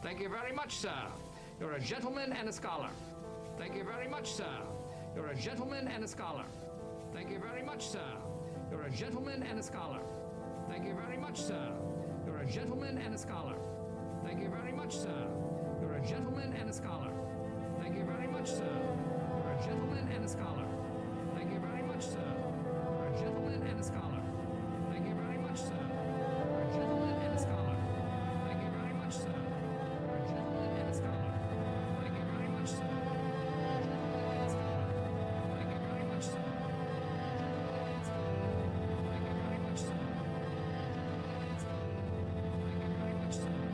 Thank you very much, sir. You're a gentleman and a scholar. Thank you very much, sir. You're a gentleman and a scholar. Thank you very much, sir. You're a gentleman and a scholar. Thank you very much, sir. You're a gentleman and a scholar. Thank you very much, sir. You're a gentleman and a scholar. Thank you very much, sir. You're a gentleman and a scholar. Thank you very much, sir. You're a gentleman and a scholar. Thank you very much, sir. You're a gentleman and a scholar. Thank you very much, sir. You're a gentleman and a scholar. Thank you very much, sir. You're a gentleman and a scholar. Thank you very much, sir. Thank you very much, sir. Thank you very much, sir. Thank you very much, sir.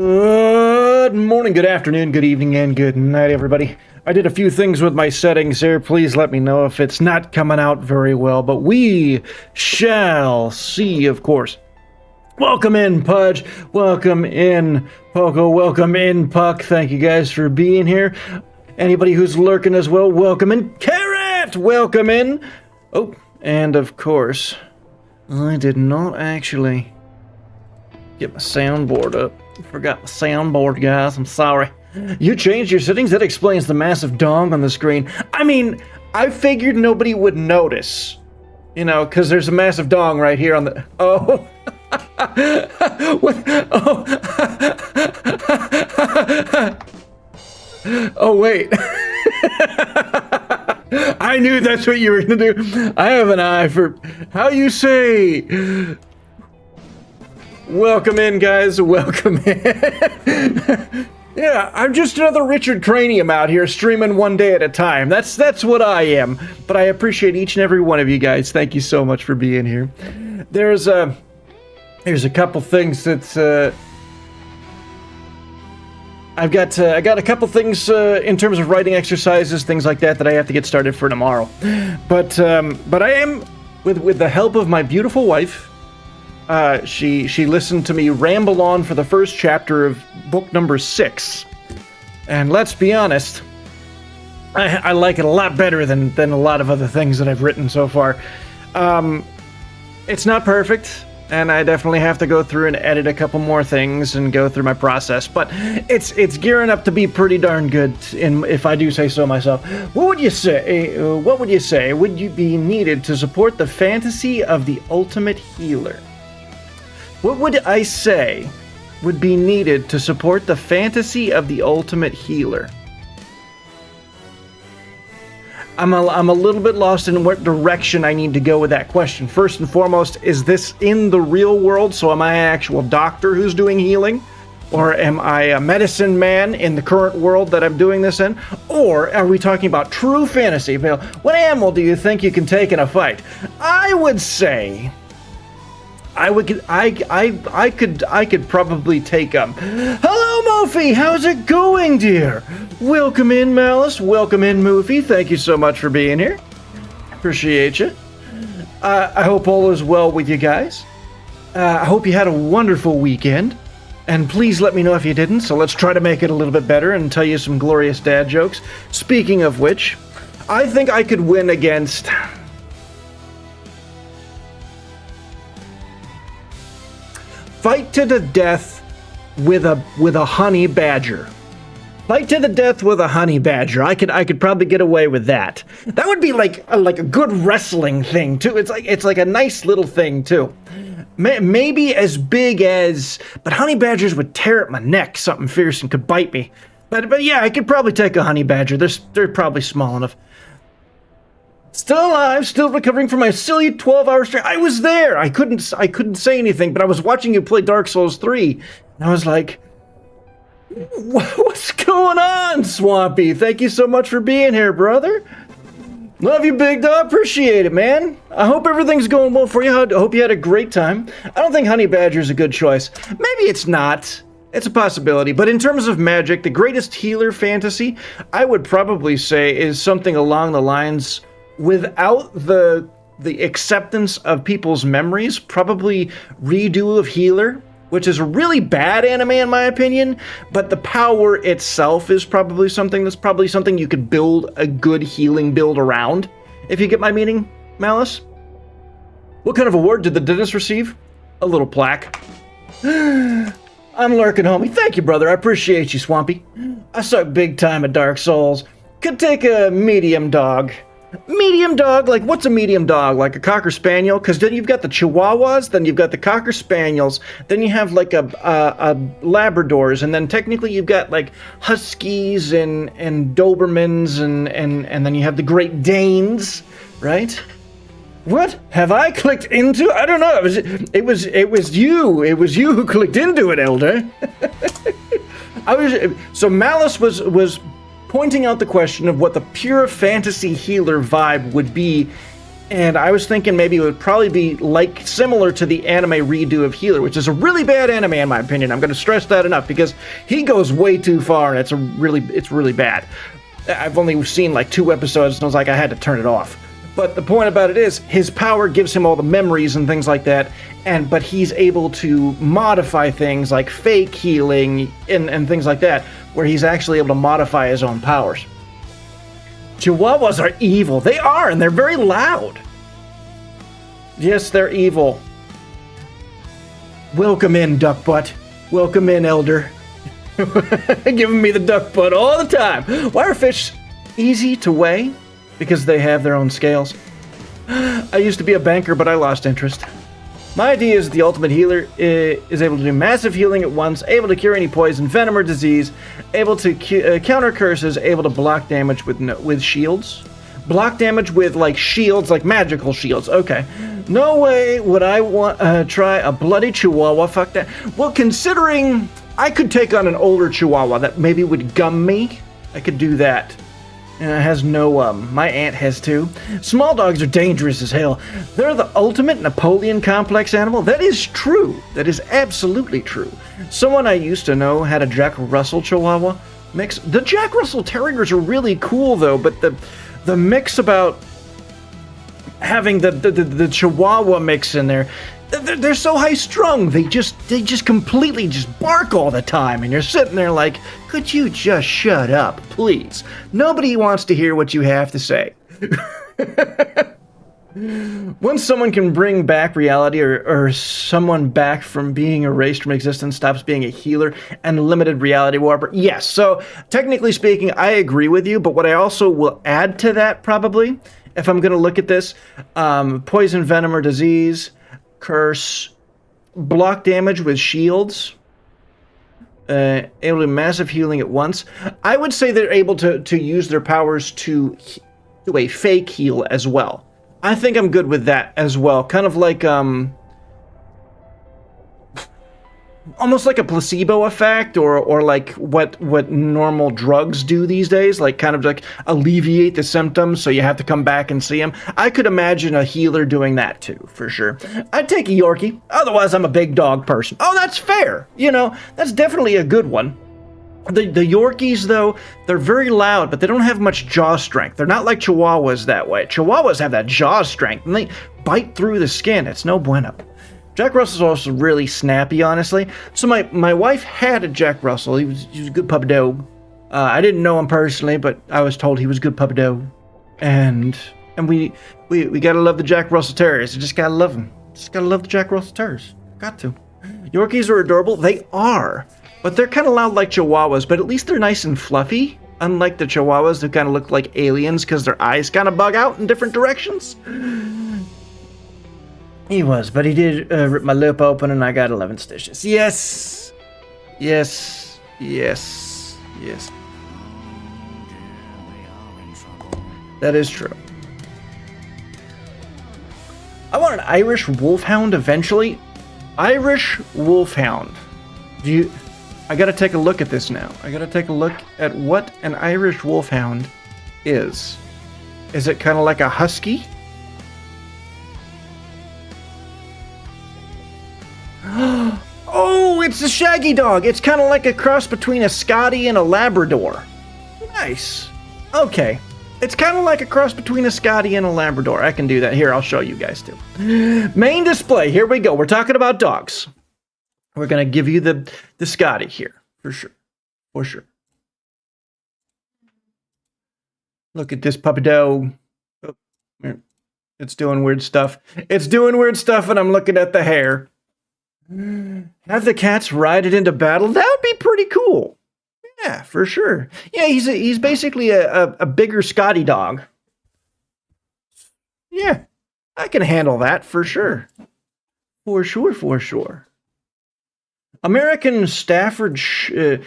Good morning, good afternoon, good evening, and good night, everybody. I did a few things with my settings here. Please let me know if it's not coming out very well, but we shall see, of course. Welcome in, Pudge. Welcome in, Poco. Welcome in, Puck. Thank you guys for being here. Anybody who's lurking as well, welcome in. Carrot! Welcome in. Oh, and of course, I did not actually get my soundboard up. Forgot my soundboard, guys. I'm sorry. You changed your settings? That explains the massive dong on the screen. I mean, I figured nobody would notice. You know, because there's a massive dong right here on the... Oh. What? Oh. Oh, wait. I knew that's what you were going to do. I have an eye for... How you say... Welcome in, guys. Welcome in. Yeah, I'm just another Richard Cranium out here streaming one day at a time. That's what I am. But I appreciate each and every one of you guys. Thank you so much for being here. There's a couple things that I got a couple things in terms of writing exercises, things like that I have to get started for tomorrow. But I am with the help of my beautiful wife. She listened to me ramble on for the first chapter of book number 6. And let's be honest, I like it a lot better than a lot of other things that I've written so far. It's not perfect, and I definitely have to go through and edit a couple more things and go through my process, but it's gearing up to be pretty darn good, if I do say so myself. What would you say would you be needed to support the fantasy of the ultimate healer? What would I say would be needed to support the fantasy of the ultimate healer? I'm a little bit lost in what direction I need to go with that question. First and foremost, is this in the real world? So am I an actual doctor who's doing healing? Or am I a medicine man in the current world that I'm doing this in? Or are we talking about true fantasy? What animal do you think you can take in a fight? I would say... I could probably take Hello, Moofy! How's it going, dear? Welcome in, Malice. Welcome in, Moofy. Thank you so much for being here. Appreciate you. I hope all is well with you guys. I hope you had a wonderful weekend. And please let me know if you didn't, so let's try to make it a little bit better and tell you some glorious dad jokes. Speaking of which, I think I could win against... Fight to the death with a honey badger. Fight to the death with a honey badger. I could probably get away with that. That would be like a good wrestling thing too. It's like a nice little thing too. Maybe as big as, but honey badgers would tear at my neck something fierce and could bite me. But yeah, I could probably take a honey badger. They're probably small enough. Still alive, still recovering from my silly 12-hour stream. I was there. I couldn't say anything, but I was watching you play Dark Souls 3, and I was like, "What's going on, Swampy? Thank you so much for being here, brother. Love you, big dog. Appreciate it, man. I hope everything's going well for you. I hope you had a great time. I don't think honey badger's a good choice. Maybe it's not. It's a possibility. But in terms of magic, the greatest healer fantasy, I would probably say, is something along the lines." Without the acceptance of people's memories, probably redo of Healer, which is a really bad anime in my opinion, but the power itself is probably something you could build a good healing build around, if you get my meaning, Malice. What kind of award did the dentist receive? A little plaque. I'm lurking, homie. Thank you, brother. I appreciate you, Swampy. I suck big time at Dark Souls. Could take a medium dog. Medium dog? Like, what's a medium dog? Like a Cocker Spaniel? Because then you've got the Chihuahuas, then you've got the Cocker Spaniels, then you have like a Labradors, and then technically you've got like Huskies and Dobermans, and then you have the Great Danes, right? What have I clicked into? I don't know. It was you who clicked into it, Elder. So Malice was pointing out the question of what the pure fantasy healer vibe would be And I was thinking maybe it would probably be like similar to the anime redo of Healer, which is a really bad anime in my opinion. I'm going to stress that enough because he goes way too far and it's really bad. I've only seen like 2 episodes and I was like, I had to turn it off. But the point about it is his power gives him all the memories and things like that, but he's able to modify things like fake healing and things like that, where he's actually able to modify his own powers. Chihuahuas are evil. They are, and they're very loud. Yes, they're evil. Welcome in, duck butt. Welcome in, elder. Giving me the duck butt all the time. Why are fish easy to weigh? Because they have their own scales. I used to be a banker, but I lost interest. My idea is the ultimate healer is able to do massive healing at once, able to cure any poison, venom, or disease, able to counter curses, able to block damage with shields. Block damage with, like, shields, like magical shields. Okay. No way would I want try a bloody chihuahua. Fuck that. Well, considering I could take on an older chihuahua that maybe would gum me, I could do that. And it has no, my aunt has too. Small dogs are dangerous as hell. They're the ultimate Napoleon complex animal. That is true. That is absolutely true. Someone I used to know had a Jack Russell Chihuahua mix. The Jack Russell Terriers are really cool though, but the mix about having the Chihuahua mix in there, they're so high strung. They just completely just bark all the time, and you're sitting there like, could you just shut up, please? Nobody wants to hear what you have to say. Once someone can bring back reality or someone back from being erased from existence stops being a healer and limited reality warper. Yes, so technically speaking, I agree with you, but what I also will add to that probably, if I'm going to look at this, poison, venom, or disease, curse, block damage with shields, able to do massive healing at once. I would say they're able to use their powers to do a fake heal as well. I think I'm good with that as well. Kind of like, almost like a placebo effect or like what normal drugs do these days, like kind of like alleviate the symptoms so you have to come back and see them. I could imagine a healer doing that too, for sure. I'd take a Yorkie, otherwise I'm a big dog person. Oh, that's fair. You know, that's definitely a good one. The Yorkies, though, they're very loud, but they don't have much jaw strength. They're not like Chihuahuas that way. Chihuahuas have that jaw strength, and they bite through the skin. It's no bueno. Jack Russell's also really snappy, honestly. So my wife had a Jack Russell. He was a good puppy dog. I didn't know him personally, but I was told he was a good puppy dog. And we gotta love the Jack Russell Terriers. You just gotta love them. Just gotta love the Jack Russell Terriers. Got to. Yorkies are adorable. They are. But they're kind of loud like Chihuahuas, but at least they're nice and fluffy. Unlike the Chihuahuas who kind of look like aliens because their eyes kind of bug out in different directions. He was, but he did rip my lip open and I got 11 stitches. Yes. Yes. Yes. Yes. That is true. I want an Irish Wolfhound eventually. Irish Wolfhound. I gotta take a look at this now. I gotta take a look at what an Irish Wolfhound is. Is it kind of like a husky? Oh, it's a shaggy dog. It's kind of like a cross between a Scottie and a Labrador. Nice. Okay. It's kind of like a cross between a Scottie and a Labrador. I can do that. Here, I'll show you guys too. Main display. Here we go. We're talking about dogs. We're going to give you the Scottie here. For sure. For sure. Look at this puppy dog. Oh, it's doing weird stuff. It's doing weird stuff and I'm looking at the hair. Have the cats ride it into battle? That would be pretty cool. Yeah, for sure. Yeah, he's basically a bigger Scottie dog. Yeah, I can handle that for sure. For sure, for sure. American Staffordshire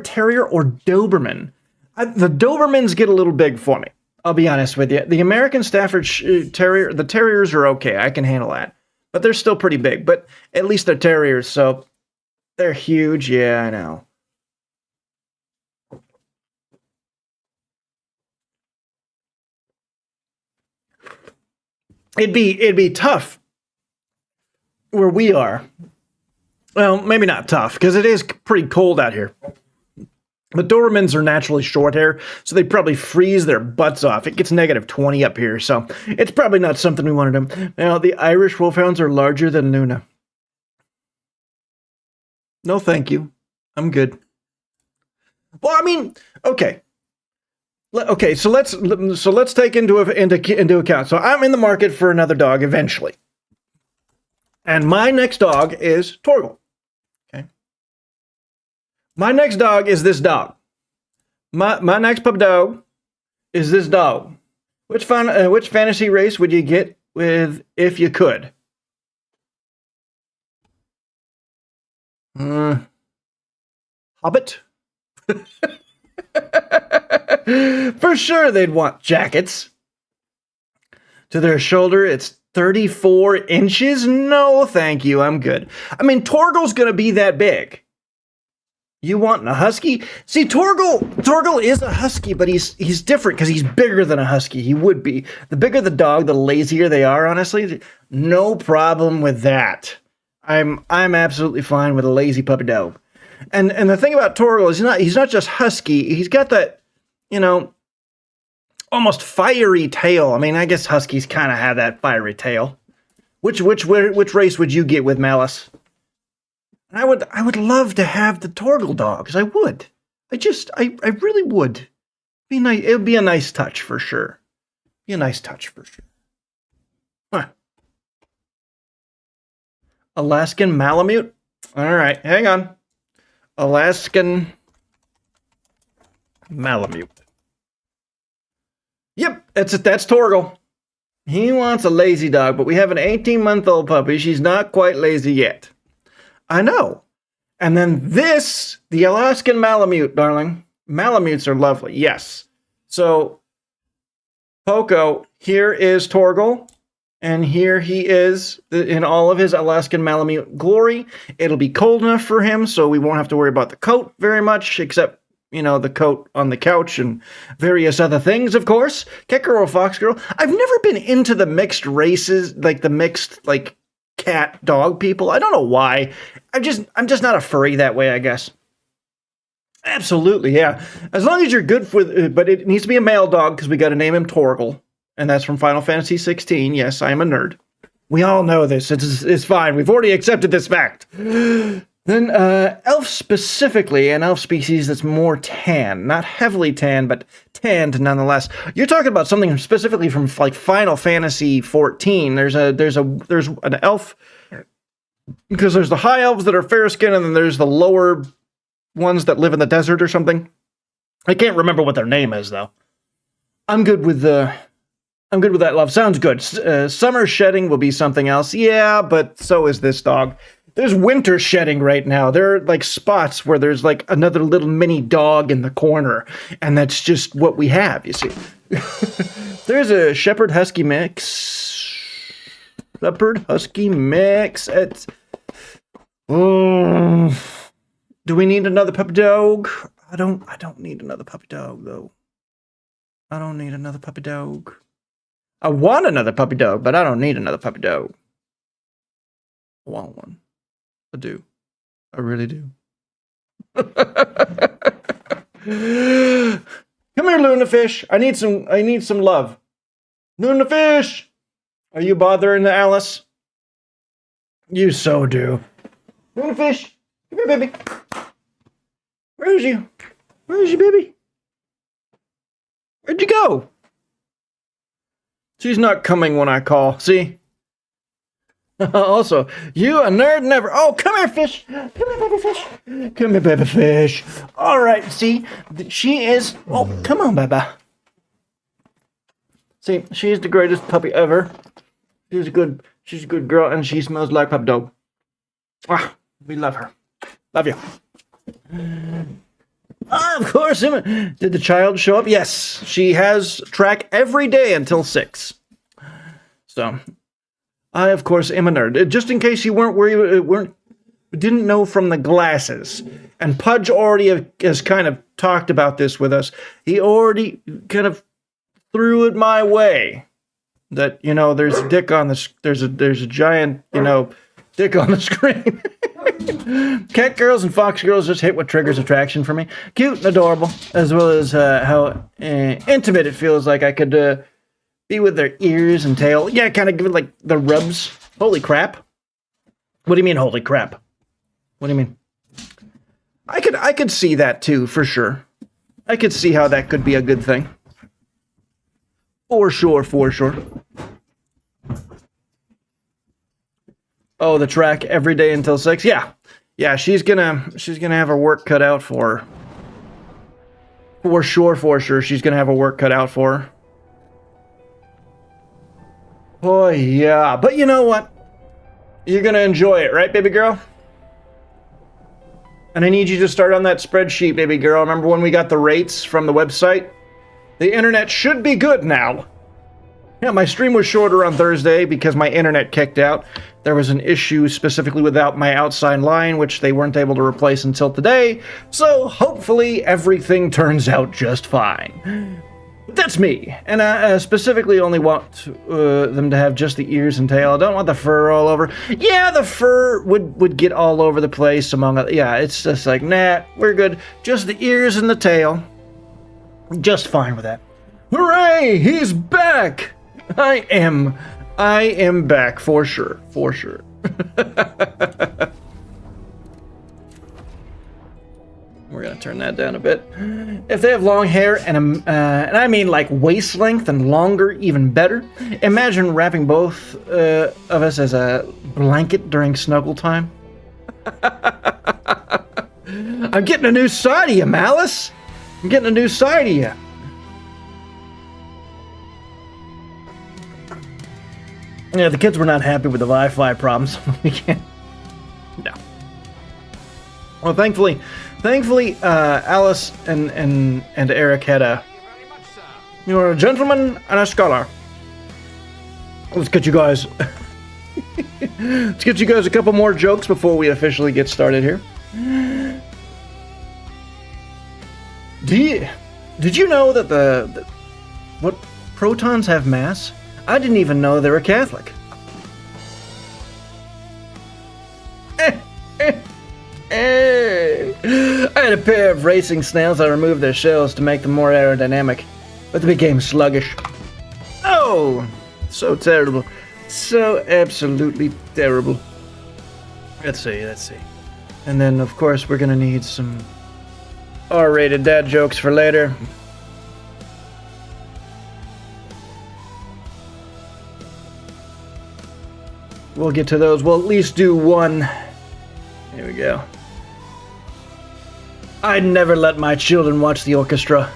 Terrier or Doberman. The Dobermans get a little big for me. I'll be honest with you. The American Staffordshire Terrier, the Terriers are okay. I can handle that. But they're still pretty big. But at least they're Terriers, so they're huge. Yeah, I know. it'd be tough where we are. Well, maybe not tough, because it is pretty cold out here. But Dobermans are naturally short hair, so they probably freeze their butts off. It gets negative 20 up here, so it's probably not something we want to do. Now, the Irish Wolfhounds are larger than Luna. No, thank you. I'm good. Well, I mean, okay. Okay, so let's take into account. So I'm in the market for another dog eventually, and my next dog is Torgal. Okay, my next dog is this dog. My next pup dog is this dog. Which fantasy race would you get with if you could? Hobbit. For sure they'd want jackets. To their shoulder, it's 34 inches? No, thank you, I'm good. I mean, Torgal's gonna be that big. You want a husky? See, Torgal is a husky, but he's different because he's bigger than a husky. He would be. The bigger the dog, the lazier they are, honestly. No problem with that. I'm absolutely fine with a lazy puppy dog. And the thing about Torgal is he's not just husky. He's got that, almost fiery tail. I mean, I guess huskies kind of have that fiery tail. Which race would you get with Malice? And I would love to have the Torgal dogs. I would. I really would. Be nice. It would be a nice touch for sure. Be a nice touch for sure. Huh. Alaskan Malamute. All right, hang on. Alaskan Malamute. Yep, that's Torgal. He wants a lazy dog, but we have an 18-month-old puppy. She's not quite lazy yet. I know. And then the Alaskan Malamute, darling. Malamutes are lovely, yes. So, Poco, here is Torgal. And here he is in all of his Alaskan Malamute glory. It'll be cold enough for him, so we won't have to worry about the coat very much, except, the coat on the couch and various other things, of course. Cat girl or fox girl. I've never been into the mixed races, like the mixed, cat dog people. I don't know why. I'm just not a furry that way, I guess. Absolutely, yeah. As long as you're good with, but it needs to be a male dog because we got to name him Torgal. And that's from Final Fantasy 16. Yes, I am a nerd. We all know this. It's fine. We've already accepted this fact. Then elf specifically, an elf species that's more tan. Not heavily tan, but tanned nonetheless. You're talking about something specifically from Final Fantasy 14. There's an elf, because there's the high elves that are fair skinned, and then there's the lower ones that live in the desert or something. I can't remember what their name is though. I'm good with that, love. Sounds good. Summer shedding will be something else. Yeah, but so is this dog. There's winter shedding right now. There are spots where there's another little mini dog in the corner, and that's just what we have, you see. There's a Shepherd Husky mix. Shepherd Husky mix. Do we need another puppy dog? I don't need another puppy dog though. I don't need another puppy dog. I want another puppy dog, but I don't need another puppy dog. I want one. I do. I really do. Come here, Luna Fish. I need some love. Luna Fish! Are you bothering the Alice? You so do. Luna Fish! Come here, baby. Where is you? Where is you, baby? Where'd you go? She's not coming when I call. See? Also, you a nerd never. Oh, come here, fish. Come here, baby fish. Come here, baby fish. All right, see? She is. Oh, come on, baby. See, she's the greatest puppy ever. She's a good girl, and she smells like pup dog. Ah, we love her. Love you. Of course. Did the child show up? Yes. She has track every day until 6. So, I, of course, am a nerd. Just in case you didn't know from the glasses. And Pudge already has kind of talked about this with us. He already kind of threw it my way. that, you know, there's a dick on the, there's a giant, you know, dick on the screen. Cat girls and fox girls just hit what triggers attraction for me. Cute and adorable, as well as how intimate it feels like I could be with their ears and tail. Yeah, kind of give it like the rubs. Holy crap. What do you mean, holy crap? What do you mean? I could see that too, for sure. I could see how that could be a good thing. For sure, for sure. Oh, the track every day until 6. Yeah. Yeah, she's gonna have her work cut out for her. For sure, she's gonna have her work cut out for her. Oh, yeah. But you know what? You're gonna enjoy it, right, baby girl? And I need you to start on that spreadsheet, baby girl. Remember when we got the rates from the website? The internet should be good now. Yeah, my stream was shorter on Thursday because my internet kicked out. There was an issue specifically without my outside line, which they weren't able to replace until today. So hopefully everything turns out just fine. That's me. And I specifically only want them to have just the ears and tail. I don't want the fur all over. Yeah, the fur would get all over the place among other. Yeah, it's just like, nah, we're good. Just the ears and the tail. Just fine with that. Hooray! He's back! I am back for sure. For sure. We're gonna turn that down a bit. If they have long hair and I mean like waist length and longer, even better. Imagine wrapping both of us as a blanket during snuggle time. I'm getting a new side of you, Malice. I'm getting a new side of you. Yeah, the kids were not happy with the Wi-Fi problems. We can't. No. Well, thankfully, Alice and Eric had a. You're a gentleman and a scholar. Let's get you guys. Let's get you guys a couple more jokes before we officially get started here. Did you know that what protons have mass? I didn't even know they were Catholic. I had a pair of racing snails. I removed their shells to make them more aerodynamic, but they became sluggish. Oh, so terrible. So absolutely terrible. Let's see. And then, of course, we're gonna need some R-rated dad jokes for later. We'll get to those. We'll at least do one. Here we go. I'd never let my children watch the orchestra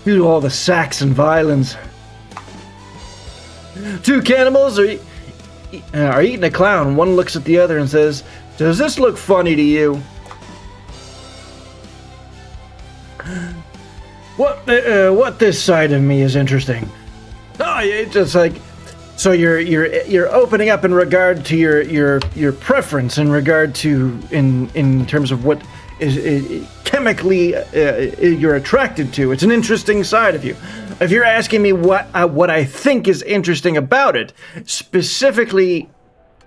due to all the sax and violins. Two cannibals are eating a clown. One looks at the other and says, "Does this look funny to you?" What this side of me is interesting. Oh, it's just like. So you're opening up in regard to your preference in regard to in terms of what is chemically you're attracted to. It's an interesting side of you. If you're asking me what I think is interesting about it, specifically,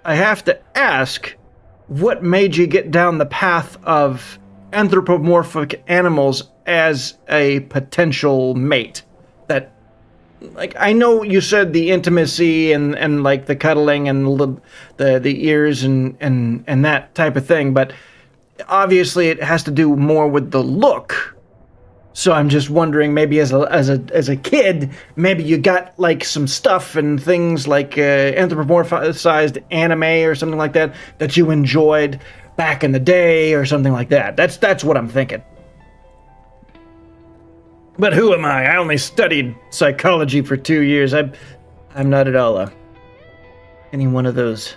I have to ask, what made you get down the path of anthropomorphic animals as a potential mate? That. Like, I know you said the intimacy and like the cuddling and the ears and that type of thing, but obviously it has to do more with the look. So I'm just wondering, maybe as a kid, maybe you got like some stuff and things like anthropomorphized anime or something like that you enjoyed back in the day or something like that. That's what I'm thinking. But who am I? I only studied psychology for 2 years. I'm not at all any one of those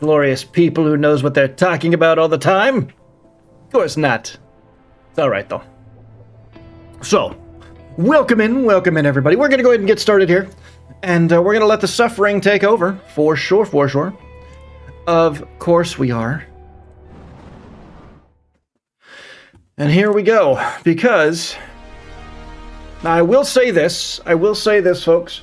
glorious people who knows what they're talking about all the time. Of course not. It's all right, though. So, welcome in, everybody. We're going to go ahead and get started here. And we're going to let the suffering take over. For sure. Of course we are. And here we go. Because... Now, I will say this, folks.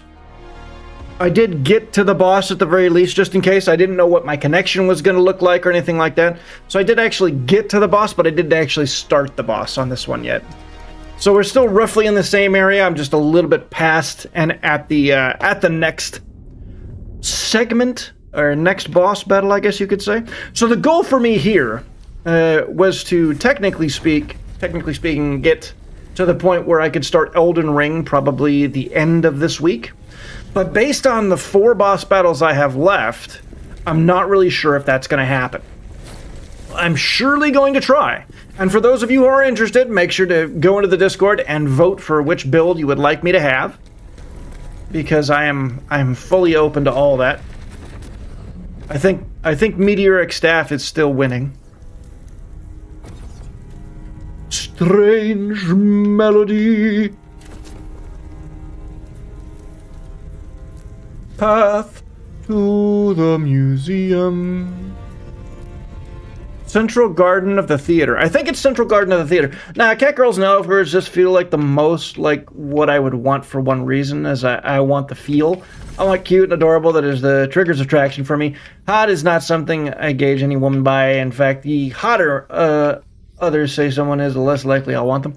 I did get to the boss at the very least, just in case. I didn't know what my connection was going to look like or anything like that. So I did actually get to the boss, but I didn't actually start the boss on this one yet. So we're still roughly in the same area. I'm just a little bit past and at the next segment, or next boss battle, I guess you could say. So the goal for me here was to, technically speaking, get to the point where I could start Elden Ring probably the end of this week. But based on the 4 boss battles I have left, I'm not really sure if that's going to happen. I'm surely going to try. And for those of you who are interested, make sure to go into the Discord and vote for which build you would like me to have. Because I'm fully open to all that. I think Meteoric Staff is still winning. Strange melody. Path to the museum. Central Garden of the Theater. I think it's Central Garden of the Theater. Now, Cat Girls and Elfgirls just feel like the most like what I would want for one reason, is I want the feel. I want cute and adorable. That is the triggers attraction for me. Hot is not something I gauge any woman by. In fact, the hotter others say someone is, the less likely I'll want them.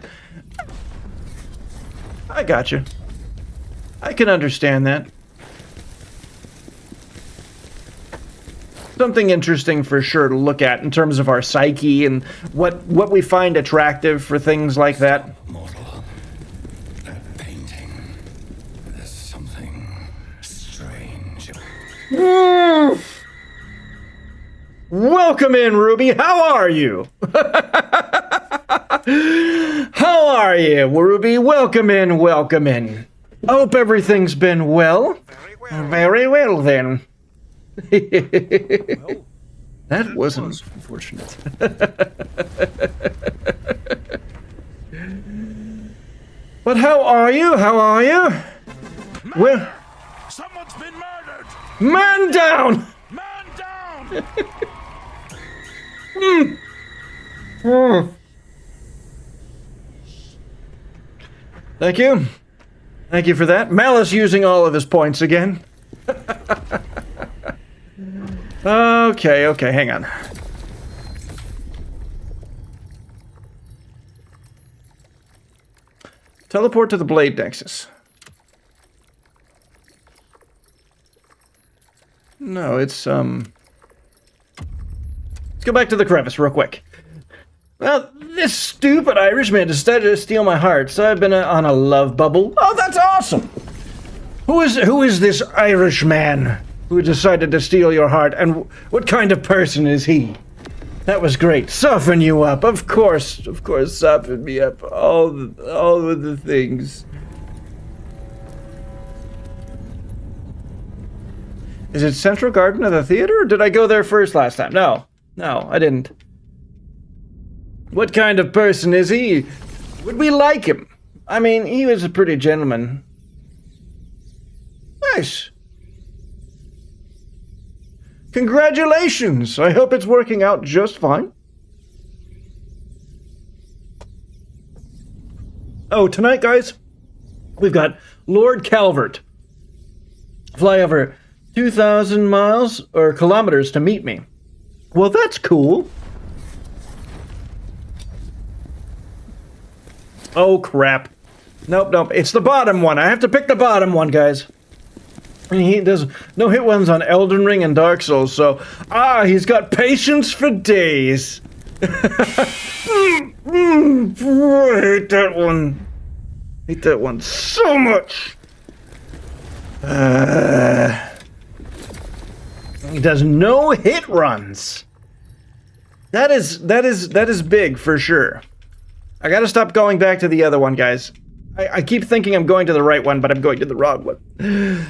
I gotcha. I can understand that. Something interesting for sure to look at in terms of our psyche and what we find attractive for things like that. Mortal, that painting, there's something strange. Welcome in, Ruby. How are you? How are you, Ruby? Welcome in, welcome in. I hope everything's been well. Very well, then. Well, that wasn't unfortunate. But how are you? How are you? Well, someone's been murdered! man down! Man down! Thank you. Thank you for that. Malice using all of his points again. Okay, hang on. Teleport to the Blade Nexus. No, it's, Let's go back to the crevice real quick. Well, this stupid Irishman decided to steal my heart, so I've been on a love bubble. Oh, that's awesome! Who is this Irishman who decided to steal your heart, and what kind of person is he? That was great. Soften you up. Of course, soften me up. All of the things. Is it Central Garden of the Theater, or did I go there first last time? No, I didn't. What kind of person is he? Would we like him? I mean, he was a pretty gentleman. Nice. Congratulations! I hope it's working out just fine. Oh, tonight, guys, we've got Lord Calvert. Fly over 2,000 miles or kilometers to meet me. Well, that's cool. Oh, crap. Nope. It's the bottom one. I have to pick the bottom one, guys. He does no hit ones on Elden Ring and Dark Souls, so... he's got patience for days. I hate that one. Hate that one so much. He does no hit runs. That is big for sure. I gotta stop going back to the other one, guys. I keep thinking I'm going to the right one, but I'm going to the wrong one.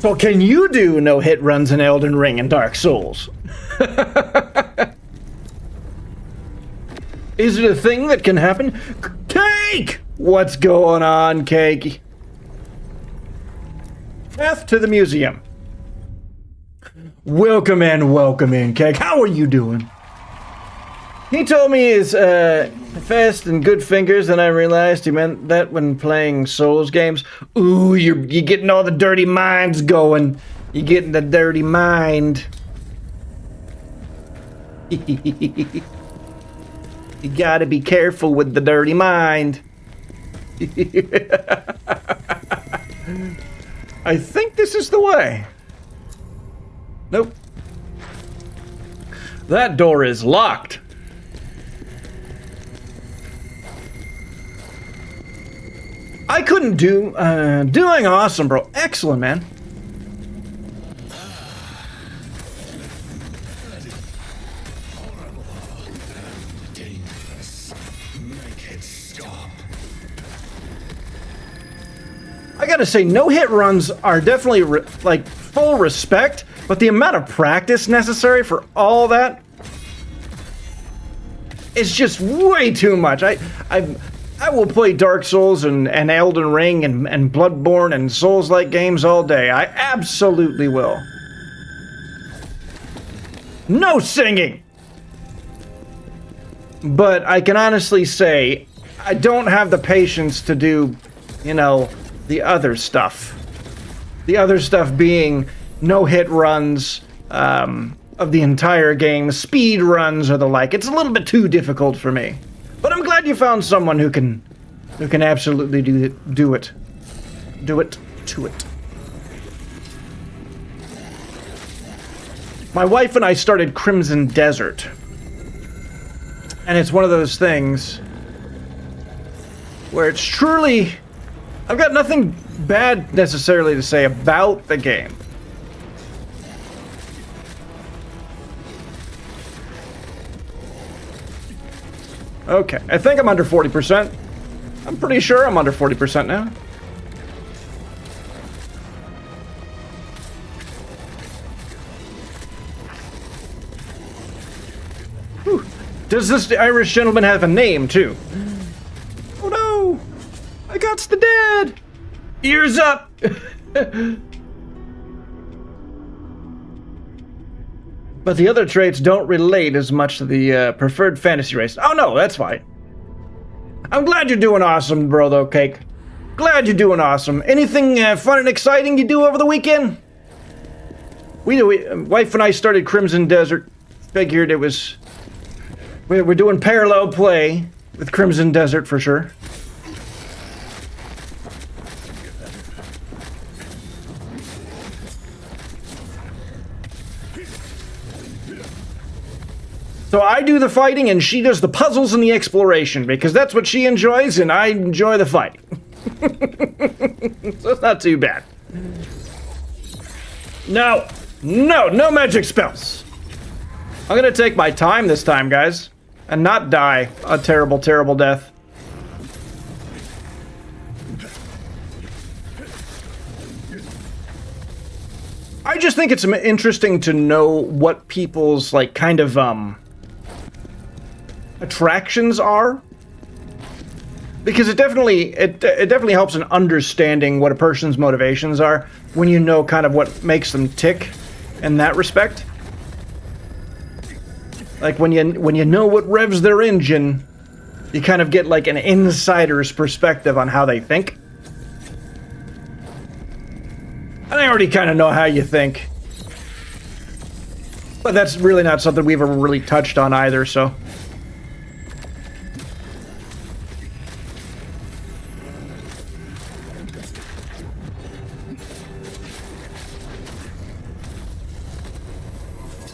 So can you do no hit runs in Elden Ring and Dark Souls? Is it a thing that can happen? Cake! What's going on, Cake? Path to the museum. Welcome in, Cake. How are you doing? He told me his fast and good fingers, and I realized he meant that when playing Souls games. Ooh, you're getting all the dirty minds going. You're getting the dirty mind. You gotta be careful with the dirty mind. I think this is the way. Nope. That door is locked. I couldn't do, doing awesome, bro. Excellent, man. Dangerous. Make it stop. I gotta say, no-hit runs are definitely, like, full respect, but the amount of practice necessary for all that is just way too much. I will play Dark Souls and Elden Ring and Bloodborne and Souls-like games all day. I absolutely will. No singing! But I can honestly say, I don't have the patience to do, you know, the other stuff. The other stuff being no-hit runs of the entire game, speed runs or the like. It's a little bit too difficult for me. But I'm glad you found someone who can absolutely do it. Do it to it. My wife and I started Crimson Desert. And it's one of those things where it's truly... I've got nothing bad necessarily to say about the game. Okay, I think I'm under 40%. I'm pretty sure I'm under 40% now. Whew. Does this Irish gentleman have a name, too? Oh no! I got the dead! Ears up! But the other traits don't relate as much to the preferred fantasy race. Oh no, that's fine. I'm glad you're doing awesome, bro, though, Cake. Glad you're doing awesome. Anything fun and exciting you do over the weekend? Wife and I started Crimson Desert. Figured it was... We're doing parallel play with Crimson Desert for sure. So I do the fighting and she does the puzzles and the exploration because that's what she enjoys and I enjoy the fighting. So it's not too bad. No magic spells. I'm gonna take my time this time, guys, and not die a terrible, terrible death. I just think it's interesting to know what people's, like, kind of, attractions are, because it definitely helps in understanding what a person's motivations are when you know kind of what makes them tick in that respect. Like when you know what revs their engine, you kind of get like an insider's perspective on how they think. And I already kind of know how you think, but that's really not something we've ever really touched on either, so.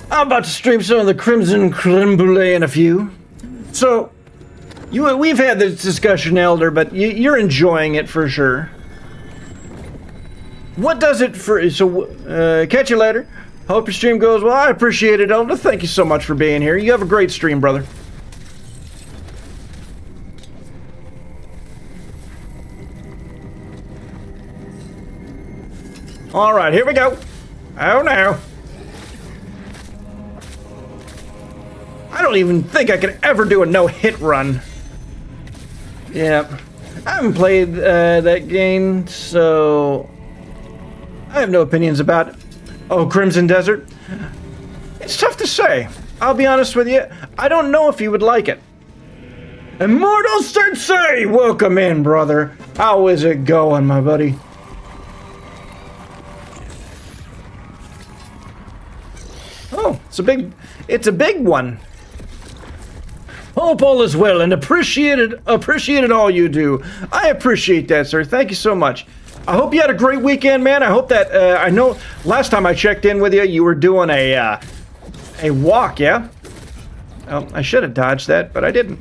I'm about to stream some of the Crimson Creme Brulee in a few. So, we've had this discussion, Elder, but you're enjoying it for sure. What does it for... So, catch you later. Hope your stream goes well. I appreciate it, Elder. Thank you so much for being here. You have a great stream, brother. Alright, here we go. Oh, no. I don't even think I could ever do a no-hit run. Yeah. I haven't played that game, so... I have no opinions about it. Oh, Crimson Desert? It's tough to say. I'll be honest with you, I don't know if you would like it. Immortal Sensei! Welcome in, brother. How is it going, my buddy? Oh, it's a big one. Hope all is well and appreciated all you do. I appreciate that, sir. Thank you so much. I hope you had a great weekend, man. I hope that, I know last time I checked in with you, you were doing a walk, yeah? Well, I should have dodged that, but I didn't.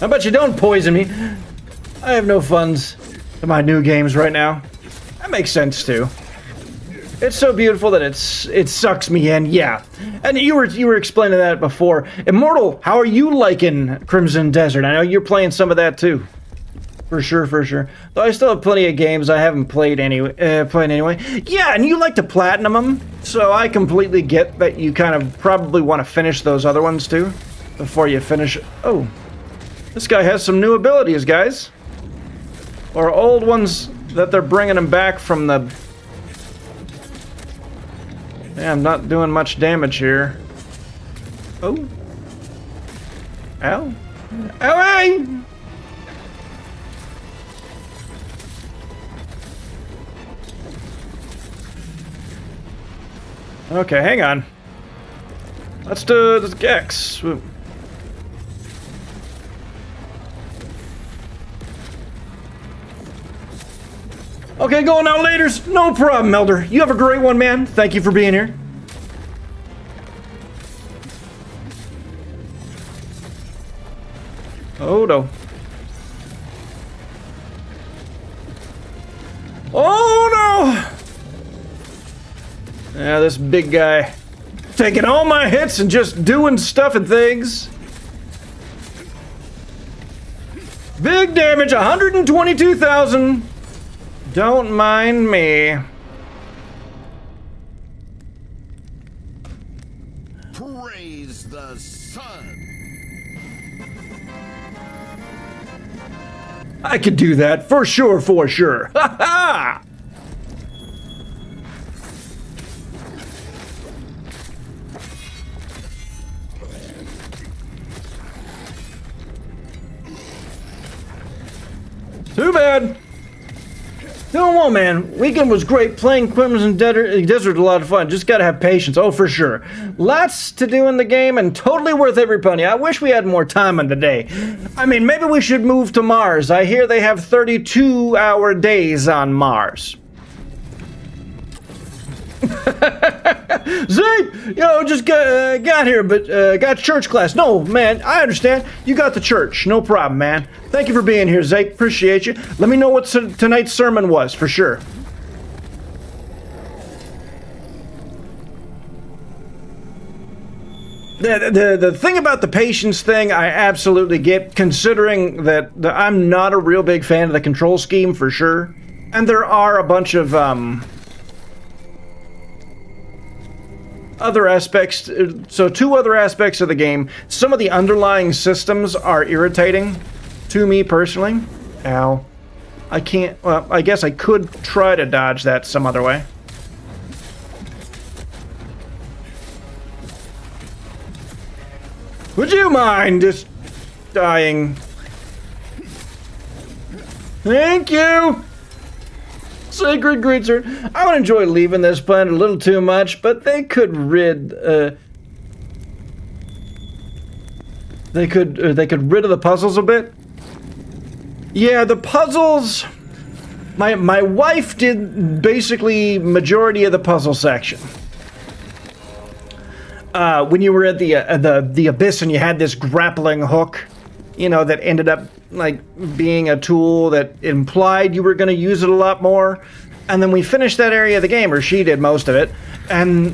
How about you don't poison me? I have no funds to my new games right now. That makes sense too. It's so beautiful that it sucks me in, yeah. And you were explaining that before. Immortal, how are you liking Crimson Desert? I know you're playing some of that too. For sure, for sure. Though I still have plenty of games I haven't played anyway. Yeah, and you like to platinum them, so I completely get that you kind of probably want to finish those other ones too before you finish. Oh, this guy has some new abilities, guys. Or old ones that they're bringing him back from the... Yeah, I'm not doing much damage here. Oh. Ow. Ow, hey! Okay, hang on. Let's do this Gex. Okay, going out laters. No problem, Elder. You have a great one, man. Thank you for being here. Oh, no. Oh, no! Yeah, this big guy taking all my hits and just doing stuff and things. Big damage, 122,000. Don't mind me. Praise the sun. I could do that for sure, for sure. Ha ha! Too bad. No, well, man, weekend was great. Playing Crimson Desert, a lot of fun. Just gotta have patience. Oh, for sure. Lots to do in the game and totally worth every penny. I wish we had more time in the day. I mean, maybe we should move to Mars. I hear they have 32-hour days on Mars. Zeke, just got here, but got church class. No, man, I understand. You got the church. No problem, man. Thank you for being here, Zeke. Appreciate you. Let me know what tonight's sermon was, for sure. The thing about the patience thing, I absolutely get, considering that I'm not a real big fan of the control scheme, for sure. And there are a bunch of, other aspects, so two other aspects of the game. Some of the underlying systems are irritating to me personally. Ow. I can't, well, I guess I could try to dodge that some other way. Would you mind just dying? Thank you! Sacred creature. I would enjoy leaving this planet a little too much, but they could rid of the puzzles a bit. Yeah, the puzzles. My wife did basically majority of the puzzle section. When you were at the abyss and you had this grappling hook, that ended up like being a tool that implied you were going to use it a lot more. And then we finished that area of the game, or she did most of it. And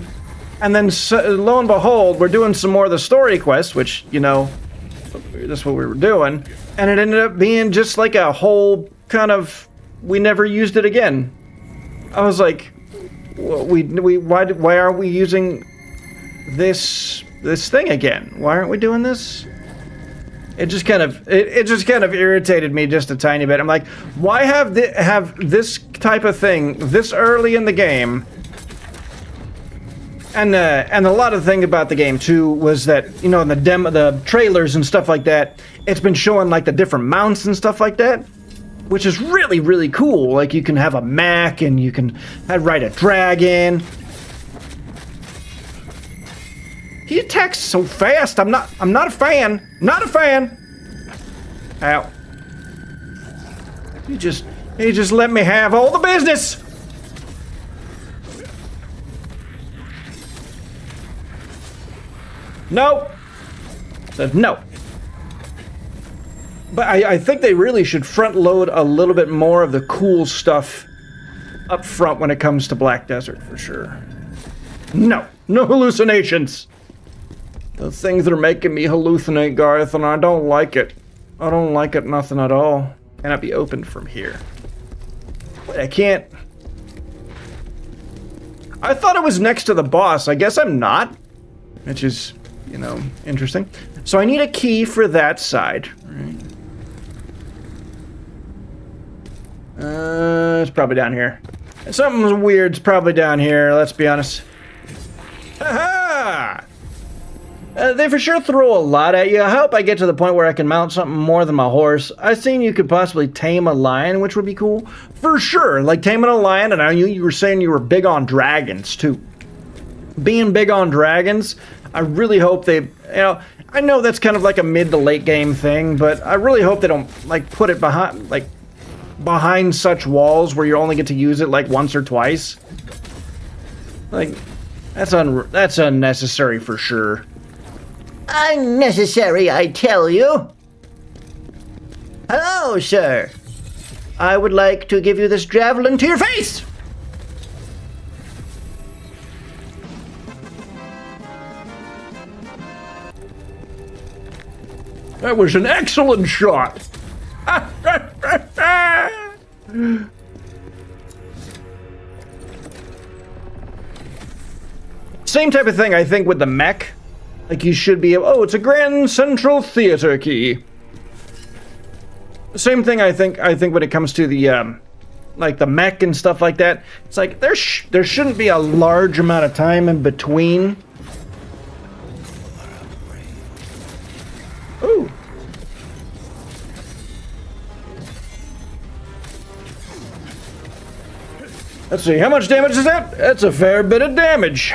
then lo and behold, we're doing some more of the story quests, which, that's what we were doing. And it ended up being just like a whole kind of, we never used it again. I was like, why aren't we using this thing again? Why aren't we doing this? It just kind of irritated me just a tiny bit. I'm like, why have this type of thing this early in the game? And a lot of the thing about the game too was that, you know, in the trailers and stuff like that, it's been showing like the different mounts and stuff like that, which is really, really cool. Like you can have a mech and you can ride a dragon. He attacks so fast. I'm not a fan. Not a fan. Ow. He just let me have all the business. No. Said no. But I think they really should front load a little bit more of the cool stuff up front when it comes to Black Desert for sure. No. No hallucinations. The things that are making me hallucinate, Garth, and I don't like it. I don't like it nothing at all. Cannot be opened from here. Wait, I can't. I thought it was next to the boss. I guess I'm not. Which is, you know, interesting. So I need a key for that side. Right. It's probably down here. Something weird's probably down here, let's be honest. Ha-ha! They for sure throw a lot at you. I hope I get to the point where I can mount something more than my horse. I've seen you could possibly tame a lion, which would be cool. For sure, like taming a lion, and I knew you were saying you were big on dragons, too. Being big on dragons, I really hope they, you know, I know that's kind of like a mid to late game thing, but I really hope they don't, like, put it behind such walls where you only get to use it, like, once or twice. Like, that's unnecessary for sure. Unnecessary, I tell you. Hello, sir. I would like to give you this javelin to your face. That was an excellent shot. Same type of thing, I think, with the mech. Like, you should be able... Oh, it's a Grand Central Theater key. Same thing, I think when it comes to the, like, the mech and stuff like that. It's like, there shouldn't be a large amount of time in between. Ooh. Let's see, how much damage is that? That's a fair bit of damage.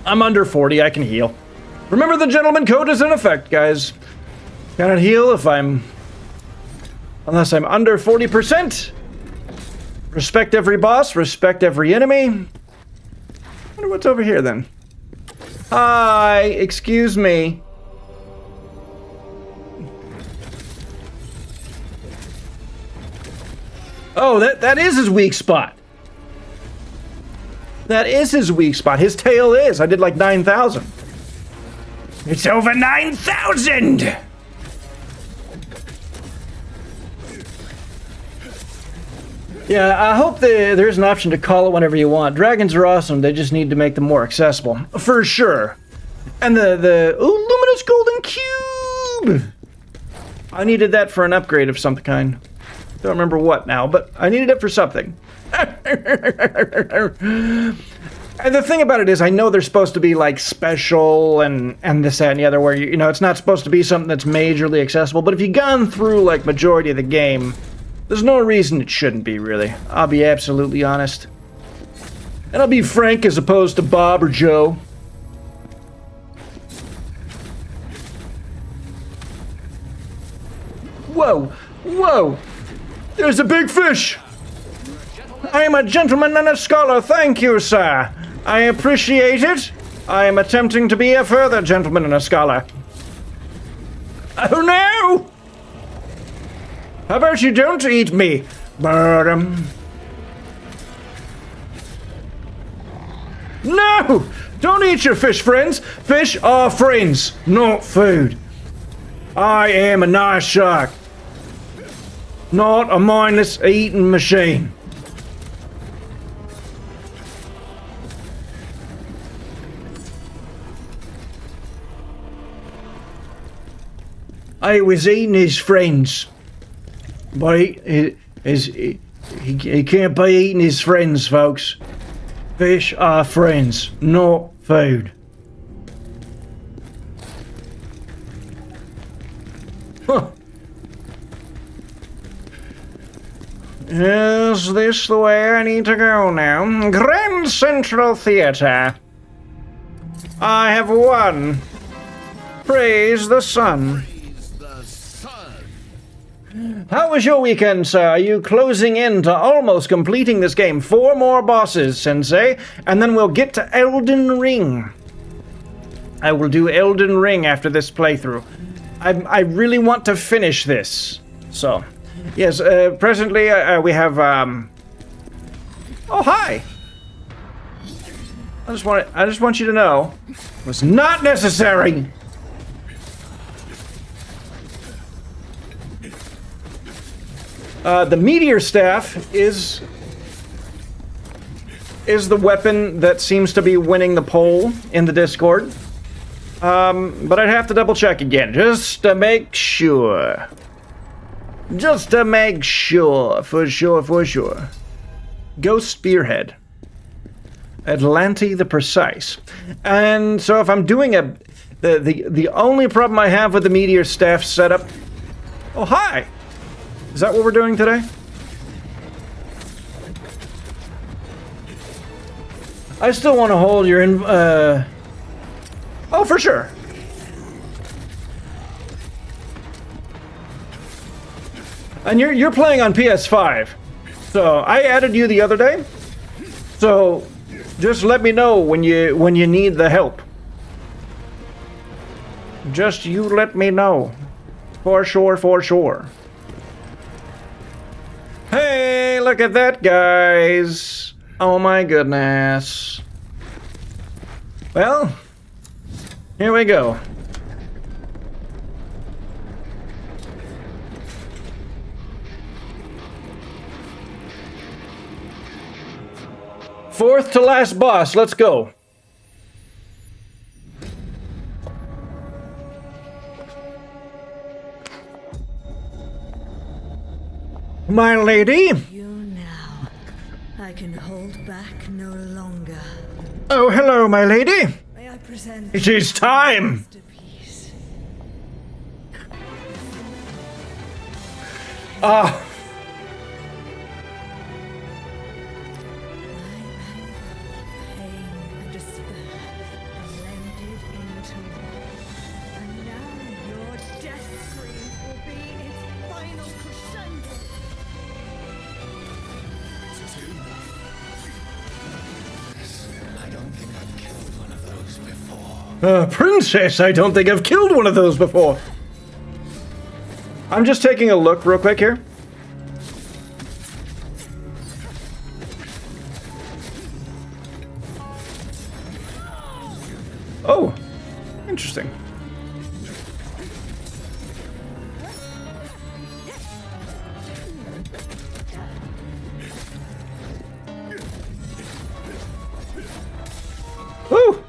I'm under 40, I can heal. Remember, the gentleman code is in effect, guys. Cannot heal unless I'm under 40%. Respect every boss, respect every enemy. Wonder what's over here, then. Hi, excuse me. Oh, that is his weak spot. That is his weak spot. His tail is. I did like 9,000. It's over 9,000! Yeah, I hope there's an option to call it whenever you want. Dragons are awesome. They just need to make them more accessible. For sure. And the luminous golden cube! I needed that for an upgrade of some kind. Don't remember what now, but I needed it for something. And the thing about it is, I know they're supposed to be like special and this, that, and the other, where you know it's not supposed to be something that's majorly accessible. But if you've gone through like majority of the game, there's no reason it shouldn't be, really. I'll be absolutely honest, and I'll be frank as opposed to Bob or Joe. Whoa, whoa! There's a big fish. I am a gentleman and a scholar, thank you, sir. I appreciate it. I am attempting to be a further gentleman and a scholar. Oh no! How about you don't eat me? No! Don't eat your fish friends. Fish are friends, not food. I am a nice shark, not a mindless eating machine. I was eating his friends. But he can't be eating his friends, folks. Fish are friends, not food. Huh. Is this the way I need to go now? Grand Central Theatre. I have won. Praise the sun. Praise the sun. How was your weekend, sir? Are you closing in to almost completing this game? 4 more bosses, Sensei, and then we'll get to Elden Ring. I will do Elden Ring after this playthrough. I really want to finish this. So, yes, presently we have, Oh, hi! I just want you to know, it was not necessary! The meteor staff is the weapon that seems to be winning the poll in the Discord. But I'd have to double check again, just to make sure. Just to make sure, for sure. Ghost Spearhead. Atlanti the Precise. And so if I'm doing the only problem I have with the meteor staff setup... Oh, hi! Is that what we're doing today? I still want to hold your Oh, for sure. And you're playing on PS5. So I added you the other day. So just let me know when you need the help. Just you let me know. For sure. Hey, look at that, guys. Oh my goodness. Well, here we go. Fourth to last boss, let's go. My lady? You now. I can hold back no longer. Oh, hello, my lady. May I present It is time. masterpiece? Ah. Pain and despair blended into one. And now your death scream will be its final crescendo. Princess, I don't think I've killed one of those before. I'm just taking a look real quick here. Oh, interesting. Ooh.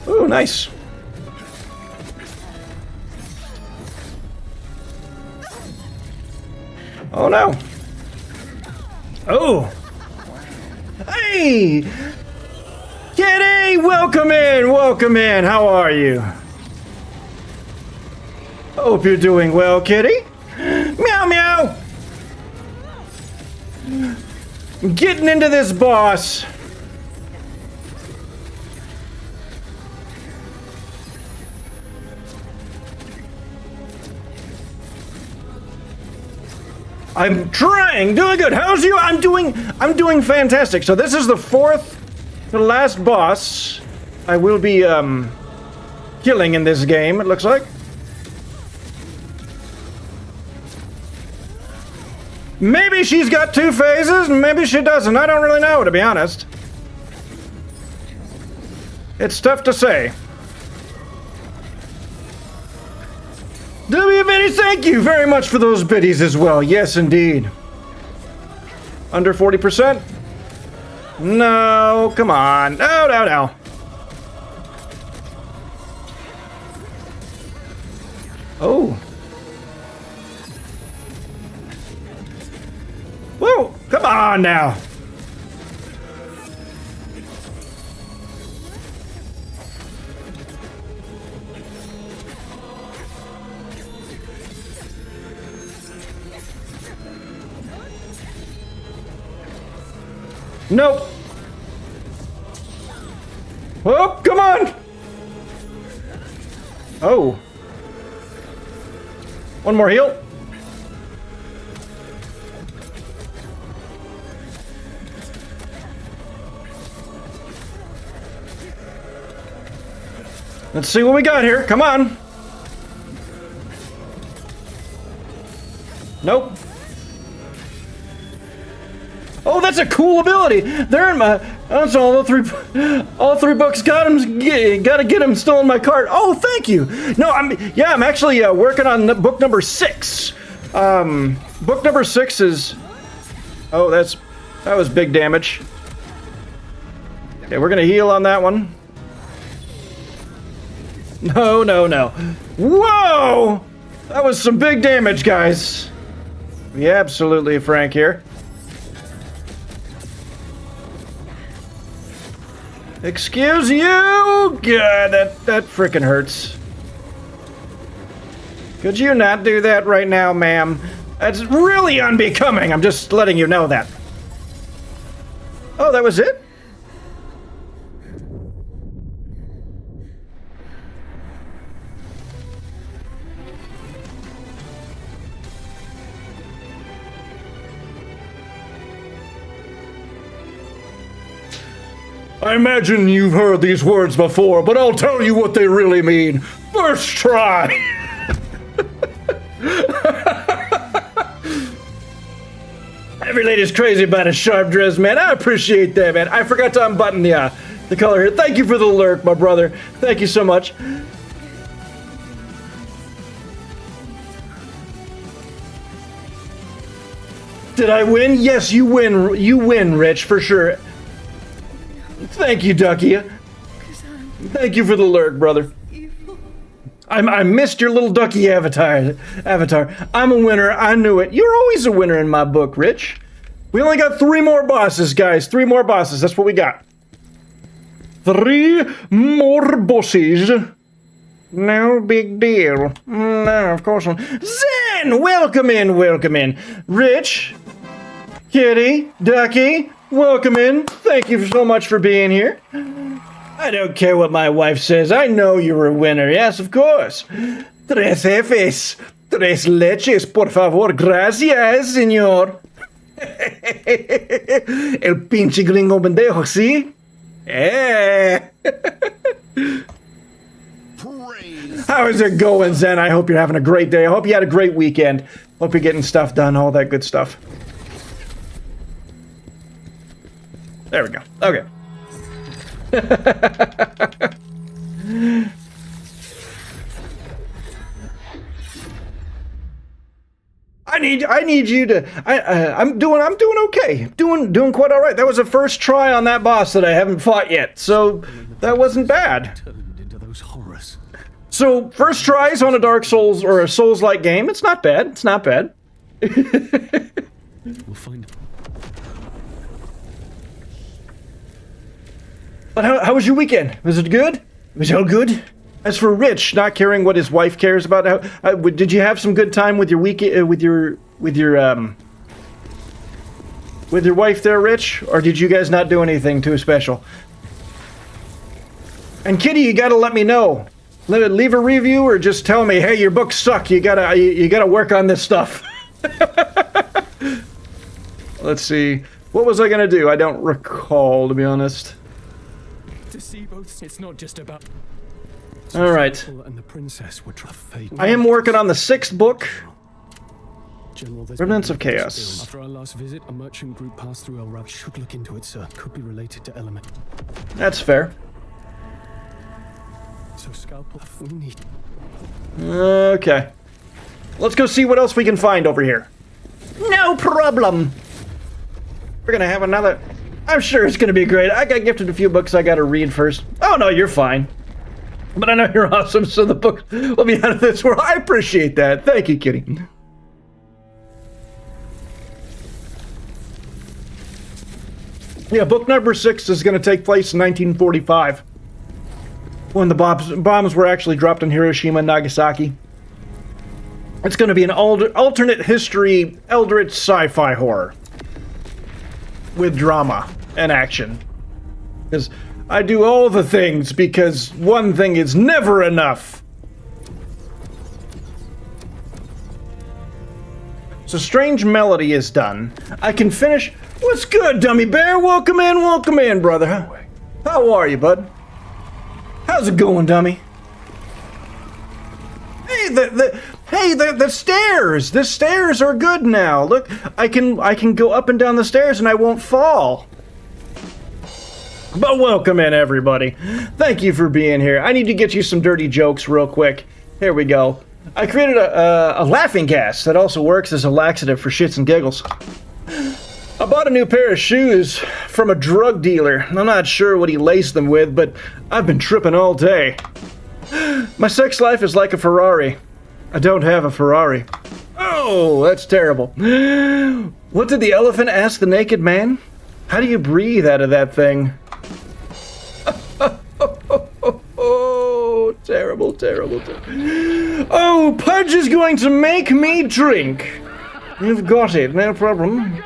Ooh, nice. Oh no. Oh. Hey! Kitty! Welcome in! How are you? Hope you're doing well, Kitty. Meow meow! Getting into this boss. I'm trying, doing good. How's you? I'm doing fantastic. So this is the fourth to last boss I will be killing in this game, it looks like. Maybe she's got 2 phases, maybe she doesn't. I don't really know, to be honest. It's tough to say. W Biddies, thank you very much for those biddies as well. Yes, indeed. Under 40%? No, come on. No. Oh. Whoa! Come on now! Nope. Oh, come on! Oh. One more heal. Let's see what we got here. Come on. Nope. Oh, that's a cool ability. They're in my. That's all three books. Got him. Gotta get him still in my cart. Oh, thank you. No, I'm actually working on book number 6. Book number 6 is. Oh, that was big damage. Okay, we're gonna heal on that one. No, no, no. Whoa! That was some big damage, guys. Yeah, absolutely, Frank here. Excuse you! God, that frickin' hurts. Could you not do that right now, ma'am? That's really unbecoming. I'm just letting you know that. Oh, that was it? I imagine you've heard these words before, but I'll tell you what they really mean. First try! Every lady's crazy about a sharp dress, man. I appreciate that, man. I forgot to unbutton the color here. Thank you for the lurk, my brother. Thank you so much. Did I win? Yes, you win. You win, Rich, for sure. Thank you, Ducky. Thank you for the lurk, brother. I missed your little ducky avatar. I'm a winner. I knew it. You're always a winner in my book, Rich. We only got 3 more bosses, guys. 3 more bosses. That's what we got. 3 more bosses. No big deal. No, of course not. Zen! Welcome in, welcome in. Rich, Kitty, Ducky, welcome in. Thank you so much for being here. I don't care what my wife says. I know you're a winner. Yes, of course. 3 jefes. 3 leches, por favor. Gracias, señor. El pinche gringo pendejo, ¿sí? How is it going, Zen? I hope you're having a great day. I hope you had a great weekend. Hope you're getting stuff done, all that good stuff. There we go. Okay. I need you to. I'm doing okay. Doing quite all right. That was a first try on that boss that I haven't fought yet, so that wasn't bad. Turned into those horrors. So first tries on a Dark Souls or a Souls-like game. It's not bad. It's not bad. We'll find. But how was your weekend? Was it good? Was it all good? As for Rich, not caring what his wife cares about, did you have some good time with your with your wife there, Rich? Or did you guys not do anything too special? And Kitty, you gotta let me know. Leave a review or just tell me, hey, your books suck. You gotta work on this stuff. Let's see. What was I gonna do? I don't recall, to be honest. To see both, it's not just about. All right. And the princess were I am working on the 6th book. General, Remnants of Chaos. After our last visit, a merchant group passed through El Rab. Should look into it, sir. Could be related to Element. That's fair. So Skalpel, we need. Okay. Let's go see what else we can find over here. No problem. We're gonna have another. I'm sure it's gonna be great. I got gifted a few books I gotta read first. Oh no, you're fine. But I know you're awesome, so the book will be out of this world. I appreciate that. Thank you, Kitty. Yeah, book number 6 is going to take place in 1945, when the bombs were actually dropped on Hiroshima and Nagasaki. It's going to be an alternate history, eldritch sci-fi horror with drama and action. Because I do all the things, because one thing is never enough. So Strange Melody is done. I can finish. What's good, Dummy Bear? Welcome in, brother. How are you, bud? How's it going, Dummy? Hey, the stairs. The stairs are good now. Look, I can go up and down the stairs and I won't fall. But welcome in, everybody. Thank you for being here. I need to get you some dirty jokes real quick. Here we go. I created a laughing gas that also works as a laxative for shits and giggles. I bought a new pair of shoes from a drug dealer. I'm not sure what he laced them with, but I've been tripping all day. My sex life is like a Ferrari. I don't have a Ferrari. Oh, that's terrible. What did the elephant ask the naked man? How do you breathe out of that thing? Oh, terrible. Oh, Pudge is going to make me drink. You've got it, no problem.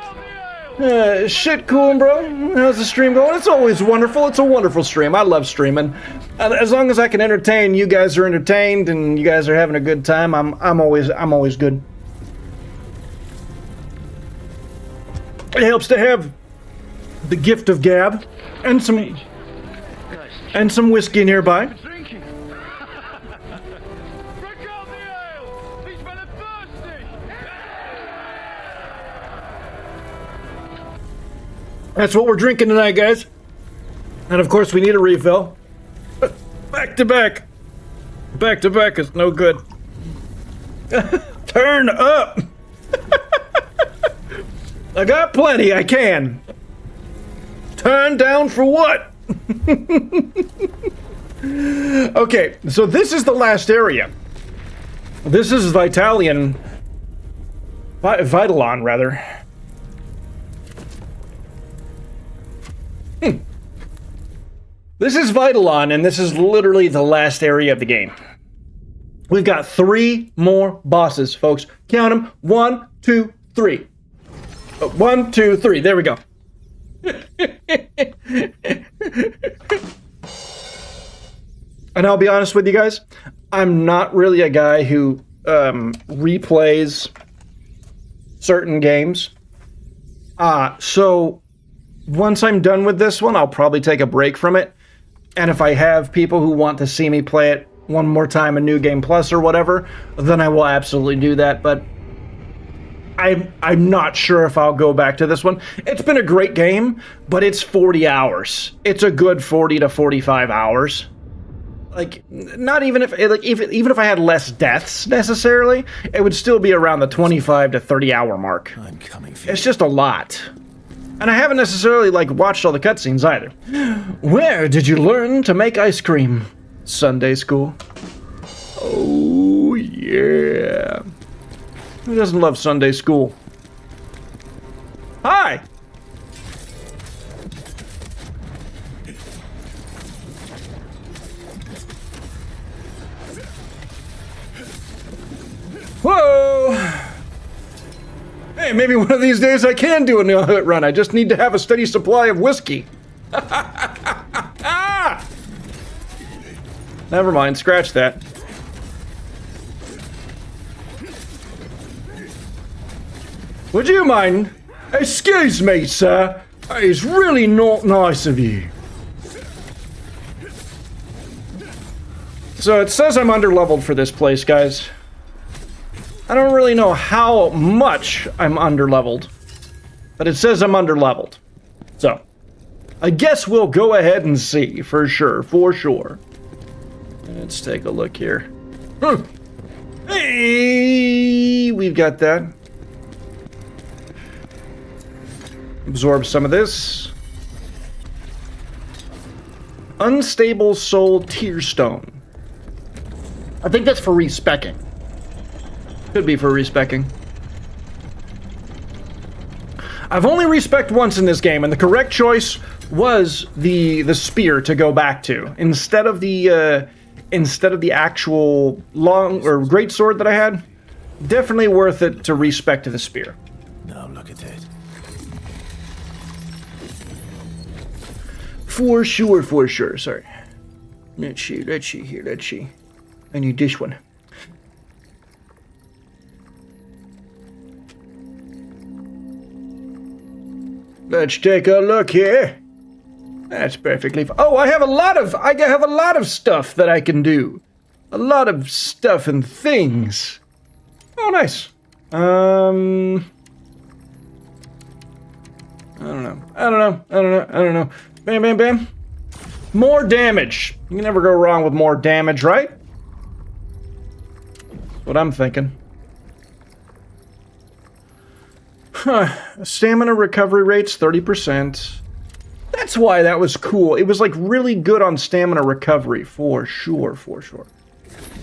Shit cool, bro. How's the stream going? It's always wonderful. It's a wonderful stream. I love streaming. As long as I can entertain, you guys are entertained, and you guys are having a good time. I'm always good. It helps to have the gift of gab and some whiskey nearby. That's what we're drinking tonight, guys. And of course, we need a refill. Back to back. Back to back is no good. Turn up. I got plenty, I can. Turn down for what? Okay, so this is the last area. This is Vitalon, rather. This is Vitalon, and this is literally the last area of the game. We've got 3 more bosses, folks. Count them. 1, 2, 3. 1, 2, 3. There we go. And I'll be honest with you guys, I'm not really a guy who replays certain games. So once I'm done with this one, I'll probably take a break from it. And if I have people who want to see me play it one more time in New Game Plus or whatever, then I will absolutely do that. But I'm not sure if I'll go back to this one. It's been a great game, but it's 40 hours. It's a good 40 to 45 hours. Like, not even if, like, even if I had less deaths necessarily, it would still be around the 25 to 30 hour mark. I'm coming for It's just a lot. And I haven't necessarily, like, watched all the cutscenes either. Where did you learn to make ice cream? Sunday school. Oh, yeah. Who doesn't love Sunday school? Hi! Whoa! Hey, maybe one of these days I can do a no-hit run. I just need to have a steady supply of whiskey. Never mind, scratch that. Would you mind? Excuse me, sir. It's really not nice of you. So it says I'm underleveled for this place, guys. I don't really know how much I'm underleveled, but it says I'm underleveled. So, I guess we'll go ahead and see, for sure. Let's take a look here. Hey, we've got that. Absorb some of this. Unstable Soul Tearstone. I think that's for respecking. Could be for respecking. I've only respect once in this game, and the correct choice was the spear to go back to instead of the actual long or great sword that I had. Definitely worth it to respect to the spear. Now look at it. For sure, for sure. Sorry. Let's see here. I need this one. Let's take a look here. That's perfectly fine. Oh, I have a lot of stuff that I can do. A lot of stuff and things. Oh, nice. I don't know. Bam, bam, bam. More damage. You can never go wrong with more damage, right? That's what I'm thinking. Huh. Stamina recovery rates 30%. That's why that was cool. It was like really good on stamina recovery, for sure.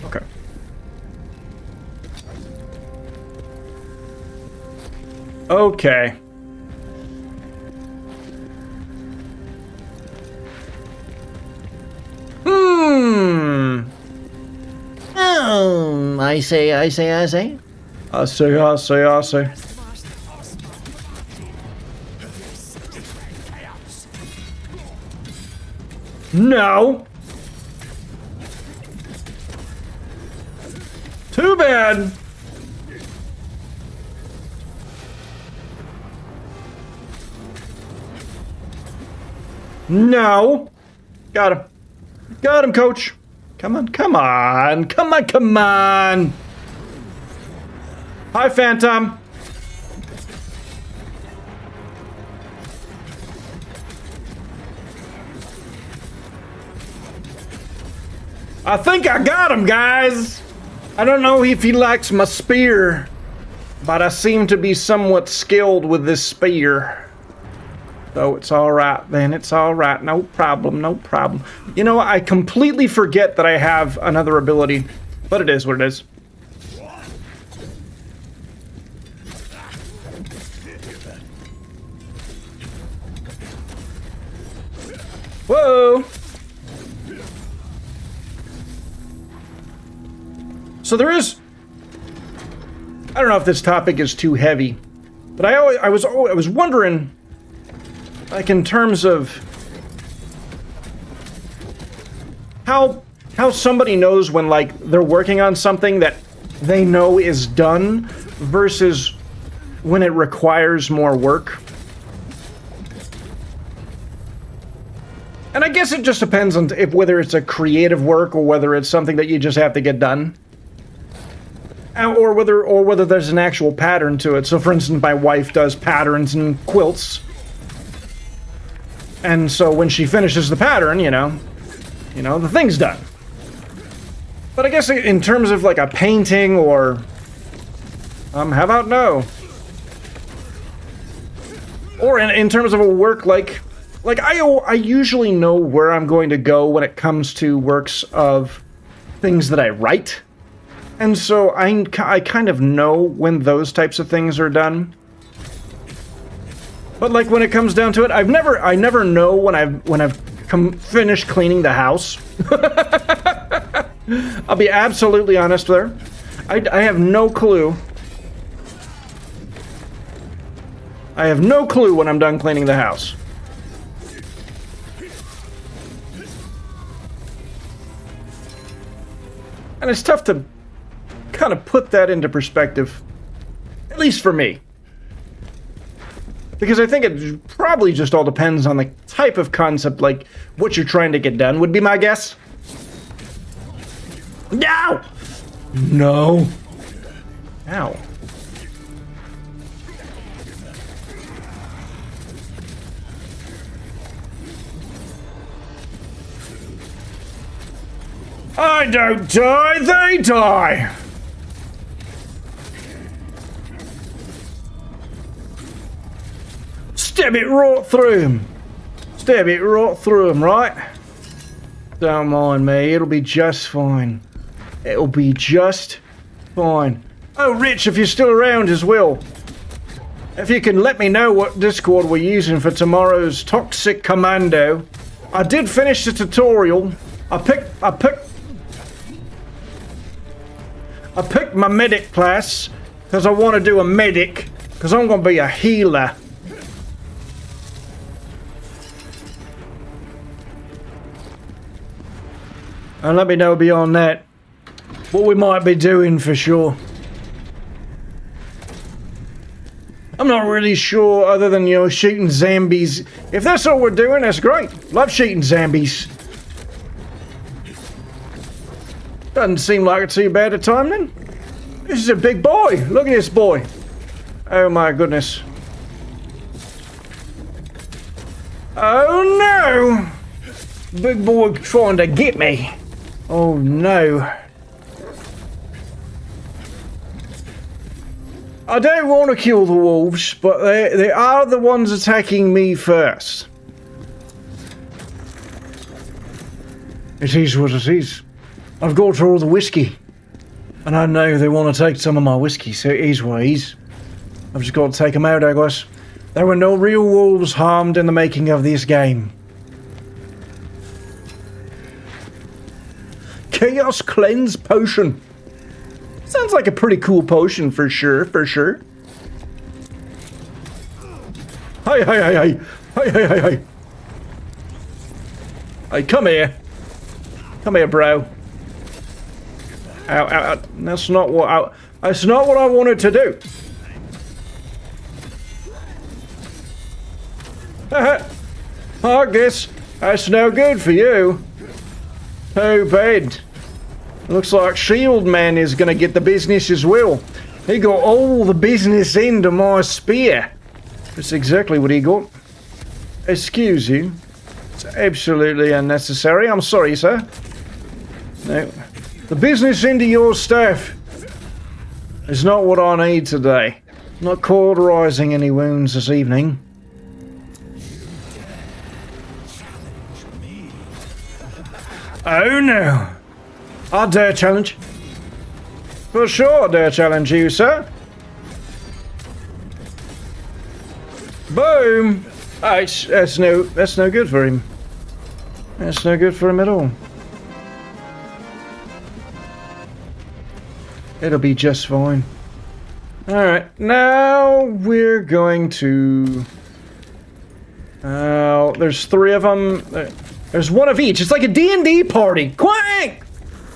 Okay. Okay. I say. I say. No! Too bad! No! Got him. Got him, coach. Come on. Hi, Phantom. I think I got him, guys. I don't know if he likes my spear, but I seem to be somewhat skilled with this spear. So it's alright then, it's alright. No problem. You know, I completely forget that I have another ability, but it is what it is. Whoa! So there is... I don't know if this topic is too heavy, but I was wondering, like, in terms of how somebody knows when, like, they're working on something that they know is done versus when it requires more work. And I guess it just depends on whether it's a creative work or whether it's something that you just have to get done. Or whether there's an actual pattern to it. So, for instance, my wife does patterns and quilts. And so when she finishes the pattern, you know, the thing's done. But I guess in terms of like a painting or... how about no? Or in terms of a work like I usually know where I'm going to go when it comes to works of things that I write. And so I kind of know when those types of things are done. But like when it comes down to it, I never know when I've finished cleaning the house. I'll be absolutely honest there. I have no clue. I have no clue when I'm done cleaning the house. And it's tough to kind of put that into perspective, at least for me. Because I think it probably just all depends on the type of concept, like what you're trying to get done would be my guess. No! No. Ow. I don't die, they die! Stab it right through him. Stab it right through him, right? Don't mind me, it'll be just fine. It'll be just fine. Oh, Rich, if you're still around as well, if you can let me know what Discord we're using for tomorrow's Toxic Commando. I did finish the tutorial. I picked my medic class because I want to do a medic because I'm going to be a healer. And let me know beyond that what we might be doing for sure. I'm not really sure other than, you know, shooting zombies. If that's all we're doing, that's great. Love shooting zombies. Doesn't seem like too bad a time then. This is a big boy. Look at this boy. Oh my goodness. Oh no! Big boy trying to get me. Oh no. I don't want to kill the wolves, but they are the ones attacking me first. It is what it is. I've got all the whiskey. And I know they want to take some of my whiskey, so it is what it is. I've just got to take them out, I guess. There were no real wolves harmed in the making of this game. Chaos Cleanse Potion. Sounds like a pretty cool potion for sure, for sure. Hey, hey, hey, hey. Hey, hey, hey, hey. Hey, come here. Come here, bro. Ow, ow, ow. That's not what I wanted to do. I guess that's no good for you. Too bad. Looks like Shield Man is gonna get the business as well. He got all the business into my spear. That's exactly what he got. Excuse you. It's absolutely unnecessary. I'm sorry, sir. No. The business into your staff is not what I need today. Not cauterizing any wounds this evening. Oh no. I dare challenge. For sure I dare challenge you, sir. Boom! That's no good for him. That's no good for him at all. It'll be just fine. Alright, now we're going to... there's 3 of them. There's 1 of each. It's like a D&D party. Quank!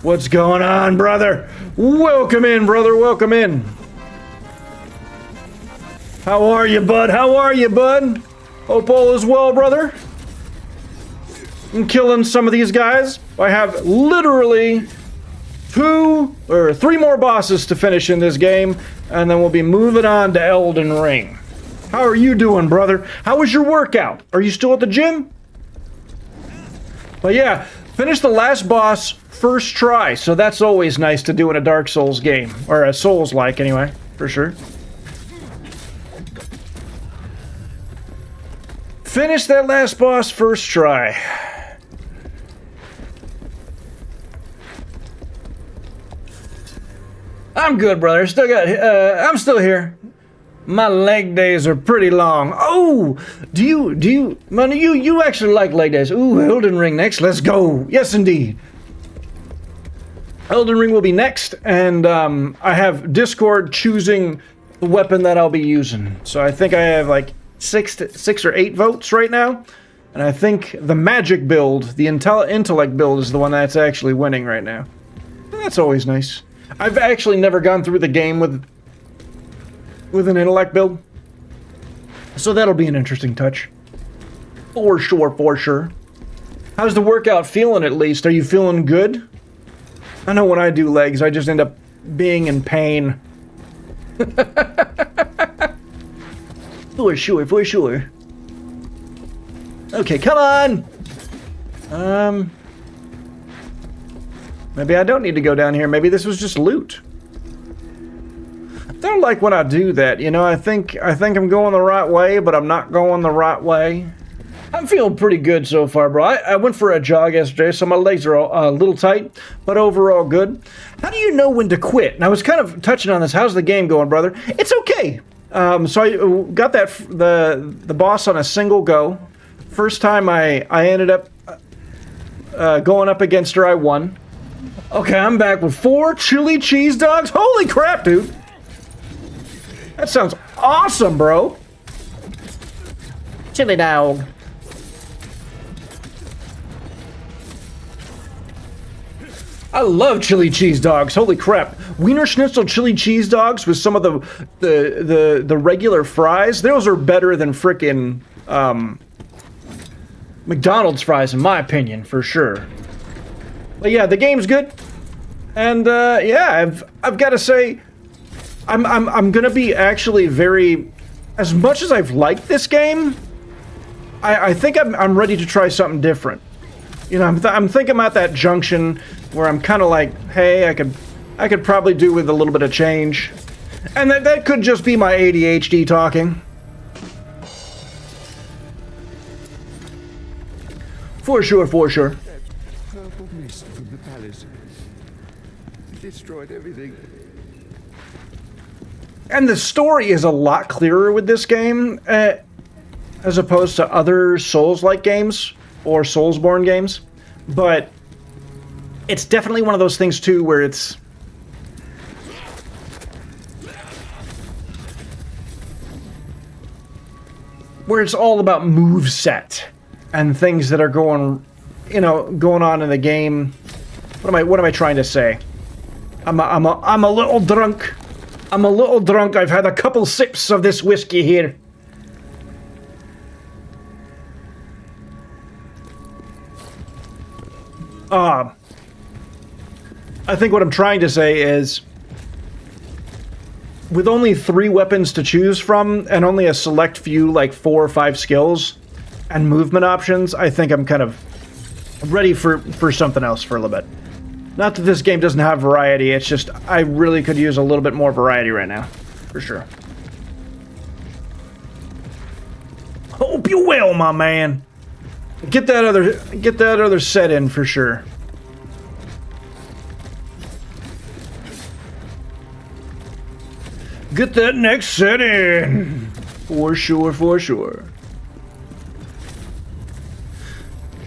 What's going on, brother? Welcome in, brother. Welcome in. How are you, bud? How are you, bud? Hope all is well, brother. I'm killing some of these guys. I have literally 2 or 3 more bosses to finish in this game, and then we'll be moving on to Elden Ring. How are you doing, brother? How was your workout? Are you still at the gym? But yeah, finish the last boss first try, so that's always nice to do in a Dark Souls game. Or a Souls-like, anyway, for sure. Finish that last boss first try. I'm good, brother. I'm still here. My leg days are pretty long. Oh, you actually like leg days? Ooh, Elden Ring next. Let's go. Yes, indeed. Elden Ring will be next, and I have Discord choosing the weapon that I'll be using. So I think I have like 6 or 8 votes right now, and I think the magic build, the intellect build, is the one that's actually winning right now. That's always nice. I've actually never gone through the game with an intellect build, so that'll be an interesting touch. For sure, for sure. How's the workout feeling, at least? Are you feeling good? I know when I do legs, I just end up being in pain. For sure, for sure. Okay, come on! Maybe I don't need to go down here. Maybe this was just loot. I don't like when I do that, you know. I think I'm going the right way, but I'm not going the right way. I'm feeling pretty good so far, bro. I went for a jog yesterday, so my legs are a little tight, but overall good. How do you know when to quit? And I was kind of touching on this. How's the game going, brother? It's okay. So I got the boss on a single go. First time I ended up going up against her, I won. Okay, I'm back with 4 chili cheese dogs. Holy crap, dude. That sounds awesome, bro. Chili dog. I love chili cheese dogs. Holy crap. Wiener Schnitzel chili cheese dogs with some of the regular fries. Those are better than frickin' McDonald's fries, in my opinion, for sure. But yeah, the game's good. And yeah, I've got to say, I'm gonna be actually very, as much as I've liked this game, I think I'm ready to try something different. You know, I'm thinking about that junction where I'm kind of like, hey, I could probably do with a little bit of change, and that could just be my ADHD talking. For sure, for sure. Purple mist from the palace. It destroyed everything. And the story is a lot clearer with this game, as opposed to other Souls-like games or Soulsborne games. But it's definitely one of those things too where it's all about moveset and things that are going on in the game. What am I trying to say? I'm a little drunk. I'm a little drunk. I've had a couple sips of this whiskey here. I think what I'm trying to say is, with only 3 weapons to choose from, and only a select few, like 4 or 5 skills, and movement options, I think I'm kind of ready for something else for a little bit. Not that this game doesn't have variety, it's just, I really could use a little bit more variety right now. For sure. Hope you will, my man. Get that other set in for sure. Get that next set in. For sure, for sure.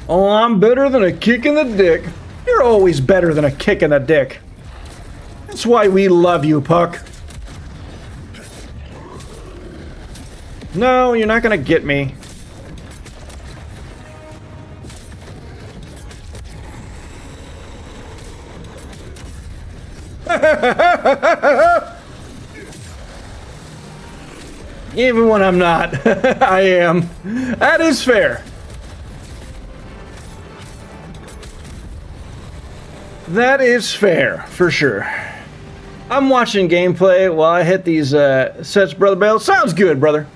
Oh, I'm better than a kick in the dick. You're always better than a kick in the dick. That's why we love you, Puck. No, you're not gonna get me. Even when I'm not, I am. That is fair. That is fair, for sure. I'm watching gameplay while I hit these sets, Brother Bale. Sounds good, brother.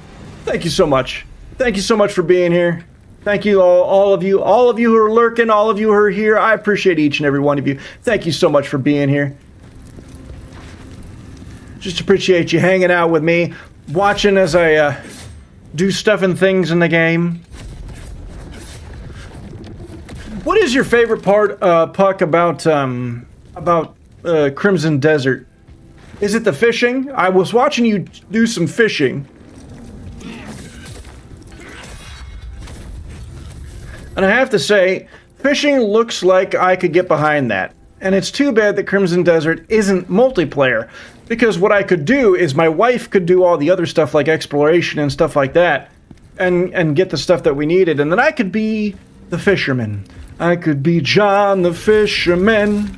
Thank you so much. Thank you so much for being here. Thank you, all of you who are lurking, all of you who are here. I appreciate each and every one of you. Thank you so much for being here. Just appreciate you hanging out with me, watching as I do stuff and things in the game. What is your favorite part, Puck, about Crimson Desert? Is it the fishing? I was watching you do some fishing. And I have to say, fishing looks like I could get behind that. And it's too bad that Crimson Desert isn't multiplayer, because what I could do is my wife could do all the other stuff like exploration and stuff like that, and get the stuff that we needed, and then I could be the fisherman. I could be John the Fisherman.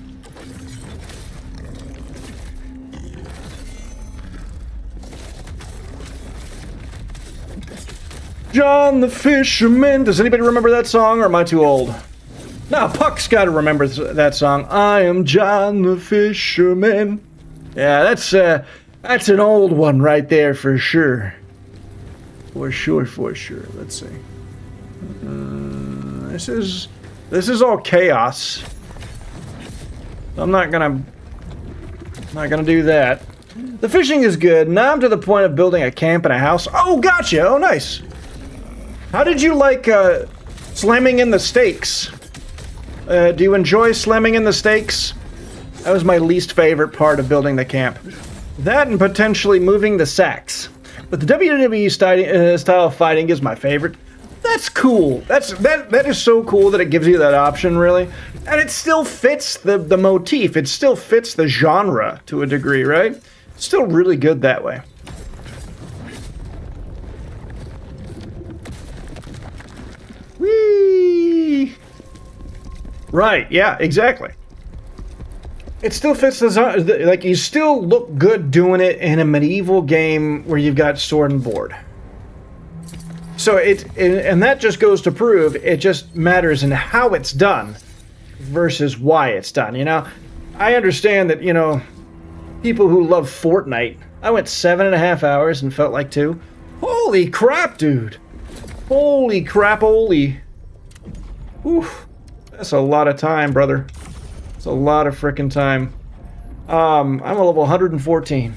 John the Fisherman. Does anybody remember that song, or am I too old? No, Puck's got to remember that song. I am John the Fisherman. Yeah, that's an old one right there for sure. For sure, for sure. Let's see. This is all chaos. I'm not gonna do that. The fishing is good. Now I'm to the point of building a camp and a house. Oh, gotcha. Oh, nice. How did you like slamming in the stakes? Do you enjoy slamming in the stakes? That was my least favorite part of building the camp. That and potentially moving the sacks. But the WWE style of fighting is my favorite. That's cool. That is so cool that it gives you that option, really. And it still fits the motif. It still fits the genre to a degree, right? Still really good that way. Whee! Right, yeah, exactly. It still fits the like, you still look good doing it in a medieval game where you've got sword and board. So and that just goes to prove it just matters in how it's done versus why it's done, you know? I understand that, you know, people who love Fortnite, I went 7.5 hours and felt like 2. Holy crap, dude. Holy crap, holy. Oof. That's a lot of time, brother. It's a lot of frickin' time. I'm a level 114.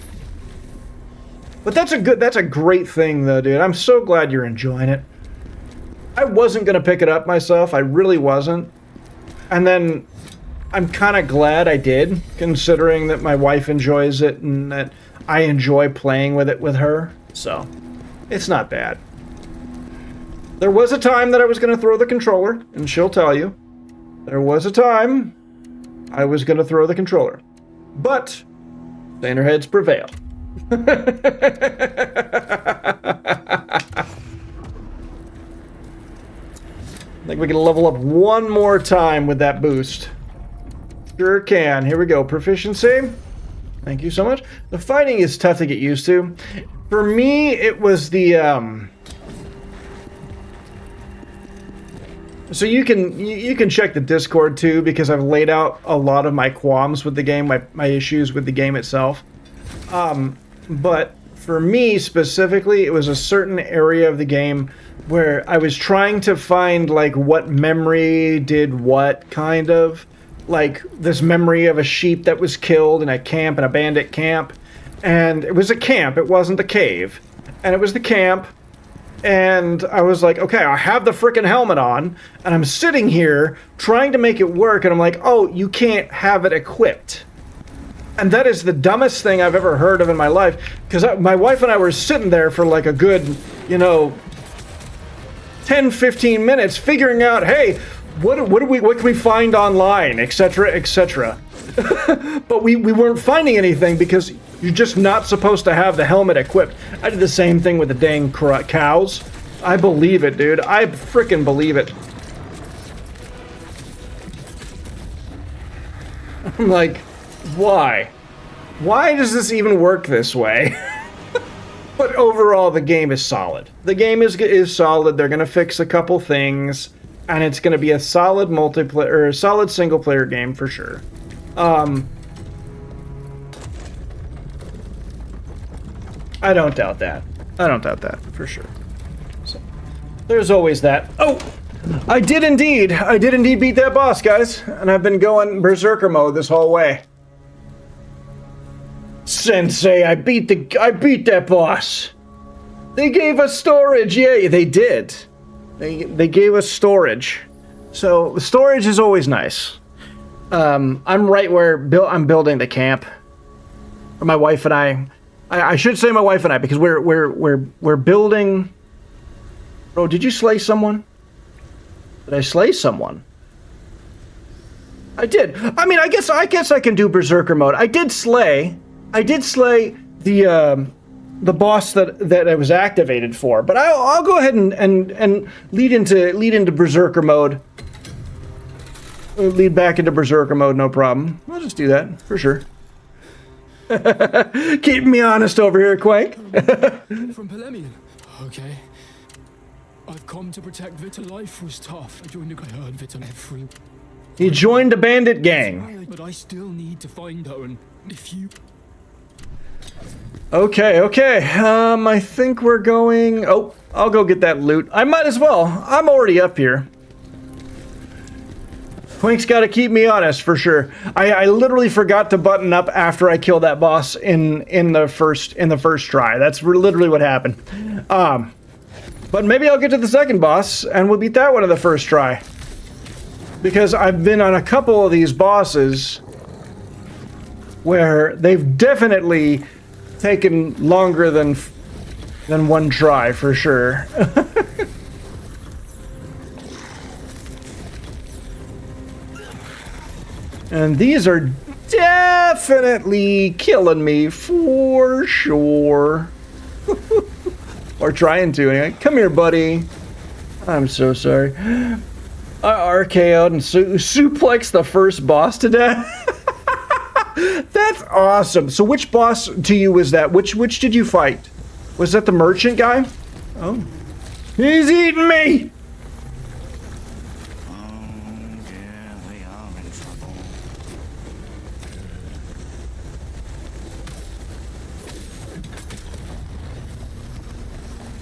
But that's a great thing, though, dude. I'm so glad you're enjoying it. I wasn't gonna pick it up myself. I really wasn't. And then I'm kind of glad I did, considering that my wife enjoys it and that I enjoy playing with it with her. So, it's not bad. There was a time that I was gonna throw the controller, and she'll tell you. There was a time I was gonna throw the controller. But, saner heads prevail. I think we can level up one more time with that boost. Sure can. Here we go. Proficiency. Thank you so much. The fighting is tough to get used to. For me, it was the so you can check the Discord too, because I've laid out a lot of my qualms with the game, my issues with the game itself. But for me specifically, it was a certain area of the game where I was trying to find like what memory did what, kind of. Like this memory of a sheep that was killed in a camp, in a bandit camp. And it was a camp, it wasn't a cave. And it was the camp. And I was like, okay, I have the frickin' helmet on, and I'm sitting here trying to make it work, and I'm like, oh, you can't have it equipped. And that is the dumbest thing I've ever heard of in my life, because my wife and I were sitting there for like a good, you know, 10, 15 minutes figuring out, hey, what can we find online, etc., etc. But we weren't finding anything because you're just not supposed to have the helmet equipped. I did the same thing with the dang cows. I believe it, dude. I frickin' believe it. I'm like, why? Why does this even work this way? But overall, the game is solid. The game is solid. They're gonna fix a couple things, and it's gonna be a solid multiplayer, or a solid single-player game for sure. I don't doubt that. I don't doubt that, for sure. So, there's always that. Oh! I did indeed beat that boss, guys. And I've been going Berserker mode this whole way. Sensei, I beat that boss. They gave us storage. Yeah, they did. They gave us storage. So, storage is always nice. I'm right where I'm building the camp. Or my wife and I should say my wife and I, because we're building. Bro, did you slay someone? Did I slay someone? I did. I mean, I guess I can do Berserker mode. I did slay the boss that I was activated for. But I'll go ahead and lead into Berserker mode. Lead back into Berserker mode, no problem. I'll just do that for sure. Keep me honest over here, Quake. From Polemian. Okay. I've come to protect Vita. Life was tough. I joined I heard Vita every. He joined a bandit gang. But I still need to find her, and if you. Okay. I think we're going. Oh, I'll go get that loot. I might as well. I'm already up here. Quake's got to keep me honest for sure. I literally forgot to button up after I killed that boss in the first try. That's literally what happened. But maybe I'll get to the second boss, and we'll beat that one on the first try. Because I've been on a couple of these bosses where they've definitely taken longer than one try, for sure. And these are definitely killing me, for sure. Or trying to, anyway. Come here, buddy. I'm so sorry. I RKO'd and suplex the first boss to death. That's awesome. So which boss to you was that? Which did you fight? Was that the merchant guy? Oh. He's eating me!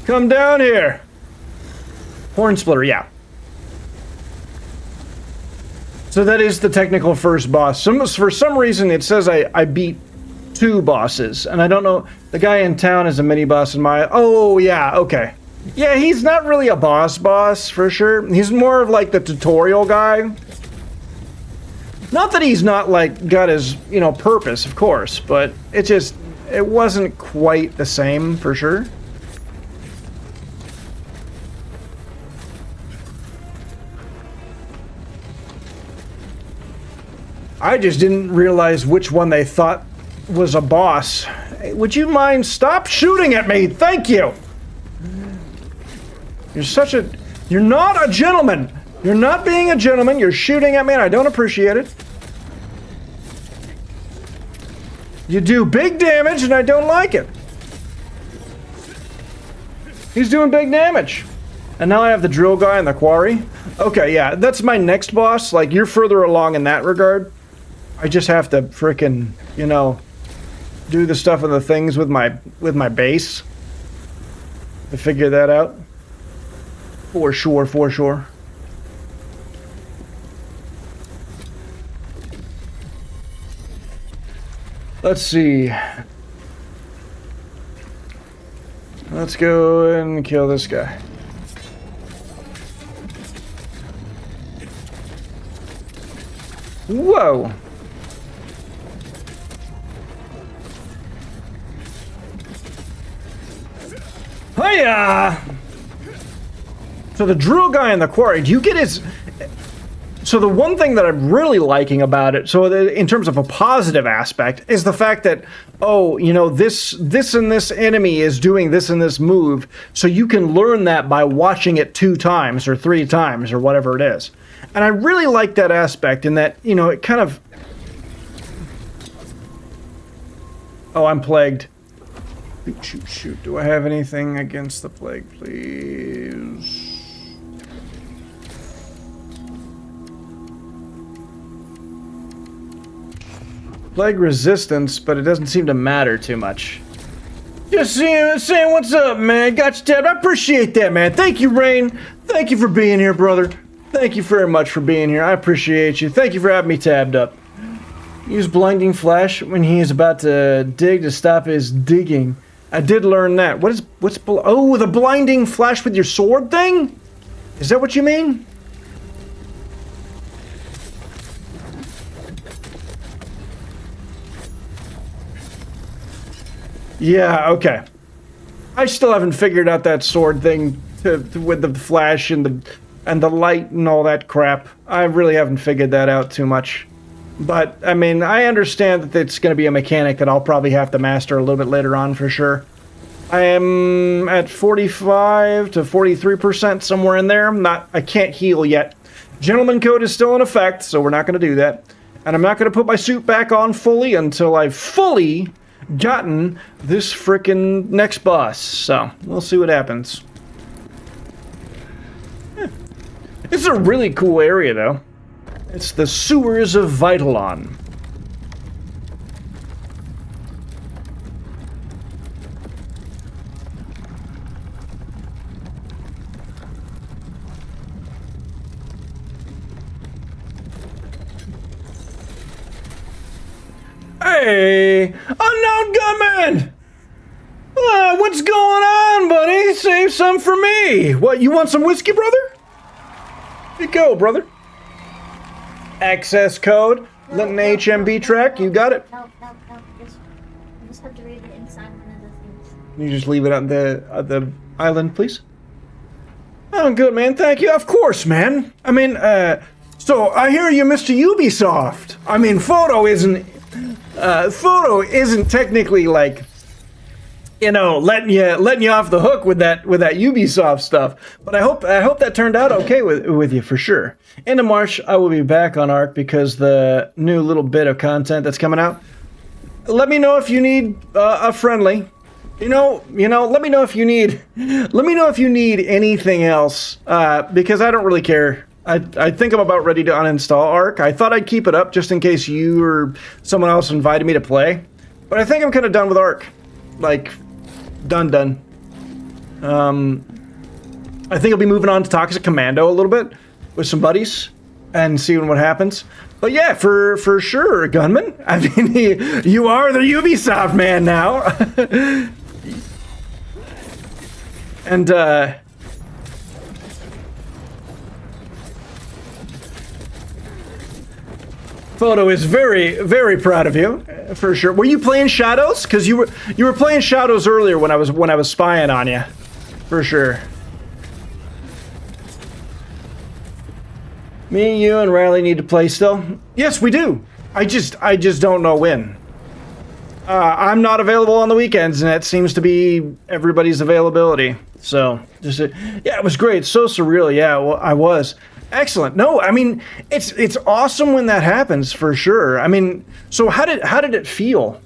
Come down here. Horn splitter, yeah. So that is the technical first boss. For some reason, it says I beat 2 bosses, and I don't know. The guy in town is a mini boss in my. Oh yeah, okay. Yeah, he's not really a boss for sure. He's more of like the tutorial guy. Not that he's not like got his purpose, of course, but it wasn't quite the same for sure. I just didn't realize which one they thought was a boss. Hey, would you mind stop shooting at me? Thank you. You're not a gentleman. You're not being a gentleman. You're shooting at me and I don't appreciate it. You do big damage and I don't like it. He's doing big damage. And now I have the drill guy in the quarry. Okay, yeah, that's my next boss. Like, you're further along in that regard. I just have to frickin', do the stuff and the things with my base to figure that out. For sure. Let's see. Let's go and kill this guy. Whoa! Hiya! So the drill guy in the quarry, do you get his... So the one thing that I'm really liking about it, in terms of a positive aspect, is the fact that, this and this enemy is doing this and this move, so you can learn that by watching it 2 times or 3 times or whatever it is. And I really like that aspect in that, it kind of... Oh, I'm plagued. Shoot. Do I have anything against the plague, please? Plague resistance, but it doesn't seem to matter too much. Just saying what's up, man. Got you tabbed. I appreciate that, man. Thank you, Rain. Thank you for being here, brother. Thank you very much for being here. I appreciate you. Thank you for having me tabbed up. Use blinding flash when he is about to dig to stop his digging. I did learn that. Oh, the blinding flash with your sword thing? Is that what you mean? Yeah, okay. I still haven't figured out that sword thing with the flash and the light and all that crap. I really haven't figured that out too much. But, I mean, I understand that it's going to be a mechanic that I'll probably have to master a little bit later on for sure. I am at 45 to 43%, somewhere in there. I can't heal yet. Gentleman code is still in effect, so we're not going to do that. And I'm not going to put my suit back on fully until I've fully gotten this frickin' next boss. So, we'll see what happens. It's a really cool area, though. It's the sewers of Vitalon. Hey! Unknown gunman! What's going on, buddy? Save some for me. What, you want some whiskey, brother? Here you go, brother. Access code. Linton HMB track. You got it. No. You just have to read it inside one of the things. Can you just leave it on the island, please? Oh, good, man. Thank you. Of course, man. I mean, so I hear you, Mr. Ubisoft. I mean, photo isn't technically like, you know, letting you off the hook with that Ubisoft stuff. But I hope that turned out okay with you for sure. End of March, I will be back on Ark because the new little bit of content that's coming out. Let me know if you need a friendly. You know. Let me know if you need anything else because I don't really care. I think I'm about ready to uninstall Ark. I thought I'd keep it up just in case you or someone else invited me to play, but I think I'm kind of done with Ark. Like, done. I think I'll be moving on to Toxic Commando a little bit with some buddies and seeing what happens. But yeah, for sure, Gunman. I mean, you are the Ubisoft man now. And Photo is very, very proud of you, for sure. Were you playing Shadows? Because you were playing Shadows earlier when I was spying on you, for sure. Me, you, and Riley need to play still. Yes, we do. I just don't know when. I'm not available on the weekends, and it seems to be everybody's availability. So, yeah, it was great. So surreal. Yeah, well, I was. Excellent. No, I mean, it's awesome when that happens, for sure. I mean, so how did it feel?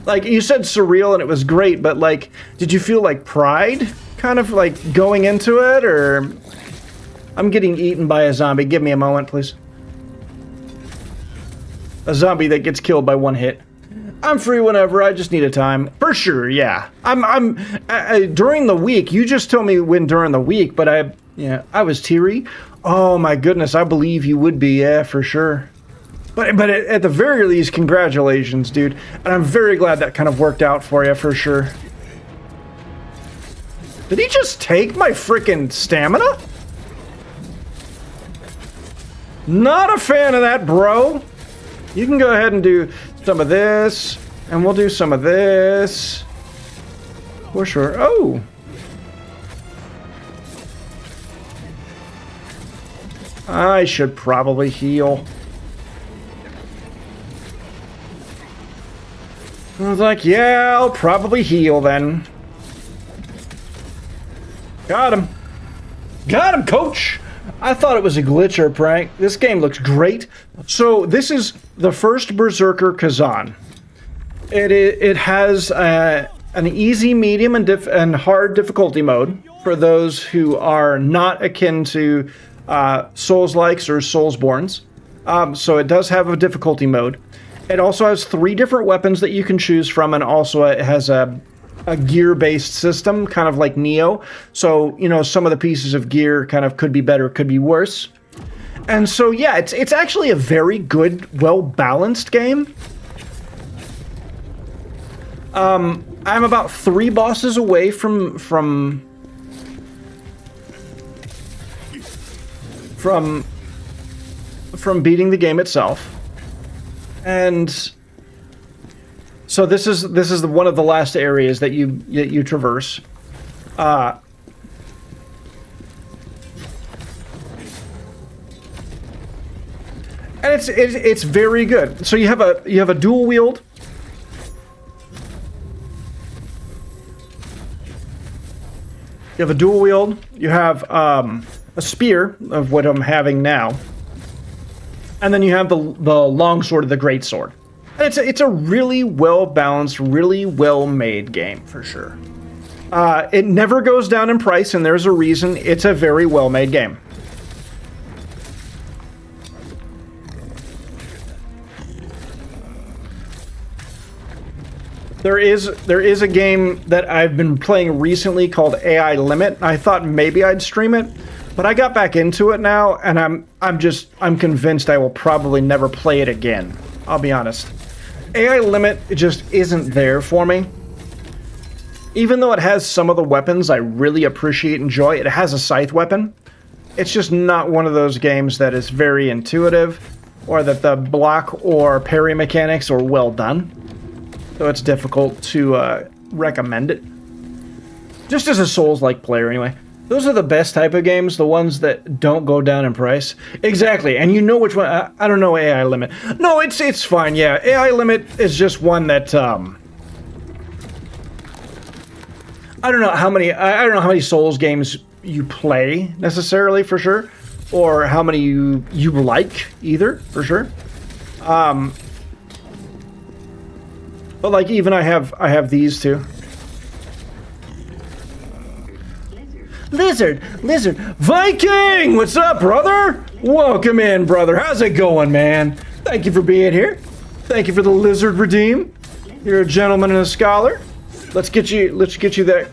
Like, you said surreal and it was great, but like, did you feel like pride kind of like going into it, or... I'm getting eaten by a zombie. Give me a moment, please. A zombie that gets killed by one hit. I'm free whenever. I just need a time. For sure, yeah. I'm during the week. You just told me when during the week, but I was teary. Oh my goodness, I believe you would be. Yeah, for sure. But at the very least, congratulations, dude. And I'm very glad that kind of worked out for you, for sure. Did he just take my freaking stamina? Not a fan of that, bro. You can go ahead and do some of this, and we'll do some of this. For sure. Oh. I should probably heal. I was like, yeah, I'll probably heal then. Got him. Got him, coach. I thought it was a glitch or a prank. This game looks great. So this is the First Berserker Khazan. It has an easy, medium, and hard difficulty mode for those who are not akin to Souls-likes or Soulsborns. So it does have a difficulty mode. It also has 3 different weapons that you can choose from, and also it has a gear-based system, kind of like Neo. So, you know, some of the pieces of gear kind of could be better, could be worse. And so, yeah, it's actually a very good, well-balanced game. I'm about 3 bosses away from beating the game itself. And so this is one of the last areas that you traverse. And it's very good. So you have a dual wield. You have a dual wield. You have a spear of what I'm having now, and then you have the long sword, the great sword. And it's a really well balanced, really well made game for sure. It never goes down in price, and there's a reason. It's a very well made game. There is a game that I've been playing recently called AI Limit. I thought maybe I'd stream it, but I got back into it now, and I'm convinced I will probably never play it again. I'll be honest. AI Limit just isn't there for me. Even though it has some of the weapons I really appreciate and enjoy, it has a scythe weapon. It's just not one of those games that is very intuitive, or that the block or parry mechanics are well done. So it's difficult to recommend it. Just as a Souls-like player, anyway. Those are the best type of games, the ones that don't go down in price. Exactly, and you know which one. I don't know AI Limit. No, it's fine, yeah. AI Limit is just one that, I don't know how many Souls games you play necessarily, for sure, or how many you like either, for sure. But like even I have these two. Lizard, Viking, what's up, brother? Welcome in, brother. How's it going, man? Thank you for being here. Thank you for the lizard redeem. You're a gentleman and a scholar. Let's get you that.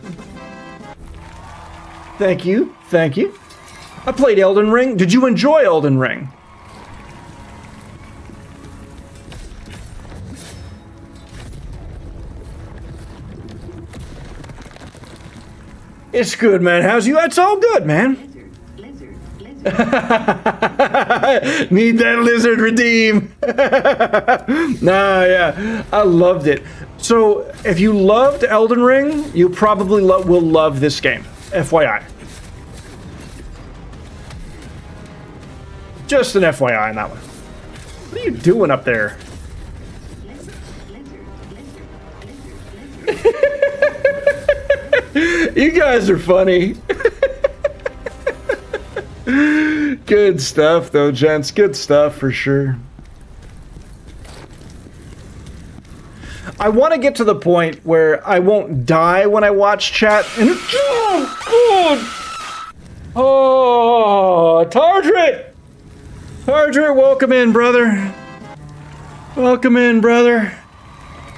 Thank you. I played Elden Ring. Did you enjoy Elden Ring? It's good, man. How's you? It's all good, man. Need that lizard redeem. Nah, yeah. I loved it. So, if you loved Elden Ring, you probably will love this game. FYI. Just an FYI on that one. What are you doing up there? You guys are funny. Good stuff, though, gents. Good stuff for sure. I want to get to the point where I won't die when I watch chat. And oh, Tardrit! Tardrit, welcome in, brother. Welcome in, brother.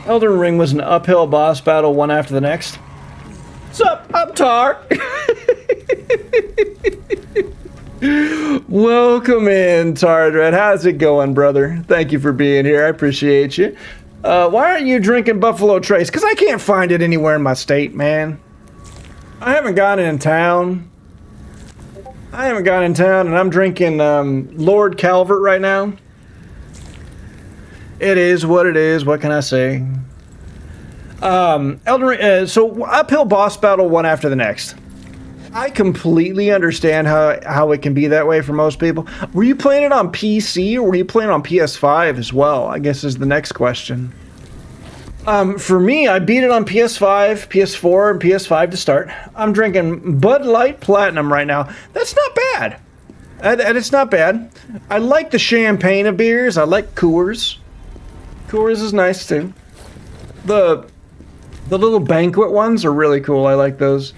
Elden Ring was an uphill boss battle, one after the next. What's up? I'm Tar. Welcome in, Tardred. How's it going, brother? Thank you for being here. I appreciate you. Why aren't you drinking Buffalo Trace? Because I can't find it anywhere in my state, man. I haven't gotten in town. And I'm drinking Lord Calvert right now. It is what it is. What can I say? Elden Ring, so uphill boss battle, one after the next. I completely understand how it can be that way for most people. Were you playing it on PC or were you playing on PS5 as well? I guess is the next question. For me, I beat it on PS5, PS4, and PS5 to start. I'm drinking Bud Light Platinum right now. That's not bad. And it's not bad. I like the champagne of beers. I like Coors. Coors is nice too. The little banquet ones are really cool. I like those.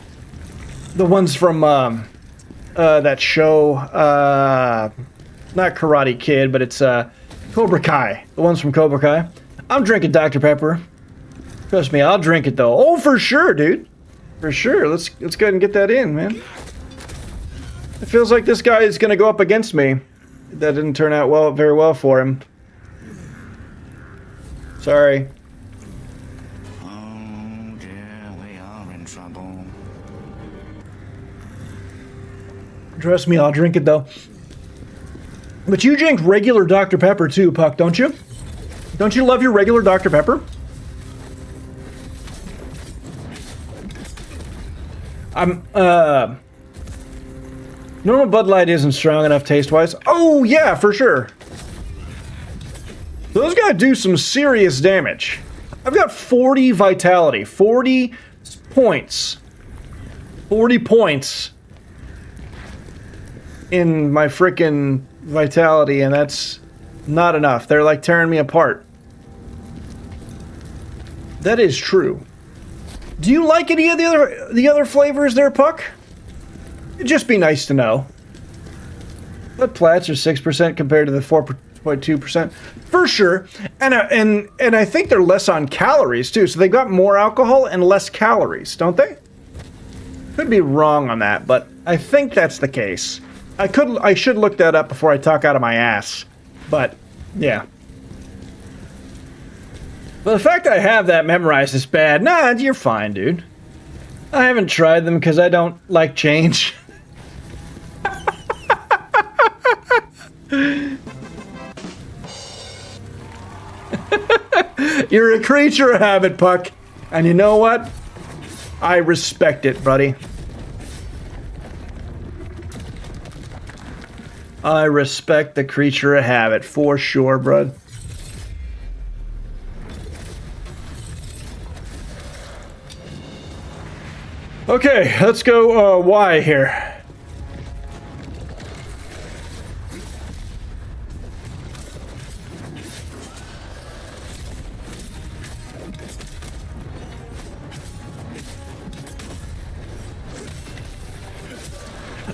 The ones from that show, not Karate Kid, but it's Cobra Kai. The ones from Cobra Kai. I'm drinking Dr. Pepper. Trust me, I'll drink it though. Oh, for sure, dude. For sure. Let's go ahead and get that in, man. It feels like this guy is gonna go up against me. That didn't turn out very well for him. Sorry. Trust me, I'll drink it though. But you drink regular Dr. Pepper too, Puck, don't you? Don't you love your regular Dr. Pepper? Normal Bud Light isn't strong enough taste-wise. Oh, yeah, for sure. Those guys do some serious damage. I've got 40 vitality, 40 points. 40 points in my frickin' vitality, and that's not enough. They're like tearing me apart. That is true. Do you like any of the other flavors there, Puck? It'd just be nice to know. But Plats are 6% compared to the 4.2%. For sure. And I think they're less on calories too. So they've got more alcohol and less calories, don't they? Could be wrong on that, but I think that's the case. I should look that up before I talk out of my ass. But yeah. But the fact that I have that memorized is bad. Nah, you're fine, dude. I haven't tried them because I don't like change. You're a creature of habit, Puck. And you know what? I respect it, buddy. I respect the creature of habit, for sure, bud. Okay, let's go Y here.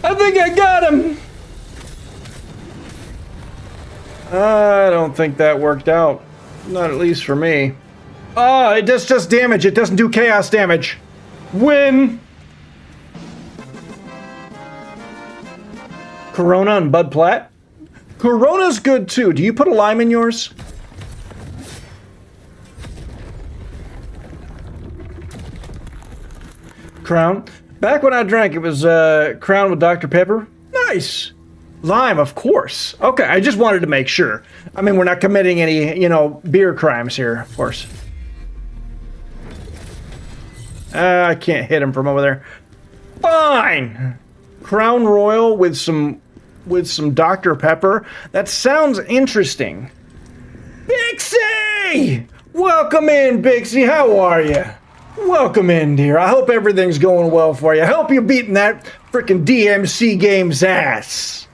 I think I got him! I don't think that worked out. Not at least for me. Oh, it does just damage. It doesn't do chaos damage. Win! Corona and Bud Platt? Corona's good too. Do you put a lime in yours? Crown? Back when I drank, it was Crown with Dr. Pepper. Nice! Lime, of course. Okay, I just wanted to make sure. I mean, we're not committing any, you know, beer crimes here, of course. I can't hit him from over there. Fine! Crown Royal with some Dr. Pepper. That sounds interesting. Bixie! Welcome in, Bixie. How are you? Welcome in, dear. I hope everything's going well for you. I hope you're beating that frickin' DMC game's ass.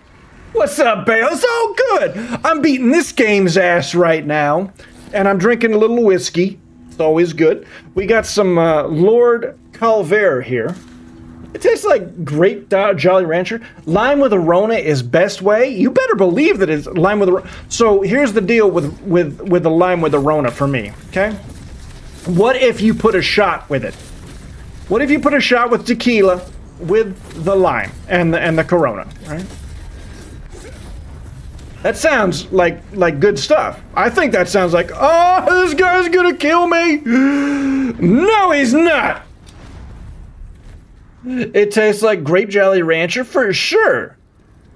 What's up, Bale? It's all good. I'm beating this game's ass right now, and I'm drinking a little whiskey. It's always good. We got some Lord Calvaire here. It tastes like grape Jolly Rancher. Lime with a Rona is best way. You better believe that it's lime with a Rona. So here's the deal with the lime with a Rona for me, okay? What if you put a shot with it? What if you put a shot with tequila with the lime and the Corona, right? That sounds like good stuff. I think that sounds like, oh, this guy's gonna kill me. No, he's not. It tastes like grape Jolly Rancher for sure.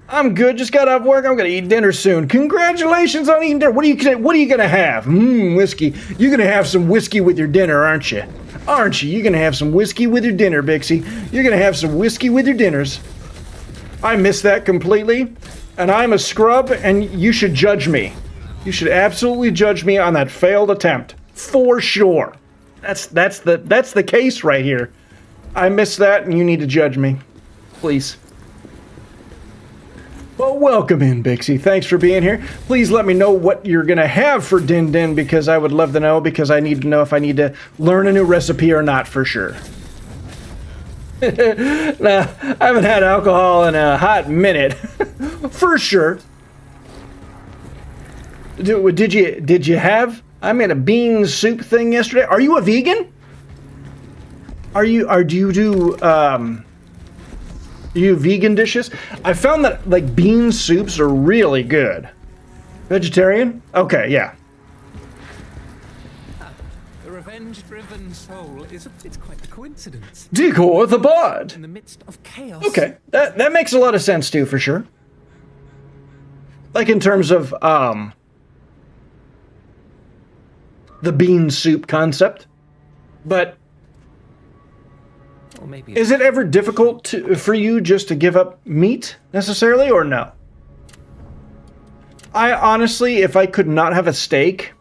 I'm good. Just got off work. I'm gonna eat dinner soon. Congratulations on eating dinner. What are you gonna have? Whiskey. You're gonna have some whiskey with your dinner, aren't you? Aren't you? You're gonna have some whiskey with your dinner, Bixie. You're gonna have some whiskey with your dinners. I missed that completely, and I'm a scrub, and you should judge me. You should absolutely judge me on that failed attempt, for sure. That's the case right here. I missed that, and you need to judge me, please. Well, welcome in, Bixie. Thanks for being here. Please let me know what you're going to have for Din Din, because I would love to know, because I need to know if I need to learn a new recipe or not for sure. Nah, I haven't had alcohol in a hot minute. For sure. Did you have... I made a bean soup thing yesterday. Are you a vegan? Do you vegan dishes? I found that, like, bean soups are really good. Vegetarian? Okay, yeah. A revenge-driven soul it's quite a coincidence. Decor the bard. In the midst of chaos. Okay, that makes a lot of sense too, for sure. Like in terms of the bean soup concept, but. Or maybe is it ever difficult for you just to give up meat, necessarily, or no? I honestly, if I could not have a steak,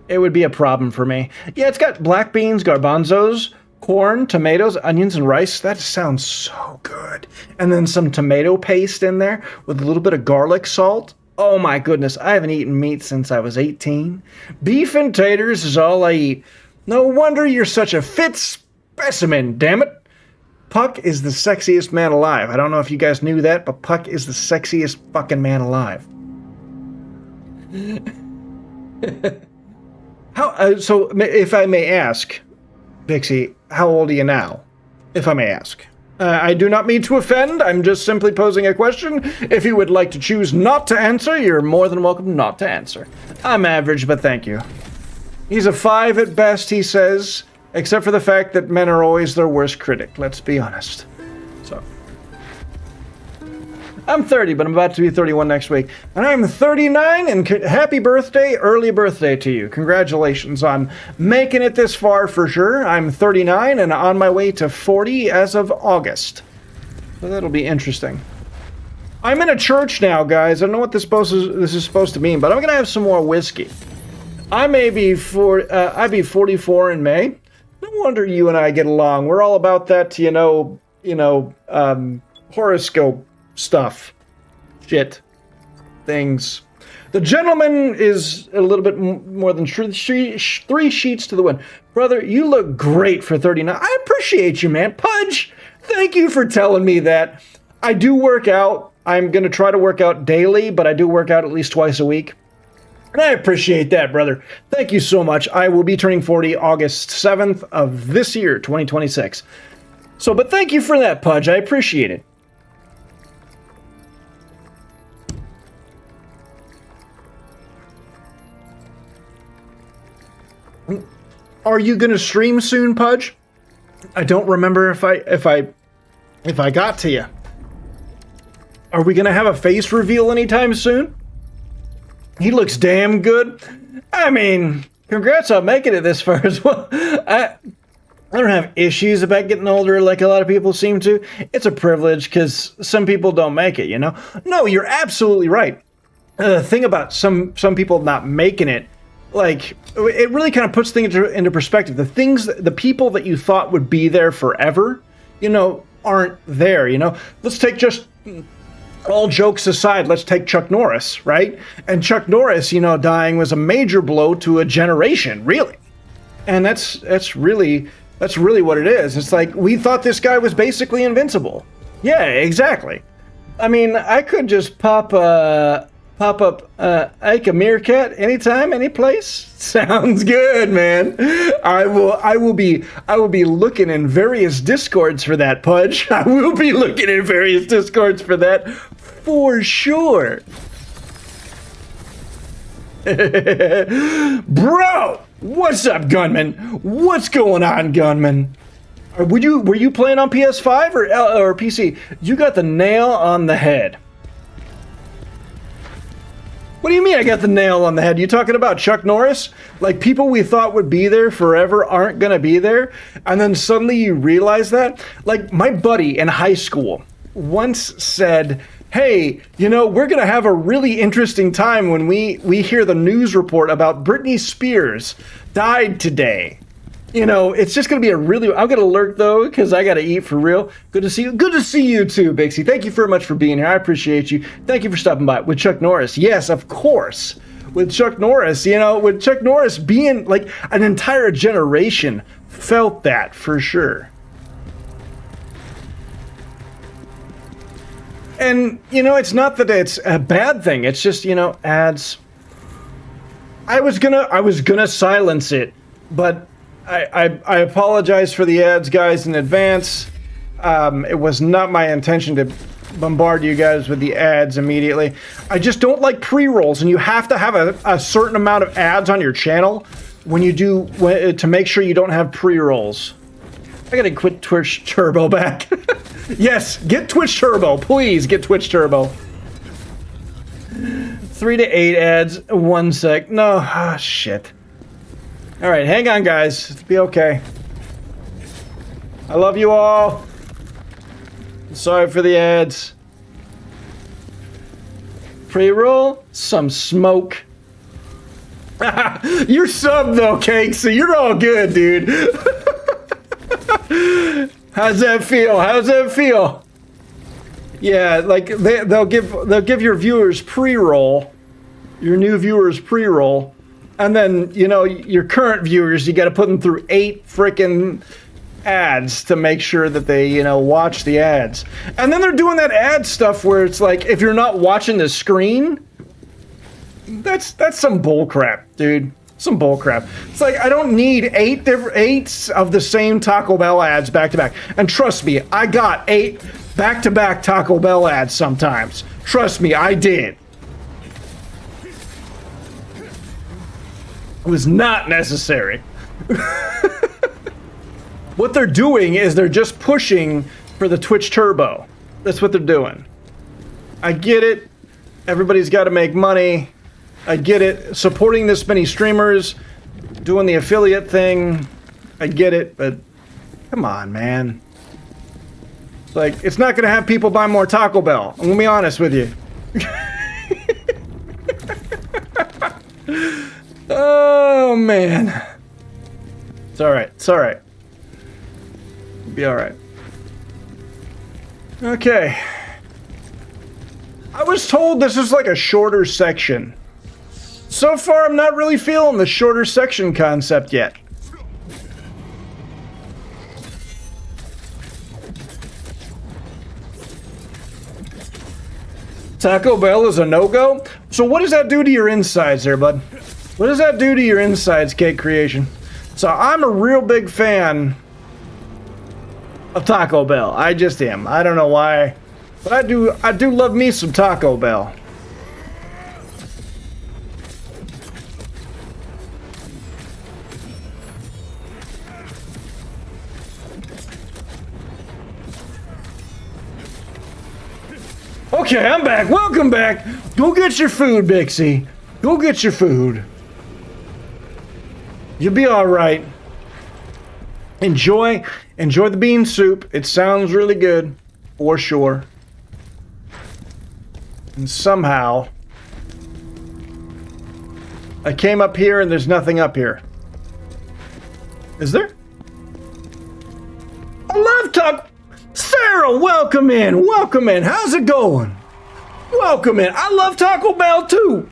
it would be a problem for me. Yeah, it's got black beans, garbanzos, corn, tomatoes, onions, and rice. That sounds so good. And then some tomato paste in there with a little bit of garlic salt. Oh my goodness, I haven't eaten meat since I was 18. Beef and taters is all I eat. No wonder you're such a fit specimen, damn it. Puck is the sexiest man alive. I don't know if you guys knew that, but Puck is the sexiest fucking man alive. So, if I may ask, Bixie, how old are you now? If I may ask. I do not mean to offend. I'm just simply posing a question. If you would like to choose not to answer, you're more than welcome not to answer. I'm average, but thank you. He's a 5 at best, he says. Except for the fact that men are always their worst critic, let's be honest. So. I'm 30, but I'm about to be 31 next week. And I'm 39, and happy birthday, early birthday to you. Congratulations on making it this far for sure. I'm 39 and on my way to 40 as of August. So that'll be interesting. I'm in a church now, guys. I don't know what this is supposed to mean, but I'm going to have some more whiskey. I may be I'd be 44 in May. No wonder you and I get along. We're all about that, horoscope stuff. Shit. Things. The gentleman is a little bit more than 3 sheets to the wind. Brother, you look great for 39. I appreciate you, man. Pudge, thank you for telling me that. I do work out. I'm going to try to work out daily, but I do work out at least twice a week. And I appreciate that, brother. Thank you so much. I will be turning 40 August 7th of this year, 2026. So, but thank you for that, Pudge. I appreciate it. Are you going to stream soon, Pudge? I don't remember if I got to you. Are we going to have a face reveal anytime soon? He looks damn good. I mean, congrats on making it this far as well. I don't have issues about getting older like a lot of people seem to. It's a privilege because some people don't make it, you know? No, you're absolutely right. The thing about some people not making it, like, it really kind of puts things into perspective. The people that you thought would be there forever, aren't there, Let's take just... all jokes aside, let's take Chuck Norris, right? And Chuck Norris, dying was a major blow to a generation, really. And that's really what it is. It's like, we thought this guy was basically invincible. Yeah, exactly. I mean, I could just pop up Ike a Meerkat anytime, any place. Sounds good, man. I will be looking in various discords for that, Pudge. I will be looking in various discords for that for sure. Bro, what's up, Gunman? What's going on, Gunman? Were you playing on PS5 or PC? You got the nail on the head. What do you mean I got the nail on the head? You talking about Chuck Norris? Like, people we thought would be there forever aren't gonna be there, and then suddenly you realize that? Like, my buddy in high school once said, hey, we're gonna have a really interesting time when we hear the news report about Britney Spears died today. It's just going to be I'm going to lurk, though, because I got to eat for real. Good to see you. Good to see you, too, Bixie. Thank you very much for being here. I appreciate you. Thank you for stopping by. With Chuck Norris. Yes, of course. With Chuck Norris, with Chuck Norris being, like, an entire generation felt that, for sure. And, it's not that it's a bad thing. It's just, ads. I was gonna silence it, but... I apologize for the ads, guys, in advance. It was not my intention to bombard you guys with the ads immediately. I just don't like pre-rolls, and you have to have a certain amount of ads on your channel to make sure you don't have pre-rolls. I gotta quit Twitch Turbo back. Yes, get Twitch Turbo. Please get Twitch Turbo. 3 to 8 ads, 1 sec. No, shit. Alright, hang on, guys. It'll be okay. I love you all. Sorry for the ads. Pre-roll? Some smoke. You're subbed, though, Cake, so you're all good, dude. How's that feel? Yeah, like, they'll give your viewers pre-roll. Your new viewers pre-roll. And then, your current viewers, you got to put them through 8 freaking ads to make sure that they, watch the ads. And then they're doing that ad stuff where it's like, if you're not watching the screen, that's some bullcrap, dude. Some bullcrap. It's like, I don't need 8 of the same Taco Bell ads back to back. And trust me, I got 8 back-to-back Taco Bell ads sometimes. Trust me, I did. It was not necessary. What they're doing is they're just pushing for the Twitch Turbo. That's what they're doing. I get it. Everybody's got to make money. I get it. Supporting this many streamers, doing the affiliate thing. I get it, but come on, man. Like, it's not going to have people buy more Taco Bell. I'm going to be honest with you. Oh, man. It's alright. It's alright. It'll be alright. Okay. I was told this is like a shorter section. So far, I'm not really feeling the shorter section concept yet. Taco Bell is a no-go? So what does that do to your insides there, bud? What does that do to your insides, Cake Creation? So I'm a real big fan of Taco Bell. I just am. I don't know why. But I do love me some Taco Bell. Okay, I'm back. Welcome back. Go get your food, Bixie. Go get your food. You'll be all right. Enjoy the bean soup. It sounds really good, for sure. And somehow, I came up here and there's nothing up here. Is there? I love Taco. Sarah, welcome in. Welcome in. How's it going? Welcome in. I love Taco Bell too.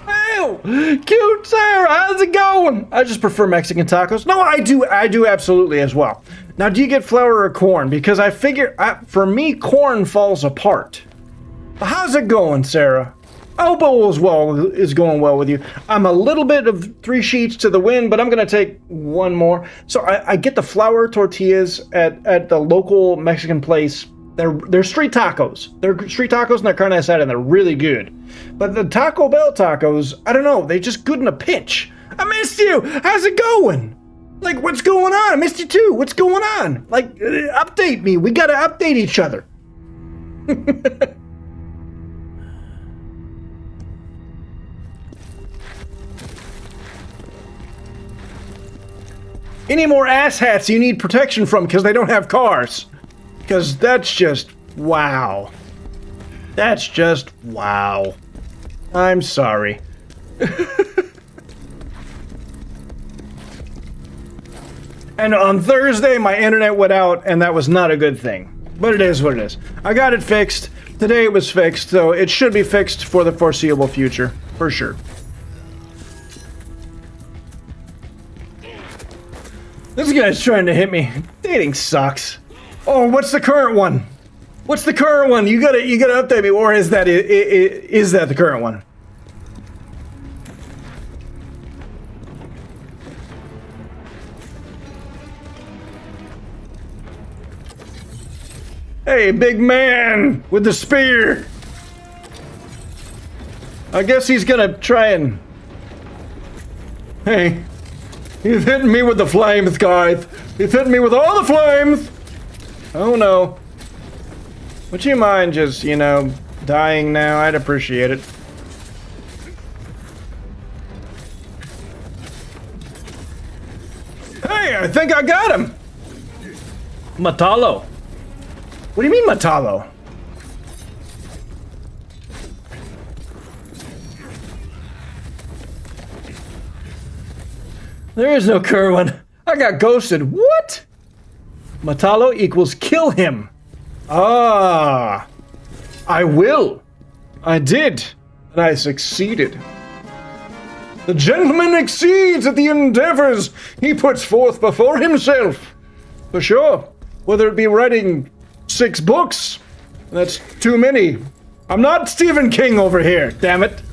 Hell, cute Sarah. How's it going? I just prefer Mexican tacos. No, I do absolutely as well. Now, do you get flour or corn? Because I figure, for me, corn falls apart. How's it going, Sarah? I hope all is going well with you. I'm a little bit of 3 sheets to the wind, but I'm going to take one more. So I get the flour tortillas at the local Mexican place. They're street tacos. They're street tacos and they're carne asada and they're really good. But the Taco Bell tacos, I don't know, they're just good in a pinch. I missed you. How's it going? Like, what's going on? I missed you too. What's going on? Like, update me. We got to update each other. Any more asshats you need protection from because they don't have cars? Because that's just wow. That's just wow. I'm sorry. And on Thursday, my internet went out, and that was not a good thing. But it is what it is. I got it fixed. Today it was fixed, so it should be fixed for the foreseeable future. For sure. This guy's trying to hit me. Dating sucks. Oh, what's the current one? What's the current one? You gotta update me, or is that the current one? Hey, big man with the spear. I guess he's gonna try and. Hey. He's hitting me with the flames, guys. He's hitting me with all the flames. Oh no. Would you mind just, dying now? I'd appreciate it. Hey, I think I got him. Matalo. What do you mean, Matalo? There is no Kerwin. I got ghosted. What? Matalo equals kill him. Ah. I will. I did. And I succeeded. The gentleman exceeds at the endeavors he puts forth before himself. For sure. Whether it be writing 6 books. That's too many. I'm not Stephen King over here, damn it.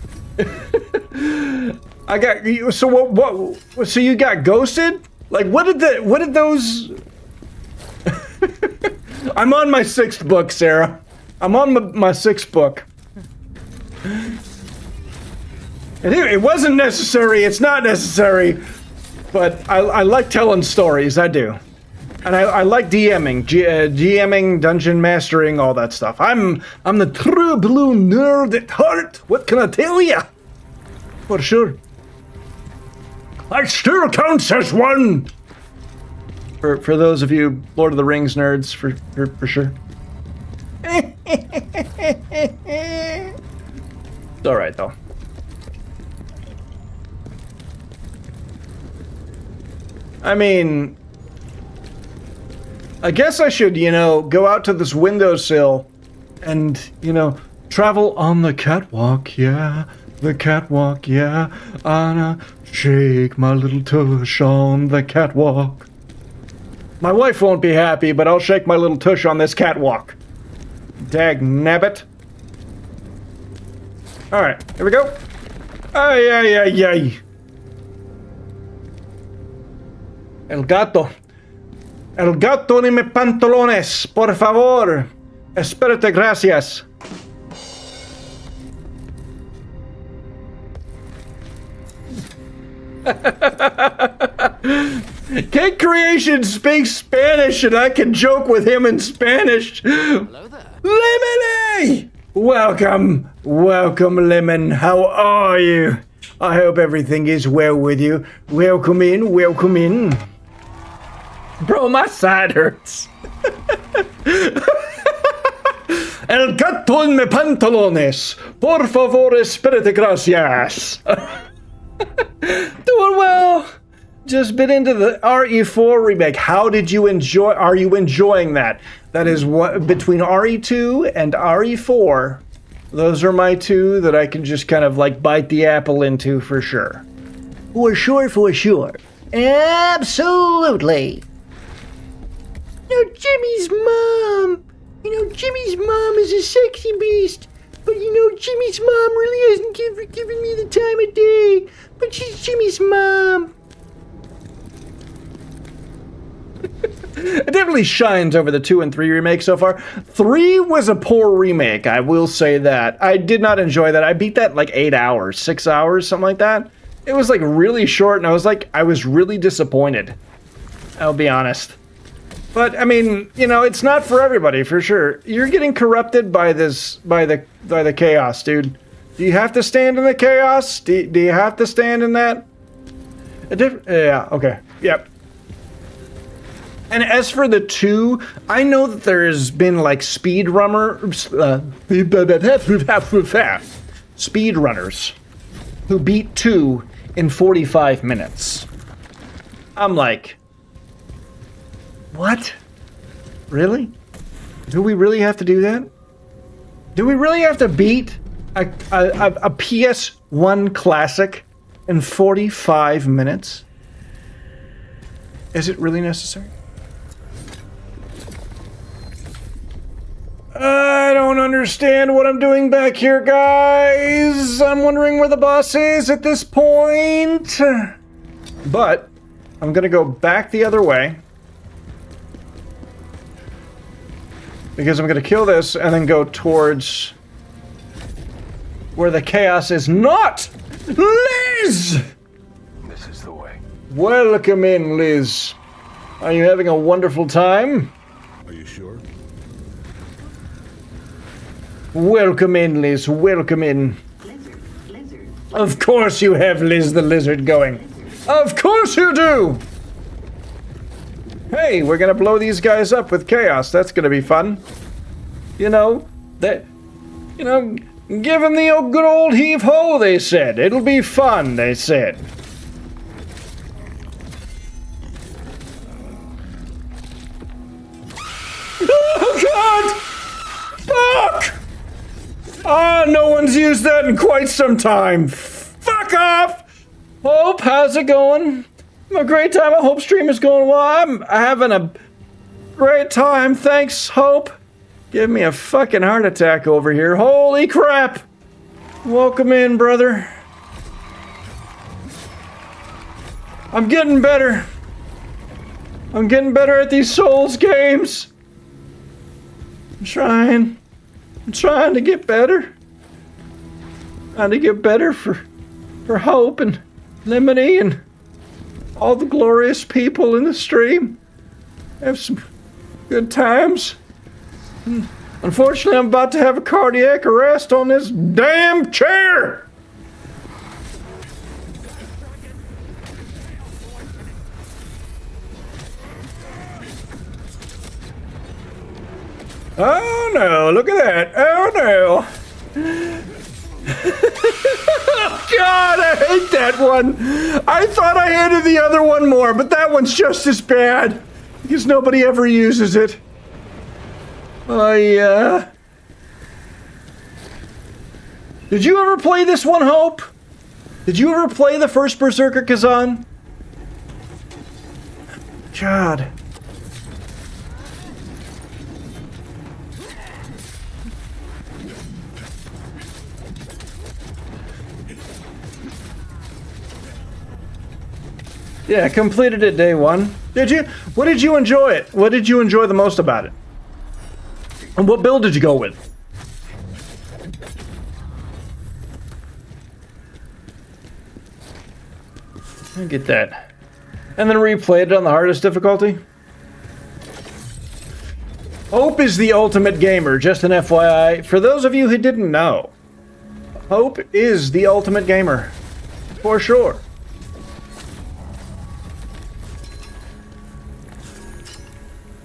I got you. So what? So you got ghosted? Like what did those? I'm on my 6th book, Sarah. I'm on my 6th book. It wasn't necessary. It's not necessary. But I like telling stories. I do. And I like DMing, DMing, dungeon mastering, all that stuff. I'm the true blue nerd at heart. What can I tell ya? For sure. I still counts as one. For those of you Lord of the Rings nerds, for sure. It's all right though. I mean, I guess I should, you know, go out to this windowsill and, you know, travel on the catwalk, yeah. The catwalk, yeah. Anna, shake my little tush on the catwalk. My wife won't be happy, but I'll shake my little tush on this catwalk. Dag nabbit. Alright, here we go. Ay, ay, ay, ay. El gato ni me pantalones, por favor. Espérate, gracias. Cake Creation speaks Spanish and I can joke with him in Spanish. Hello there. Lemony! Welcome, Lemon. How are you? I hope everything is well with you. Welcome in, welcome in. Bro, my side hurts. El gato en me pantalones. Por favor, espérate, gracias. Doing well. Just been into the RE4 remake. How did you enjoy? Are you enjoying that? That is what between RE2 and RE4. Those are my two that I can just kind of like bite the apple into for sure. For sure, for sure. Absolutely. You know, Jimmy's mom. You know, Jimmy's mom is a sexy beast. But you know, Jimmy's mom really hasn't given me the time of day. But she's Jimmy's mom. It definitely shines over the 2 and 3 remake so far. 3 was a poor remake, I will say that. I did not enjoy that. I beat that in like 8 hours, 6 hours, something like that. It was like really short, and I was really disappointed. I'll be honest. But I mean, you know, it's not for everybody for sure. You're getting corrupted by the chaos, dude. Do you have to stand in the chaos? Do you have to stand in that? Yeah, okay. Yep. And as for the 2, I know that there's been like speedrunners who beat 2 in 45 minutes. I'm like, what? Really? Do we really have to do that? Do we really have to beat a PS1 classic in 45 minutes? Is it really necessary? I don't understand what I'm doing back here, guys. I'm wondering where the boss is at this point. But I'm gonna go back the other way. Because I'm gonna kill this and then go towards where the chaos is not. Liz! This is the way. Welcome in, Liz. Are you having a wonderful time? Are you sure? Welcome in, Liz. Welcome in. Lizard. Of course you have Liz the Lizard going. Of course you do! Hey, we're gonna blow these guys up with chaos. That's gonna be fun. You know, give them the good old heave-ho, they said. It'll be fun, they said. Oh, God! Fuck! Ah, no one's used that in quite some time. Fuck off! Hope, how's it going? A great time. I hope stream is going well. I'm having a great time. Thanks, Hope. Give me a fucking heart attack over here. Holy crap! Welcome in, brother. I'm getting better. I'm getting better at these Souls games. I'm trying to get better. Trying to get better for Hope and Lemony and all the glorious people in the stream. have some good times. Unfortunately, I'm about to have a cardiac arrest on this damn chair. Oh no, look at that. Oh no. God, I hate that one. I thought I hated the other one more, but that one's just as bad. Because nobody ever uses it. Oh, yeah. Did you ever play this one, Hope? Did you ever play the First Berserker Khazan? God. Yeah, completed it day one. Did you? What did you enjoy it? What did you enjoy the most about it? And what build did you go with? I get that. And then replayed it on the hardest difficulty? Hope is the ultimate gamer, just an FYI. For those of you who didn't know, Hope is the ultimate gamer. For sure.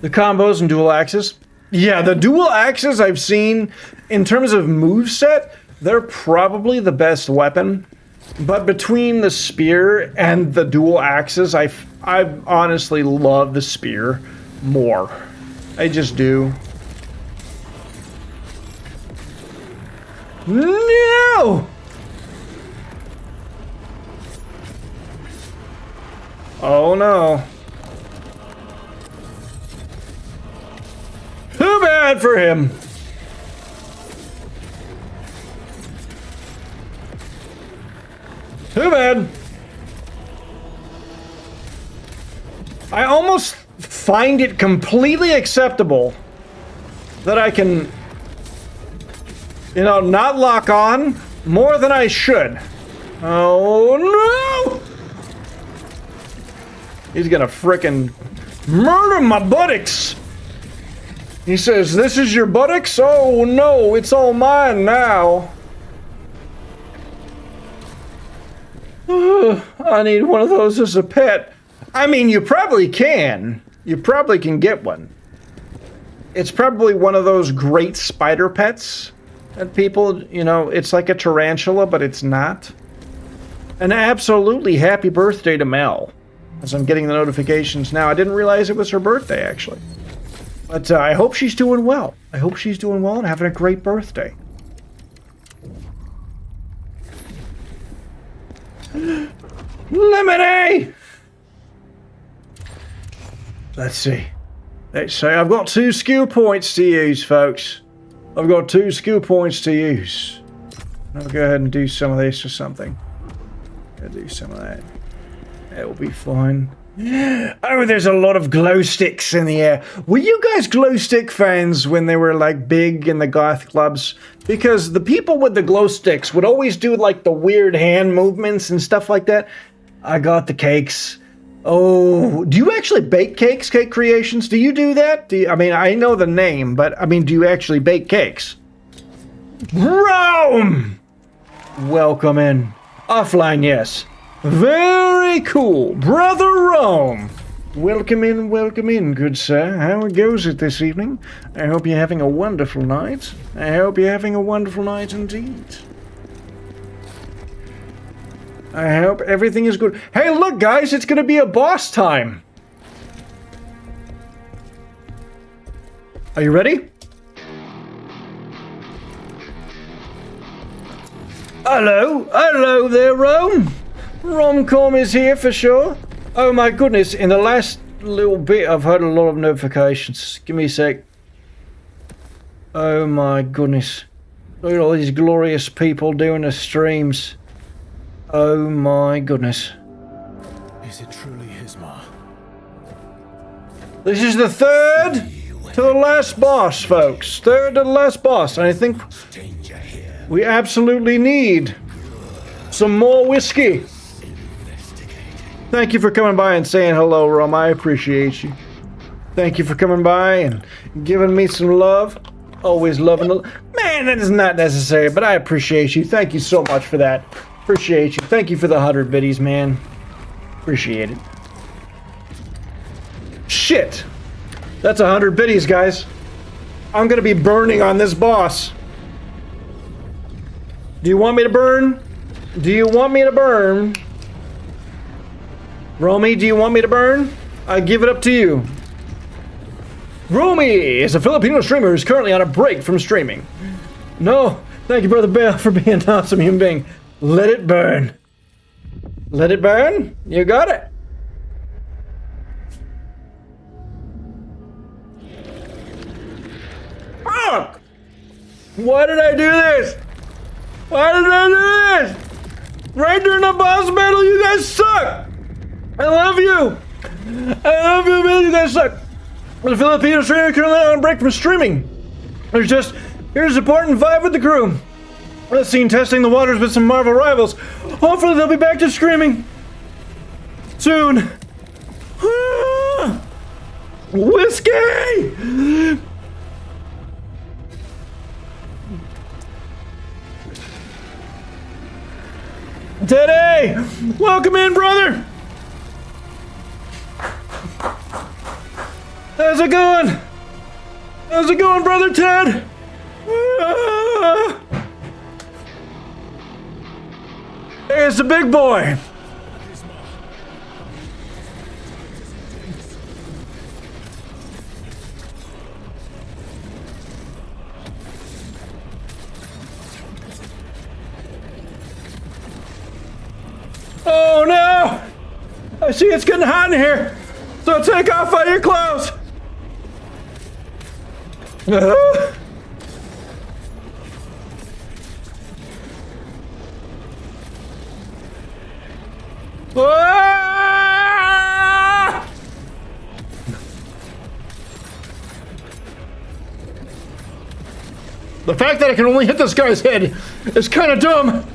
The combos and dual axes. Yeah, the dual axes I've seen, in terms of moveset, they're probably the best weapon. But between the spear and the dual axes, I honestly love the spear more. I just do. No! Oh no. Too bad for him. Too bad. I almost find it completely acceptable that I can, you know, not lock on more than I should. Oh no! He's gonna frickin' murder my buttocks. He says, "This is your buttocks? Oh no, it's all mine now." I need one of those as a pet. I mean, you probably can. You probably can get one. It's probably one of those great spider pets that people, you know, it's like a tarantula, but it's not. An absolutely happy birthday to Mel. As I'm getting the notifications now. I didn't realize it was her birthday, actually. But I hope she's doing well. I hope she's doing well and having a great birthday. Lemonade! Let's see. Let's see. I've got 2 skill points to use, folks. I've got 2 skill points to use. I'll go ahead and do some of this or something. I'll do some of that. That will be fine. Oh, there's a lot of glow sticks in the air. Were you guys glow stick fans when they were like big in the goth clubs? Because the people with the glow sticks would always do like the weird hand movements and stuff like that. I got the cakes. Oh, do you actually bake cakes, Cake Creations? Do you do that? I mean, I know the name, but I mean, do you actually bake cakes? Rome! Welcome in. Offline, yes. Very cool. Brother Rome. Welcome in, good sir. How goes it this evening? I hope you're having a wonderful night. I hope you're having a wonderful night indeed. I hope everything is good. Hey, look, guys, it's gonna be a boss time. Are you ready? Hello there, Rome. Romcom is here for sure. Oh my goodness, in the last little bit I've had a lot of notifications. Give me a sec. Oh my goodness. Look at all these glorious people doing the streams. Oh my goodness. Is it truly his ma? This is the third to the last boss, folks. Third to the last boss. And I think we absolutely need some more whiskey. Thank you for coming by and saying hello, Rom. I appreciate you. Thank you for coming by and giving me some love. Always loving the... Man, that is not necessary, but I appreciate you. Thank you so much for that. Appreciate you. Thank you for the 100 biddies, man. Appreciate it. Shit. That's 100 biddies, guys. I'm gonna be burning on this boss. Do you want me to burn? Do you want me to burn? Romy, do you want me to burn? I give it up to you. Romy is a Filipino streamer who's currently on a break from streaming. No, thank you, Brother Bale, for being an awesome human being. Let it burn. Let it burn? You got it. Fuck! Why did I do this? Why did I do this? Right during the boss battle, you guys suck! I love you! I love you, man, you guys suck! The Filipino streamer currently on a break from streaming. There's just, here's support and vibe with the crew. Let's see testing the waters with some Marvel rivals. Hopefully they'll be back to streaming soon. Whiskey! Teddy! Welcome in, brother! How's it going? How's it going, brother Ted? There's the big boy. Oh no! I see it's getting hot in here, so take off all your clothes. The fact that I can only hit this guy's head is kind of dumb.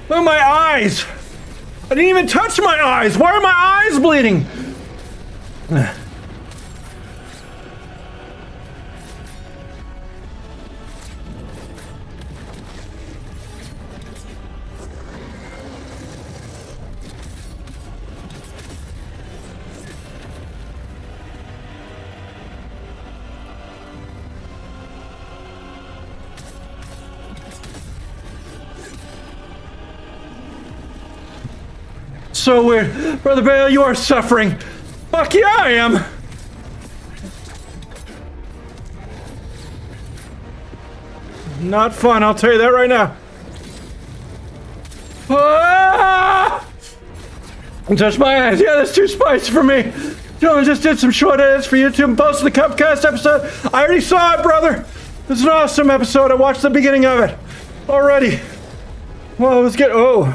Oh, my eyes! I didn't even touch my eyes! Why are my eyes bleeding? So weird. Brother Bale, you are suffering. Fuck yeah, I am. Not fun, I'll tell you that right now. Touch my eyes. Yeah, that's too spicy for me. Dylan just did some short edits for YouTube and posted the Cupcast episode. I already saw it, brother. It's an awesome episode. I watched the beginning of it already. Well, let's get... Oh.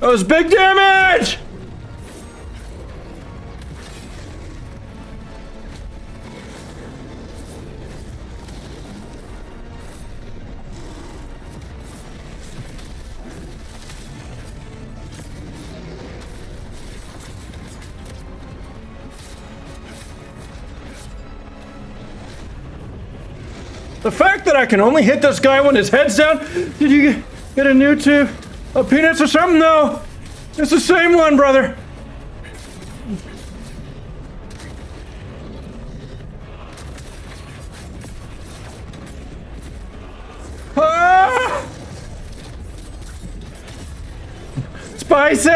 That was big damage! The fact that I can only hit this guy when his head's down. Did you get a new tube of peanuts or something? No. It's the same one, brother. Ah! Spicy!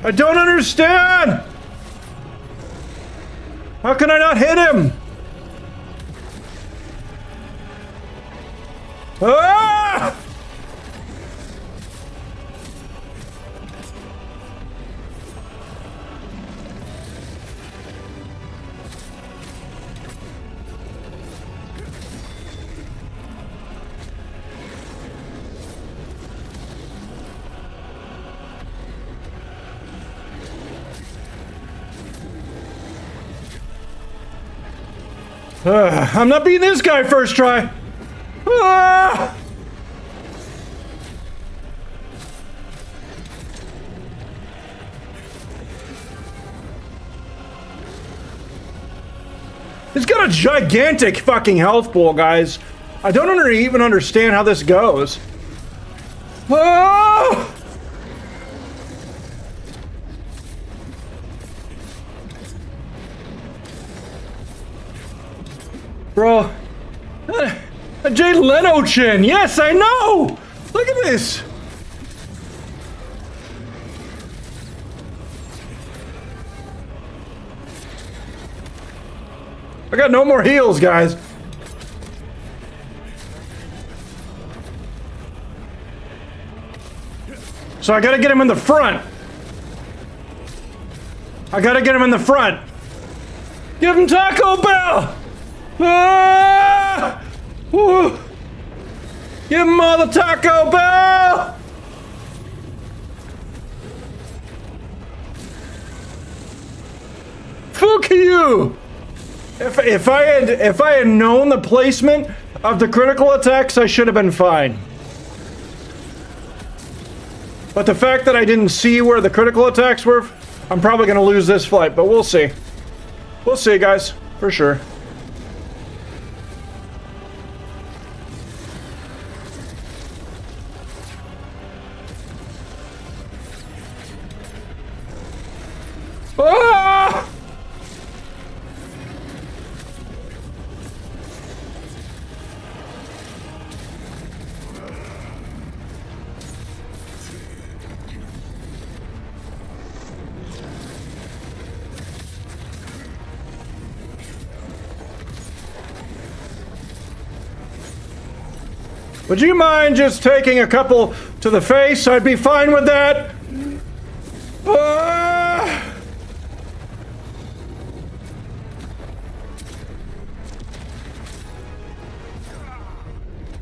I don't understand! How can I not hit him? Ah! I'm not beating this guy first try. Ah! He's got a gigantic fucking health pool, guys. I don't even understand how this goes. Ah! Bro. A Jay Leno chin. Yes, I know. Look at this. I got no more heals, guys. So I gotta get him in the front. I gotta get him in the front. Give him Taco Bell! Ah! Woo! Give him all the Taco Bell! Fuck you! If I had known the placement of the critical attacks, I should have been fine. But the fact that I didn't see where the critical attacks were, I'm probably gonna lose this fight, but we'll see. We'll see, guys, for sure. Ah! Would you mind just taking a couple to the face? I'd be fine with that. Ah!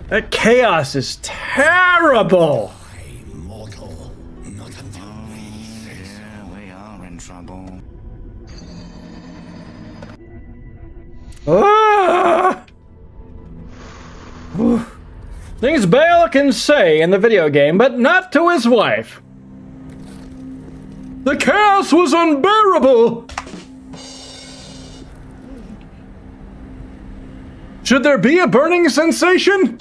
That chaos is terrible. Mortal, not until we are in trouble. Ah! Things Bale can say in the video game, but not to his wife. The chaos was unbearable! Should there be a burning sensation?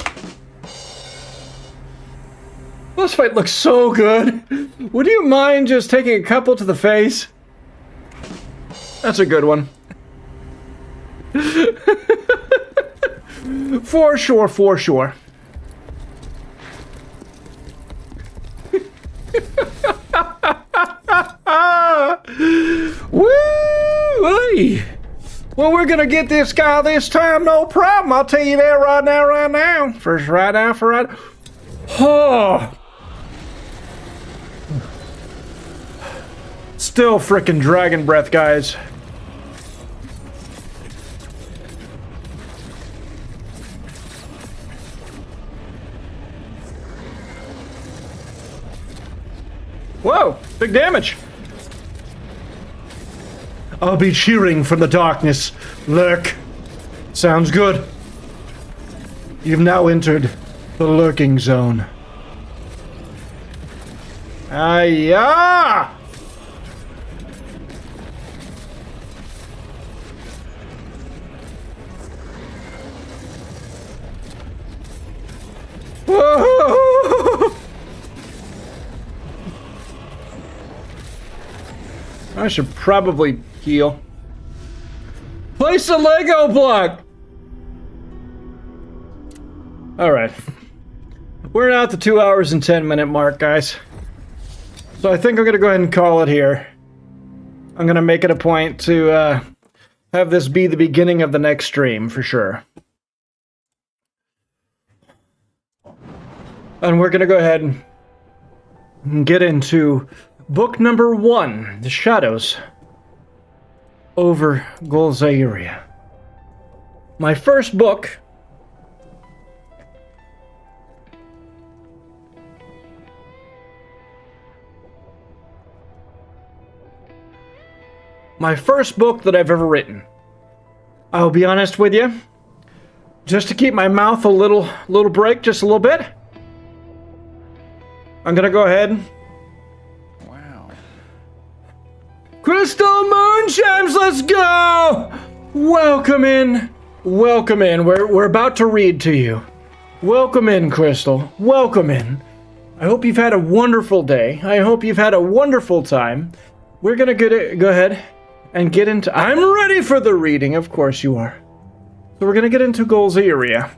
This fight looks so good. Would you mind just taking a couple to the face? That's a good one. For sure, for sure. Woo! Well, we're gonna get this guy this time, no problem. I'll tell you that right now. First, right now, for right. Oh. Still frickin' dragon breath, guys. Whoa, big damage. I'll be cheering from the darkness. Lurk. Sounds good. You've now entered the lurking zone. Ayah! Whoa! I should probably heal. Place a Lego block! Alright. We're now at the 2 hours and 10-minute mark, guys. So I think I'm gonna go ahead and call it here. I'm gonna make it a point to have this be the beginning of the next stream, for sure. And we're gonna go ahead and get into book number 1, The Shadows over Golzaria. My first book. My first book that I've ever written. I'll be honest with you. Just to keep my mouth a little break, just a little bit. I'm gonna go ahead. Wow. Crystal Moonshimes, let's go! Welcome in. Welcome in. We're about to read to you. Welcome in, Crystal. Welcome in. I hope you've had a wonderful day. I hope you've had a wonderful time. We're gonna go ahead and get into... I'm ready for the reading, of course you are. So we're gonna get into Golzaria.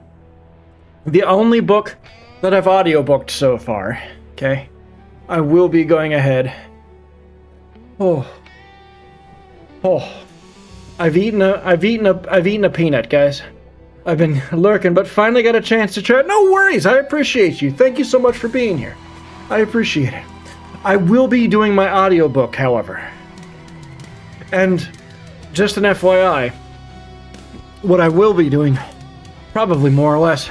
The only book that I've audiobooked so far. Okay? I will be going ahead. Oh. I've eaten a peanut, guys. I've been lurking, but finally got a chance to chat. No worries, I appreciate you. Thank you so much for being here. I appreciate it. I will be doing my audiobook, however. And just an FYI, what I will be doing, probably more or less,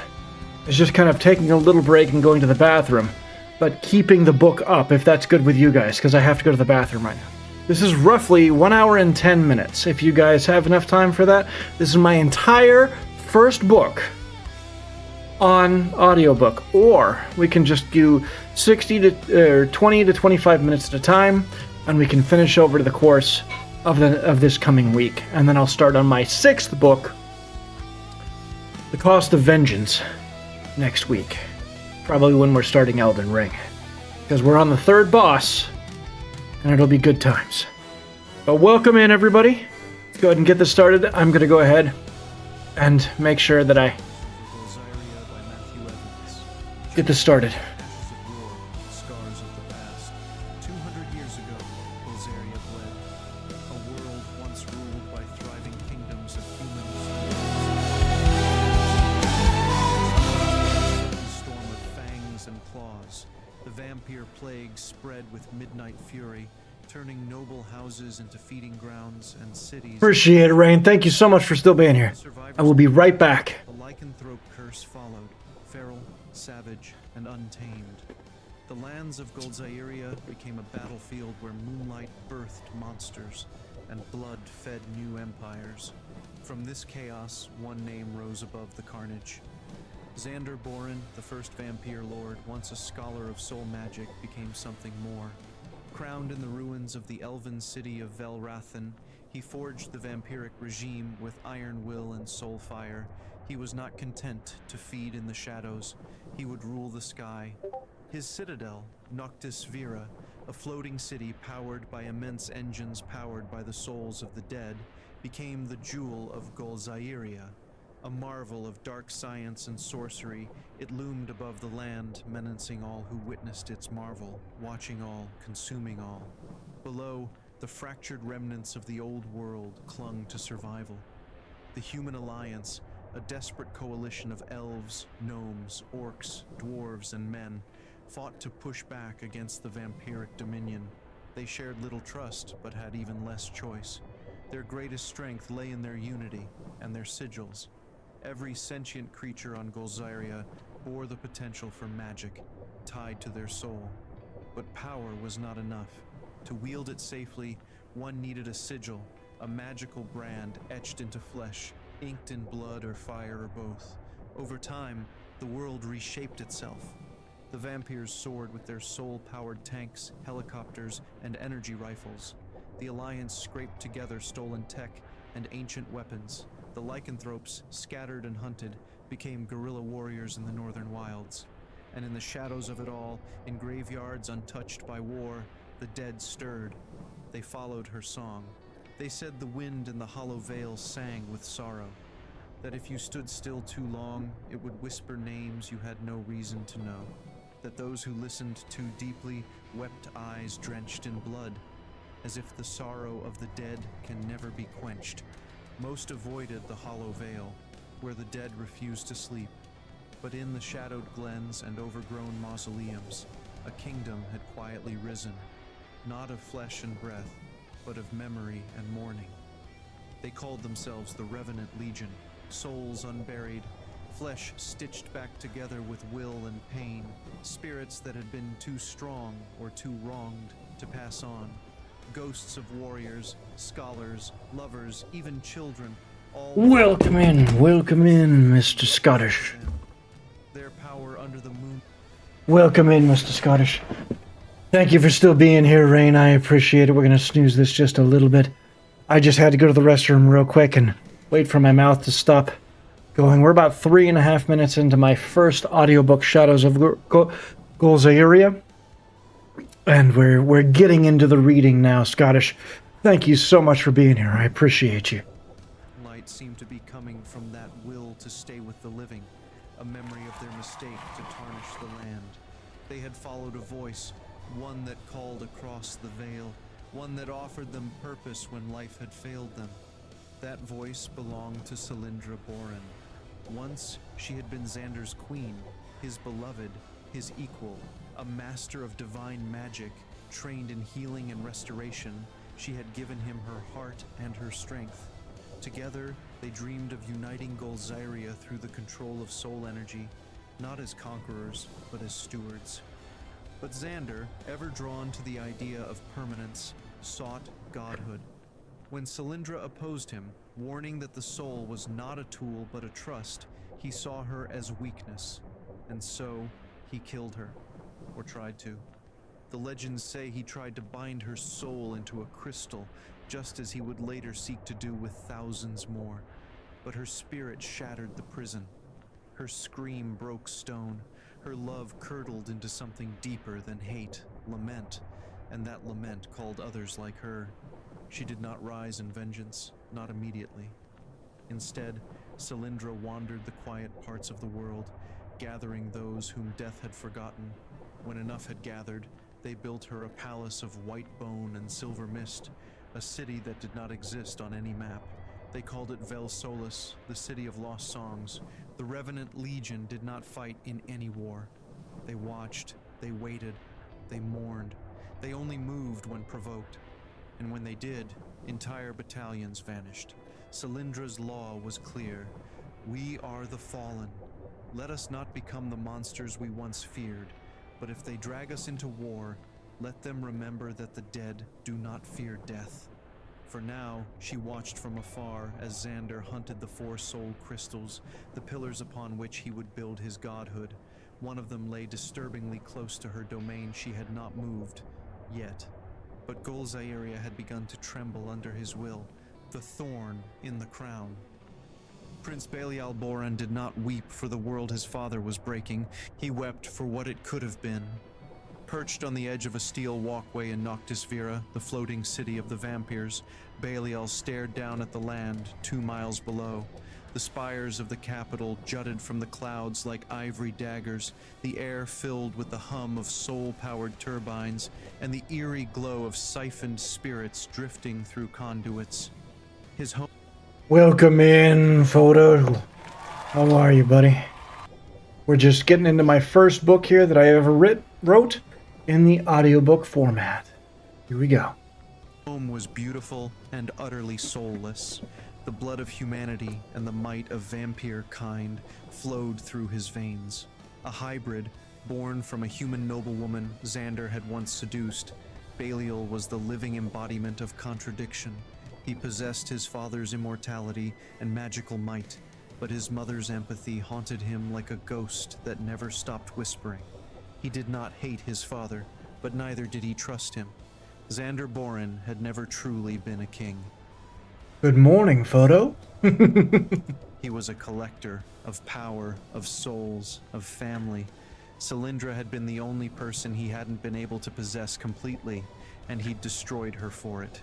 is just kind of taking a little break and going to the bathroom, but keeping the book up, if that's good with you guys, because I have to go to the bathroom right now. This is roughly 1 hour and 10 minutes, if you guys have enough time for that. This is my entire first book on audiobook, or we can just do 20 to 25 minutes at a time, and we can finish over the course of this coming week. And then I'll start on my 6th book, The Cost of Vengeance, next week. Probably when we're starting Elden Ring. Because we're on the 3rd boss, and it'll be good times. But welcome in, everybody. Let's go ahead and get this started. I'm going to go ahead and make sure that I get this started. Scars of the past. 200 years ago, Golzaria bled. A world once ruled by thriving kingdoms of humans. A storm of fangs and claws. The vampire plague spread with midnight fury, turning noble houses into feeding grounds and cities. Appreciate it, Rain. Thank you so much for still being here. I will be right back. The lycanthrope curse followed, feral, savage, and untamed. The lands of Golzaria became a battlefield where moonlight birthed monsters and blood fed new empires. From this chaos, one name rose above the carnage. Xander Borin, the first vampire lord, once a scholar of soul magic, became something more. Crowned in the ruins of the elven city of Velrathan, he forged the vampiric regime with iron will and soul fire. He was not content to feed in the shadows. He would rule the sky. His citadel, Noctis Vera, a floating city powered by immense engines powered by the souls of the dead, became the jewel of Golzaria. A marvel of dark science and sorcery, it loomed above the land, menacing all who witnessed its marvel, watching all, consuming all. Below, the fractured remnants of the old world clung to survival. The Human Alliance, a desperate coalition of elves, gnomes, orcs, dwarves, and men, fought to push back against the vampiric dominion. They shared little trust, but had even less choice. Their greatest strength lay in their unity and their sigils. Every sentient creature on Golzaria bore the potential for magic, tied to their soul. But power was not enough. To wield it safely, one needed a sigil, a magical brand etched into flesh, inked in blood or fire or both. Over time, the world reshaped itself. The vampires soared with their soul-powered tanks, helicopters, and energy rifles. The Alliance scraped together stolen tech and ancient weapons. The lycanthropes, scattered and hunted, became guerrilla warriors in the northern wilds. And in the shadows of it all, in graveyards untouched by war, the dead stirred. They followed her song. They said the wind in the hollow vale sang with sorrow, that if you stood still too long, it would whisper names you had no reason to know, that those who listened too deeply wept eyes drenched in blood, as if the sorrow of the dead can never be quenched. Most avoided the hollow vale, where the dead refused to sleep, but in the shadowed glens and overgrown mausoleums, a kingdom had quietly risen, not of flesh and breath, but of memory and mourning. They called themselves the Revenant Legion, souls unburied, flesh stitched back together with will and pain, spirits that had been too strong or too wronged to pass on. Ghosts of warriors, scholars, lovers, even children, All Welcome in, Mr. Scottish. their power under the moon. Welcome in, Mr. Scottish. Thank you for still being here, Rain. I appreciate it. We're gonna snooze this just a little bit. I just had to go to the restroom real quick and wait for my mouth to stop going. We're about 3.5 minutes into my first audiobook, Shadows of Golzaeria. And we're getting into the reading now, Scottish. Thank you so much for being here. I appreciate you. Light seemed to be coming from that will to stay with the living, a memory of their mistake to tarnish the land. They had followed a voice, one that called across the veil, one that offered them purpose when life had failed them. That voice belonged to Skalpel. Once she had been Xander's queen, his beloved, his equal, a master of divine magic, trained in healing and restoration. She had given him her heart and her strength. Together, they dreamed of uniting Golzaeria through the control of soul energy, not as conquerors, but as stewards. But Xander, ever drawn to the idea of permanence, sought godhood. When Skalpel opposed him, warning that the soul was not a tool but a trust, he saw her as weakness, and so he killed her, or tried to. The legends say he tried to bind her soul into a crystal, just as he would later seek to do with thousands more. But her spirit shattered the prison. Her scream broke stone. Her love curdled into something deeper than hate, lament, and that lament called others like her. She did not rise in vengeance, not immediately. Instead, Skalpel wandered the quiet parts of the world, gathering those whom death had forgotten. When enough had gathered, they built her a palace of white bone and silver mist, a city that did not exist on any map. They called it Vel Solis, the city of lost songs. The Revenant Legion did not fight in any war. They watched, they waited, they mourned. They only moved when provoked. And when they did, entire battalions vanished. Skalpel's law was clear. We are the fallen. Let us not become the monsters we once feared. But if they drag us into war, let them remember that the dead do not fear death. For now, she watched from afar as Xander hunted the 4 soul crystals, the pillars upon which he would build his godhood. One of them lay disturbingly close to her domain she had not moved, yet. But Golzaeria had begun to tremble under his will, the thorn in the crown. Prince Belial Boran did not weep for the world his father was breaking. He wept for what it could have been. Perched on the edge of a steel walkway in Noctis Vera, the floating city of the vampires, Belial stared down at the land 2 miles below. The spires of the capital jutted from the clouds like ivory daggers, the air filled with the hum of soul-powered turbines, and the eerie glow of siphoned spirits drifting through conduits. His home... Welcome in, Photo. How are you, buddy? We're just getting into my first book here that I ever wrote in the audiobook format. Here we go. Home was beautiful and utterly soulless. The blood of humanity and the might of vampire kind flowed through his veins. A hybrid, born from a human noblewoman Xander had once seduced, Belial was the living embodiment of contradiction. He possessed his father's immortality and magical might, but his mother's empathy haunted him like a ghost that never stopped whispering. He did not hate his father, but neither did he trust him. Xander Boran had never truly been a king. Good morning, Photo. He was a collector of power, of souls, of family. Skalpel had been the only person he hadn't been able to possess completely, and he'd destroyed her for it.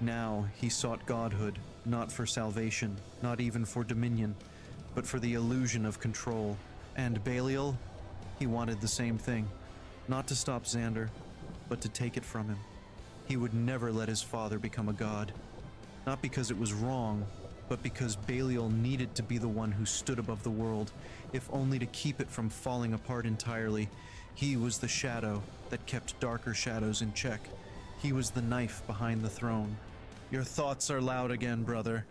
Now he sought godhood, not for salvation, not even for dominion, but for the illusion of control. And Belial, he wanted the same thing. Not to stop Xander, but to take it from him. He would never let his father become a god. Not because it was wrong, but because Belial needed to be the one who stood above the world, if only to keep it from falling apart entirely. He was the shadow that kept darker shadows in check. He was the knife behind the throne. Your thoughts are loud again, brother.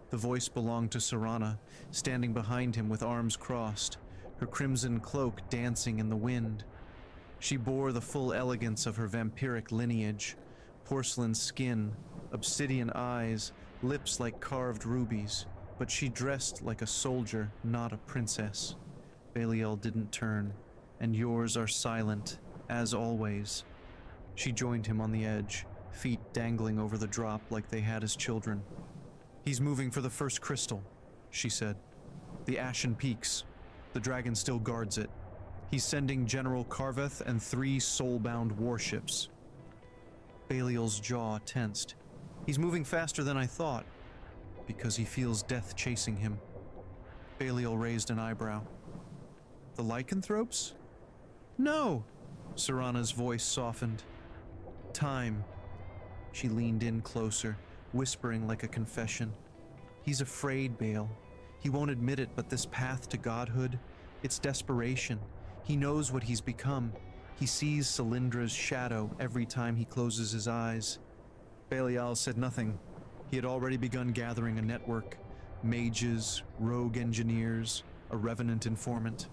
The voice belonged to Serana, standing behind him with arms crossed, her crimson cloak dancing in the wind. She bore the full elegance of her vampiric lineage, porcelain skin, obsidian eyes, lips like carved rubies, but she dressed like a soldier, not a princess. Belial didn't turn, and yours are silent, as always. She joined him on the edge, feet dangling over the drop like they had as children. He's moving for the first crystal, she said. The Ashen Peaks. The dragon still guards it. He's sending General Carveth and 3 soul-bound warships. Belial's jaw tensed. He's moving faster than I thought, because he feels death chasing him. Belial raised an eyebrow. The lycanthropes? No! Serana's voice softened. Time. She leaned in closer, whispering like a confession. He's afraid, Bale. He won't admit it, but this path to godhood, it's desperation. He knows what he's become. He sees Cylindra's shadow every time he closes his eyes. Belial said nothing. He had already begun gathering a network. Mages, rogue engineers, a revenant informant.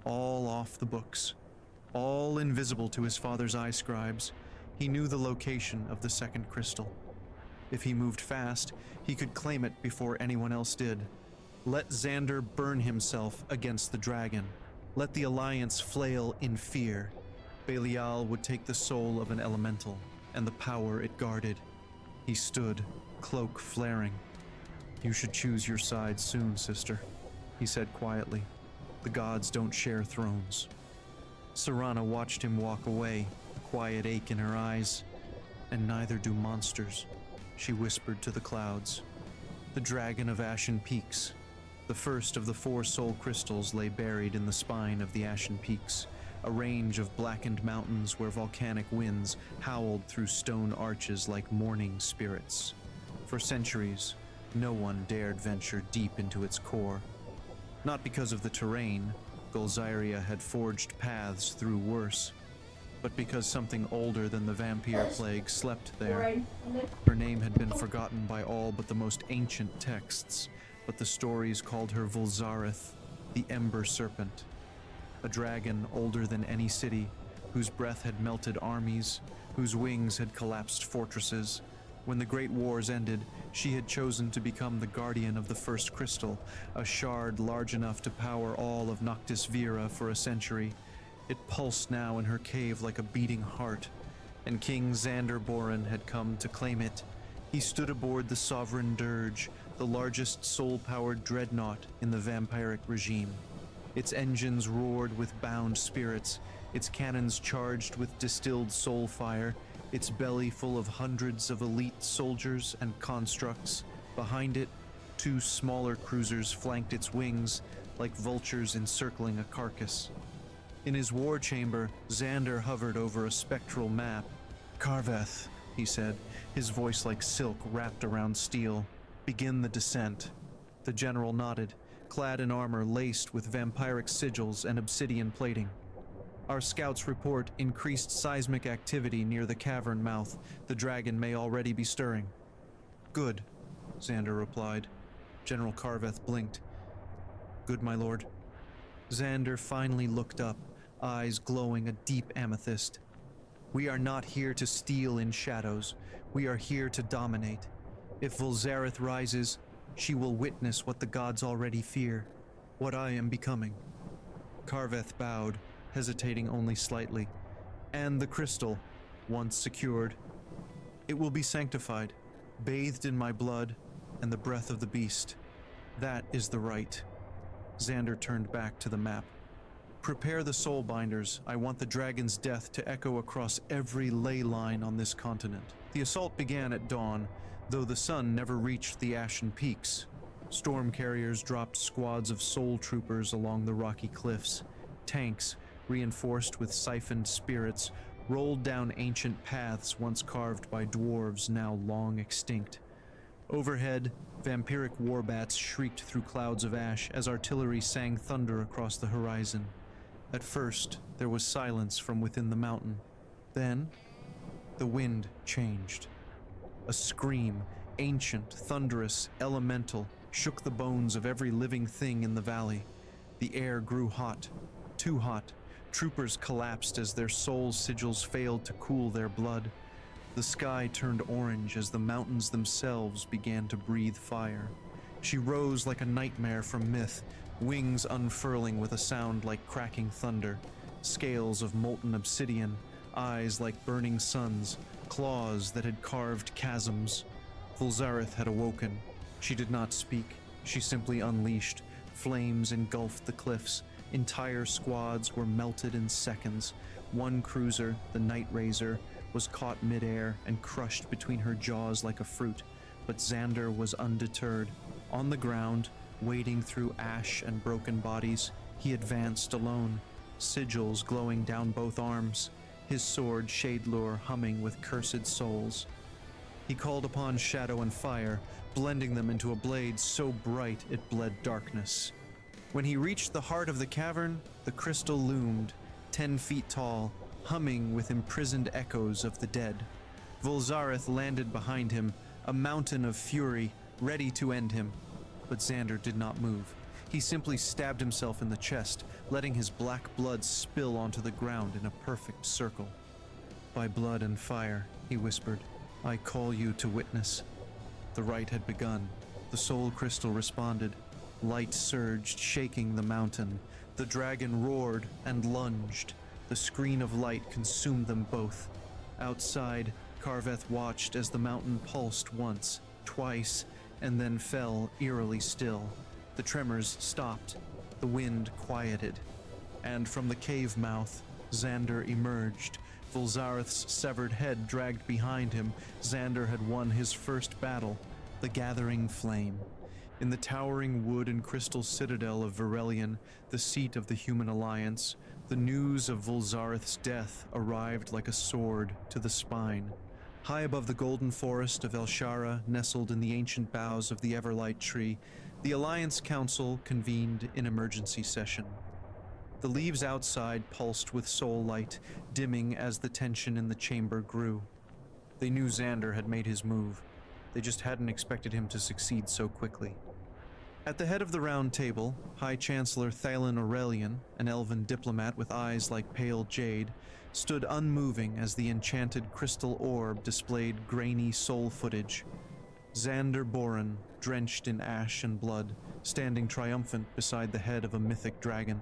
All off the books. All invisible to his father's eye scribes. He knew the location of the second crystal. If he moved fast, he could claim it before anyone else did. Let Xander burn himself against the dragon. Let the Alliance flail in fear. Belial would take the soul of an elemental and the power it guarded. He stood, cloak flaring. You should choose your side soon, sister, he said quietly. The gods don't share thrones. Serana watched him walk away, a quiet ache in her eyes. And neither do monsters, she whispered to the clouds. The dragon of Ashen Peaks. The first of the 4 soul crystals lay buried in the spine of the Ashen Peaks, a range of blackened mountains where volcanic winds howled through stone arches like mourning spirits. For centuries, no one dared venture deep into its core. Not because of the terrain, Golzaria had forged paths through worse, but because something older than the vampire plague slept there. Her name had been forgotten by all but the most ancient texts, but the stories called her Volzareth, the Ember Serpent. A dragon older than any city, whose breath had melted armies, whose wings had collapsed fortresses. When the Great Wars ended, she had chosen to become the guardian of the first crystal, a shard large enough to power all of Noctis Vera for a century. It pulsed now in her cave like a beating heart, and King Xander Boren had come to claim it. He stood aboard the Sovereign Dirge, the largest soul-powered dreadnought in the vampiric regime. Its engines roared with bound spirits, its cannons charged with distilled soul fire, its belly full of hundreds of elite soldiers and constructs. Behind it, 2 smaller cruisers flanked its wings like vultures encircling a carcass. In his war chamber, Xander hovered over a spectral map. Carveth, he said, his voice like silk wrapped around steel. Begin the descent. The general nodded, clad in armor laced with vampiric sigils and obsidian plating. Our scouts report increased seismic activity near the cavern mouth. The dragon may already be stirring. Good, Xander replied. General Carveth blinked. Good, my lord. Xander finally looked up, eyes glowing a deep amethyst. We are not here to steal in shadows. We are here to dominate. If Volzareth rises, she will witness what the gods already fear, what I am becoming. Carveth bowed, hesitating only slightly. And the crystal, once secured, it will be sanctified, bathed in my blood and the breath of the beast. That is the right. Xander turned back to the map. Prepare the soul binders. I want the dragon's death to echo across every ley line on this continent. The assault began at dawn, though the sun never reached the Ashen Peaks. Storm carriers dropped squads of soul troopers along the rocky cliffs. Tanks, reinforced with siphoned spirits, rolled down ancient paths once carved by dwarves now long extinct. Overhead, vampiric warbats shrieked through clouds of ash as artillery sang thunder across the horizon. At first, there was silence from within the mountain. Then, the wind changed. A scream, ancient, thunderous, elemental, shook the bones of every living thing in the valley. The air grew hot, too hot. Troopers collapsed as their soul sigils failed to cool their blood. The sky turned orange as the mountains themselves began to breathe fire. She rose like a nightmare from myth, wings unfurling with a sound like cracking thunder, scales of molten obsidian, eyes like burning suns, claws that had carved chasms. Vulzareth had awoken. She did not speak. She simply unleashed. Flames engulfed the cliffs. Entire squads were melted in seconds. One cruiser, the Night Razor, was caught midair and crushed between her jaws like a fruit, but Xander was undeterred. On the ground, wading through ash and broken bodies, he advanced alone, sigils glowing down both arms, his sword Shadelure humming with cursed souls. He called upon shadow and fire, blending them into a blade so bright it bled darkness. When he reached the heart of the cavern, the crystal loomed, 10 feet tall, humming with imprisoned echoes of the dead. Vulzareth landed behind him, a mountain of fury, ready to end him. But Xander did not move. He simply stabbed himself in the chest, letting his black blood spill onto the ground in a perfect circle. "By blood and fire," he whispered, "I call you to witness." The rite had begun. The soul crystal responded. Light surged, shaking the mountain. The dragon roared and lunged. The screen of light consumed them both. Outside, Karveth watched as the mountain pulsed once, twice, and then fell eerily still. The tremors stopped. The wind quieted. And from the cave mouth, Xander emerged. Vulzareth's severed head dragged behind him. Xander had won his first battle, the Gathering Flame. In the towering wood and crystal citadel of Verelion, the seat of the human alliance, the news of Vulzareth's death arrived like a sword to the spine. High above the golden forest of Elshara, nestled in the ancient boughs of the Everlight tree, the Alliance Council convened in emergency session. The leaves outside pulsed with soul light, dimming as the tension in the chamber grew. They knew Xander had made his move. They just hadn't expected him to succeed so quickly. At the head of the round table, High Chancellor Thalen Aurelian, an elven diplomat with eyes like pale jade, stood unmoving as the enchanted crystal orb displayed grainy soul footage. Xander Boren, drenched in ash and blood, standing triumphant beside the head of a mythic dragon.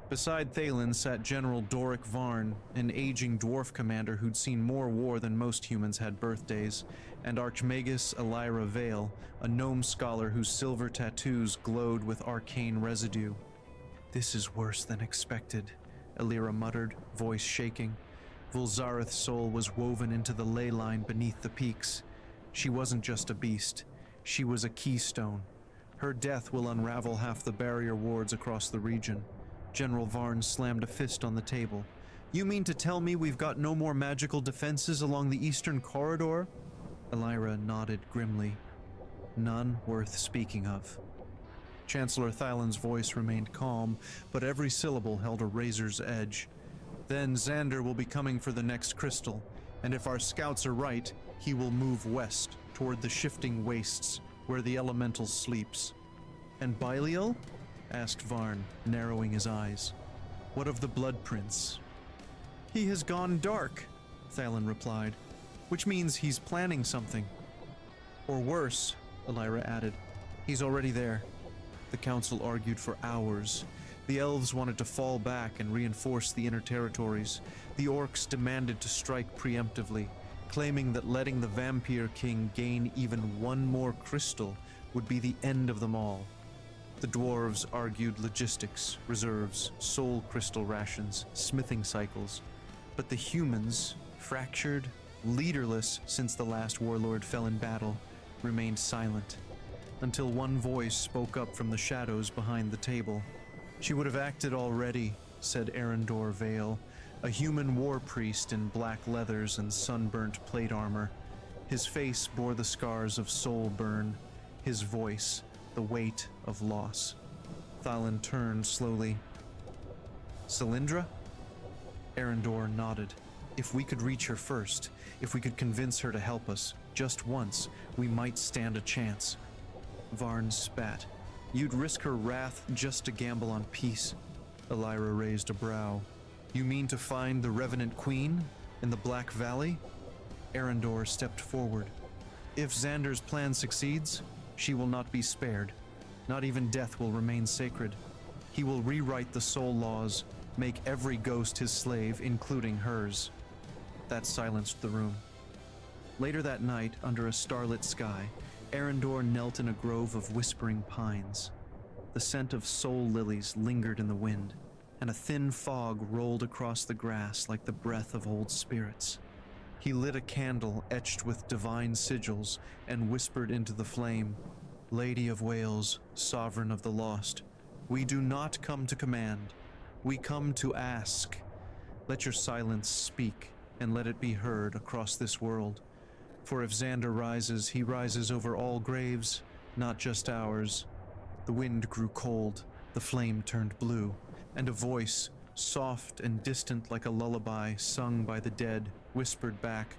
Beside Thalen sat General Doric Varn, an aging dwarf commander who'd seen more war than most humans had birthdays, and Archmagus Elira Vale, a gnome scholar whose silver tattoos glowed with arcane residue. "This is worse than expected," Elira muttered, voice shaking. Vulzareth's soul was woven into the ley line beneath the peaks. She wasn't just a beast. She was a keystone. Her death will unravel half the barrier wards across the region. General Varn slammed a fist on the table. "You mean to tell me we've got no more magical defenses along the eastern corridor?" Elira nodded grimly. "None worth speaking of." Chancellor Thalen's voice remained calm, but every syllable held a razor's edge. "Then Xander will be coming for the next crystal, and if our scouts are right, he will move west, toward the shifting wastes, where the elemental sleeps." "And Belial?" asked Varn, narrowing his eyes. "What of the Blood Prince?" "He has gone dark," Thalen replied, "which means he's planning something." "Or worse," Elira added, "he's already there." The council argued for hours. The elves wanted to fall back and reinforce the inner territories. The orcs demanded to strike preemptively, claiming that letting the Vampire King gain even one more crystal would be the end of them all. The dwarves argued logistics, reserves, soul crystal rations, smithing cycles. But the humans, fractured, leaderless since the last warlord fell in battle, remained silent, until one voice spoke up from the shadows behind the table. "She would have acted already," said Arendor Vale, a human war priest in black leathers and sunburnt plate armor. His face bore the scars of soul burn, his voice the weight of loss. Thalen turned slowly. "Cylindra?" Arendor nodded. "If we could reach her first, if we could convince her to help us, just once, we might stand a chance." Varn spat. "You'd risk her wrath just to gamble on peace?" Elira raised a brow. "You mean to find the Revenant Queen in the Black Valley?" Erendor stepped forward. If Xander's plan succeeds, she will not be spared. Not even death will remain sacred. He will rewrite the soul laws, make every ghost his slave, including hers. That silenced the room. Later that night, under a starlit sky, Erendor knelt in a grove of whispering pines. The scent of soul lilies lingered in the wind, and a thin fog rolled across the grass like the breath of old spirits. He lit a candle etched with divine sigils and whispered into the flame, "Lady of Wales, sovereign of the lost, we do not come to command. We come to ask. Let your silence speak, and let it be heard across this world. For if Xander rises, he rises over all graves, not just ours." The wind grew cold, the flame turned blue, and a voice, soft and distant like a lullaby sung by the dead, whispered back,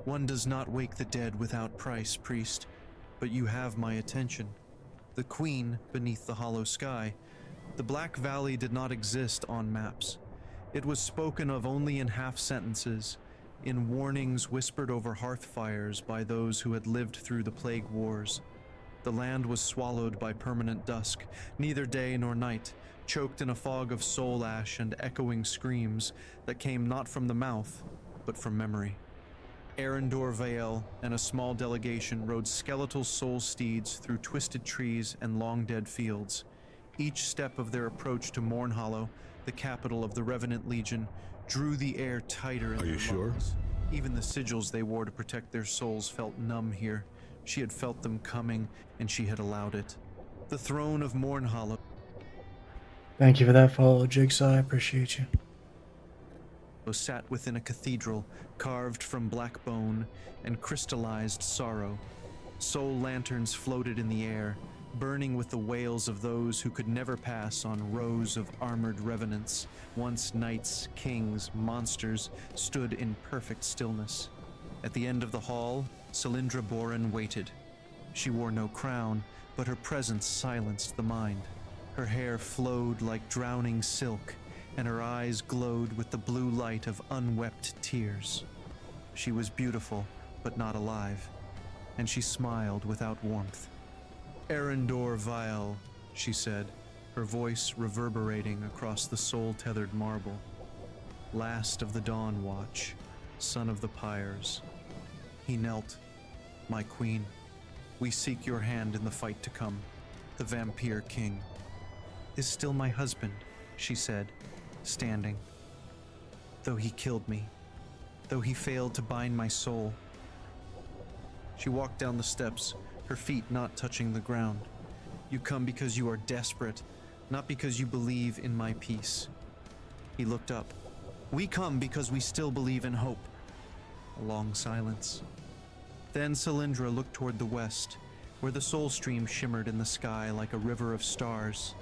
"One does not wake the dead without price, priest, but you have my attention." The queen beneath the hollow sky. The Black Valley did not exist on maps. It was spoken of only in half-sentences, in warnings whispered over hearth fires by those who had lived through the plague wars. The land was swallowed by permanent dusk, neither day nor night, choked in a fog of soul ash and echoing screams that came not from the mouth, but from memory. Erendor Vale and a small delegation rode skeletal soul steeds through twisted trees and long-dead fields. Each step of their approach to Mournhollow, the capital of the Revenant Legion, drew the air tighter in their lungs. Even the sigils they wore to protect their souls felt numb here. She had felt them coming, and she had allowed it. The throne of Mournhollow. Thank you for that follow, Jigsaw. I appreciate you. Sat within a cathedral carved from black bone and crystallized sorrow. Soul lanterns floated in the air, burning with the wails of those who could never pass on rows of armored revenants. Once knights, kings, monsters stood in perfect stillness. At the end of the hall, Cylindra Boren waited. She wore no crown, but her presence silenced the mind. Her hair flowed like drowning silk, and her eyes glowed with the blue light of unwept tears. She was beautiful, but not alive, and she smiled without warmth. "Erendor Vile," she said, her voice reverberating across the soul-tethered marble. "Last of the Dawn Watch, son of the Pyres." He knelt. "My queen, we seek your hand in the fight to come." The Vampire King is still my husband, she said, standing. "Though he killed me, though he failed to bind my soul." She walked down the steps, her feet not touching the ground. "You come because you are desperate, not because you believe in my peace." He looked up. "We come because we still believe in hope." A long silence. Then Cylindra looked toward the west, where the soul stream shimmered in the sky like a river of stars.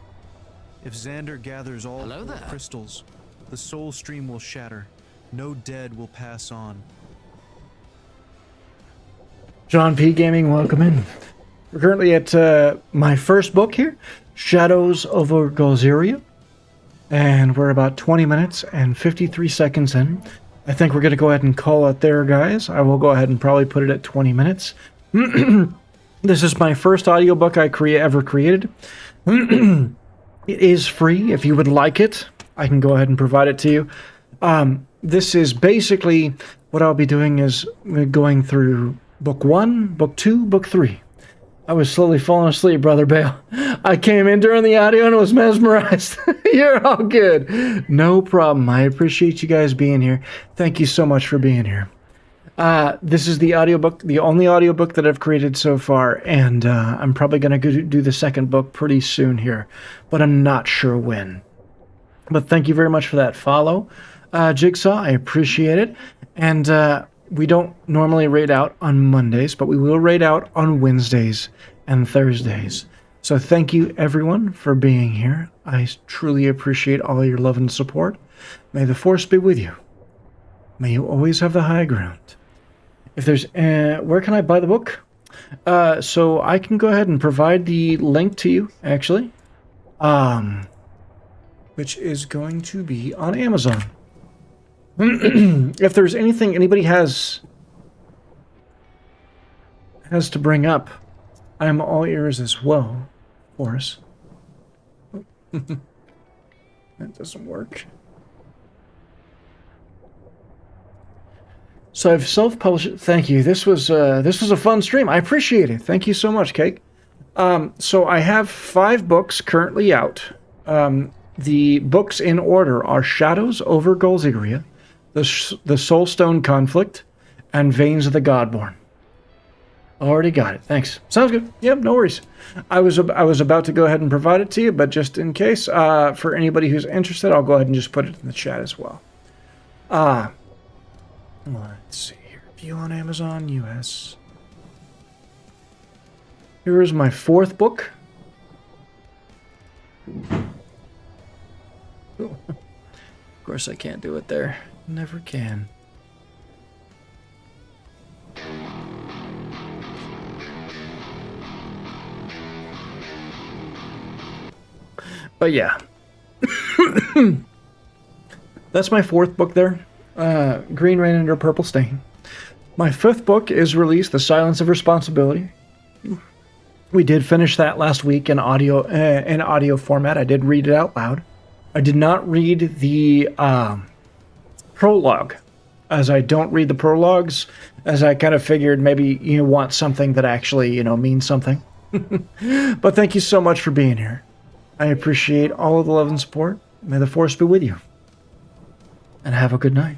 "If Xander gathers all four crystals, the soul stream will shatter. No dead will pass on." John P. Gaming, welcome in. We're currently at my first book here, Shadows over Golzaria, and we're about 20 minutes and 53 seconds in. I think we're going to go ahead and call it there, guys. I will go ahead and probably put it at 20 minutes. This is my first audiobook I ever created. It is free. If you would like it, I can go ahead and provide it to you. This is basically what I'll be doing is going through book 1, book 2, book 3. I was slowly falling asleep, Brother Bale. I came in during the audio and was mesmerized. You're all good. No problem. I appreciate you guys being here. Thank you so much for being here. This is the audiobook, the only audiobook that I've created so far, and I'm probably going to do the second book pretty soon here, but I'm not sure when. But thank you very much for that follow, Jigsaw. I appreciate it. And we don't normally raid out on Mondays, but we will raid out on Wednesdays and Thursdays. So thank you, everyone, for being here. I truly appreciate all your love and support. May the Force be with you. May you always have the high ground. If there's... where can I buy the book? So I can go ahead and provide the link to you, actually. Which is going to be on Amazon. If there's anything anybody has has to bring up, I am all ears as well, Boris. That doesn't work. So I've self-published. Thank you. This was a fun stream. I appreciate it. Thank you so much, Cake. So I have 5 books currently out. The books in order are Shadows over Golzaria, the Soulstone Conflict, and Veins of the Godborn. Already got it. Thanks. Sounds good. Yep, no worries. I was about to go ahead and provide it to you, but just in case, for anybody who's interested, I'll go ahead and just put it in the chat as well. Let's see here. View on Amazon US. Here is my 4th book. Of course I can't do it there. Never can. But yeah. That's my 4th book there. Green Rain Under Purple Stain. My 5th book is released, The Silence of Responsibility. We did finish that last week in audio format. I did read it out loud. I did not read the prologue, as I don't read the prologues, as I kind of figured maybe you want something that actually, means something. But thank you so much for being here. I appreciate all of the love and support. May the Force be with you. And have a good night.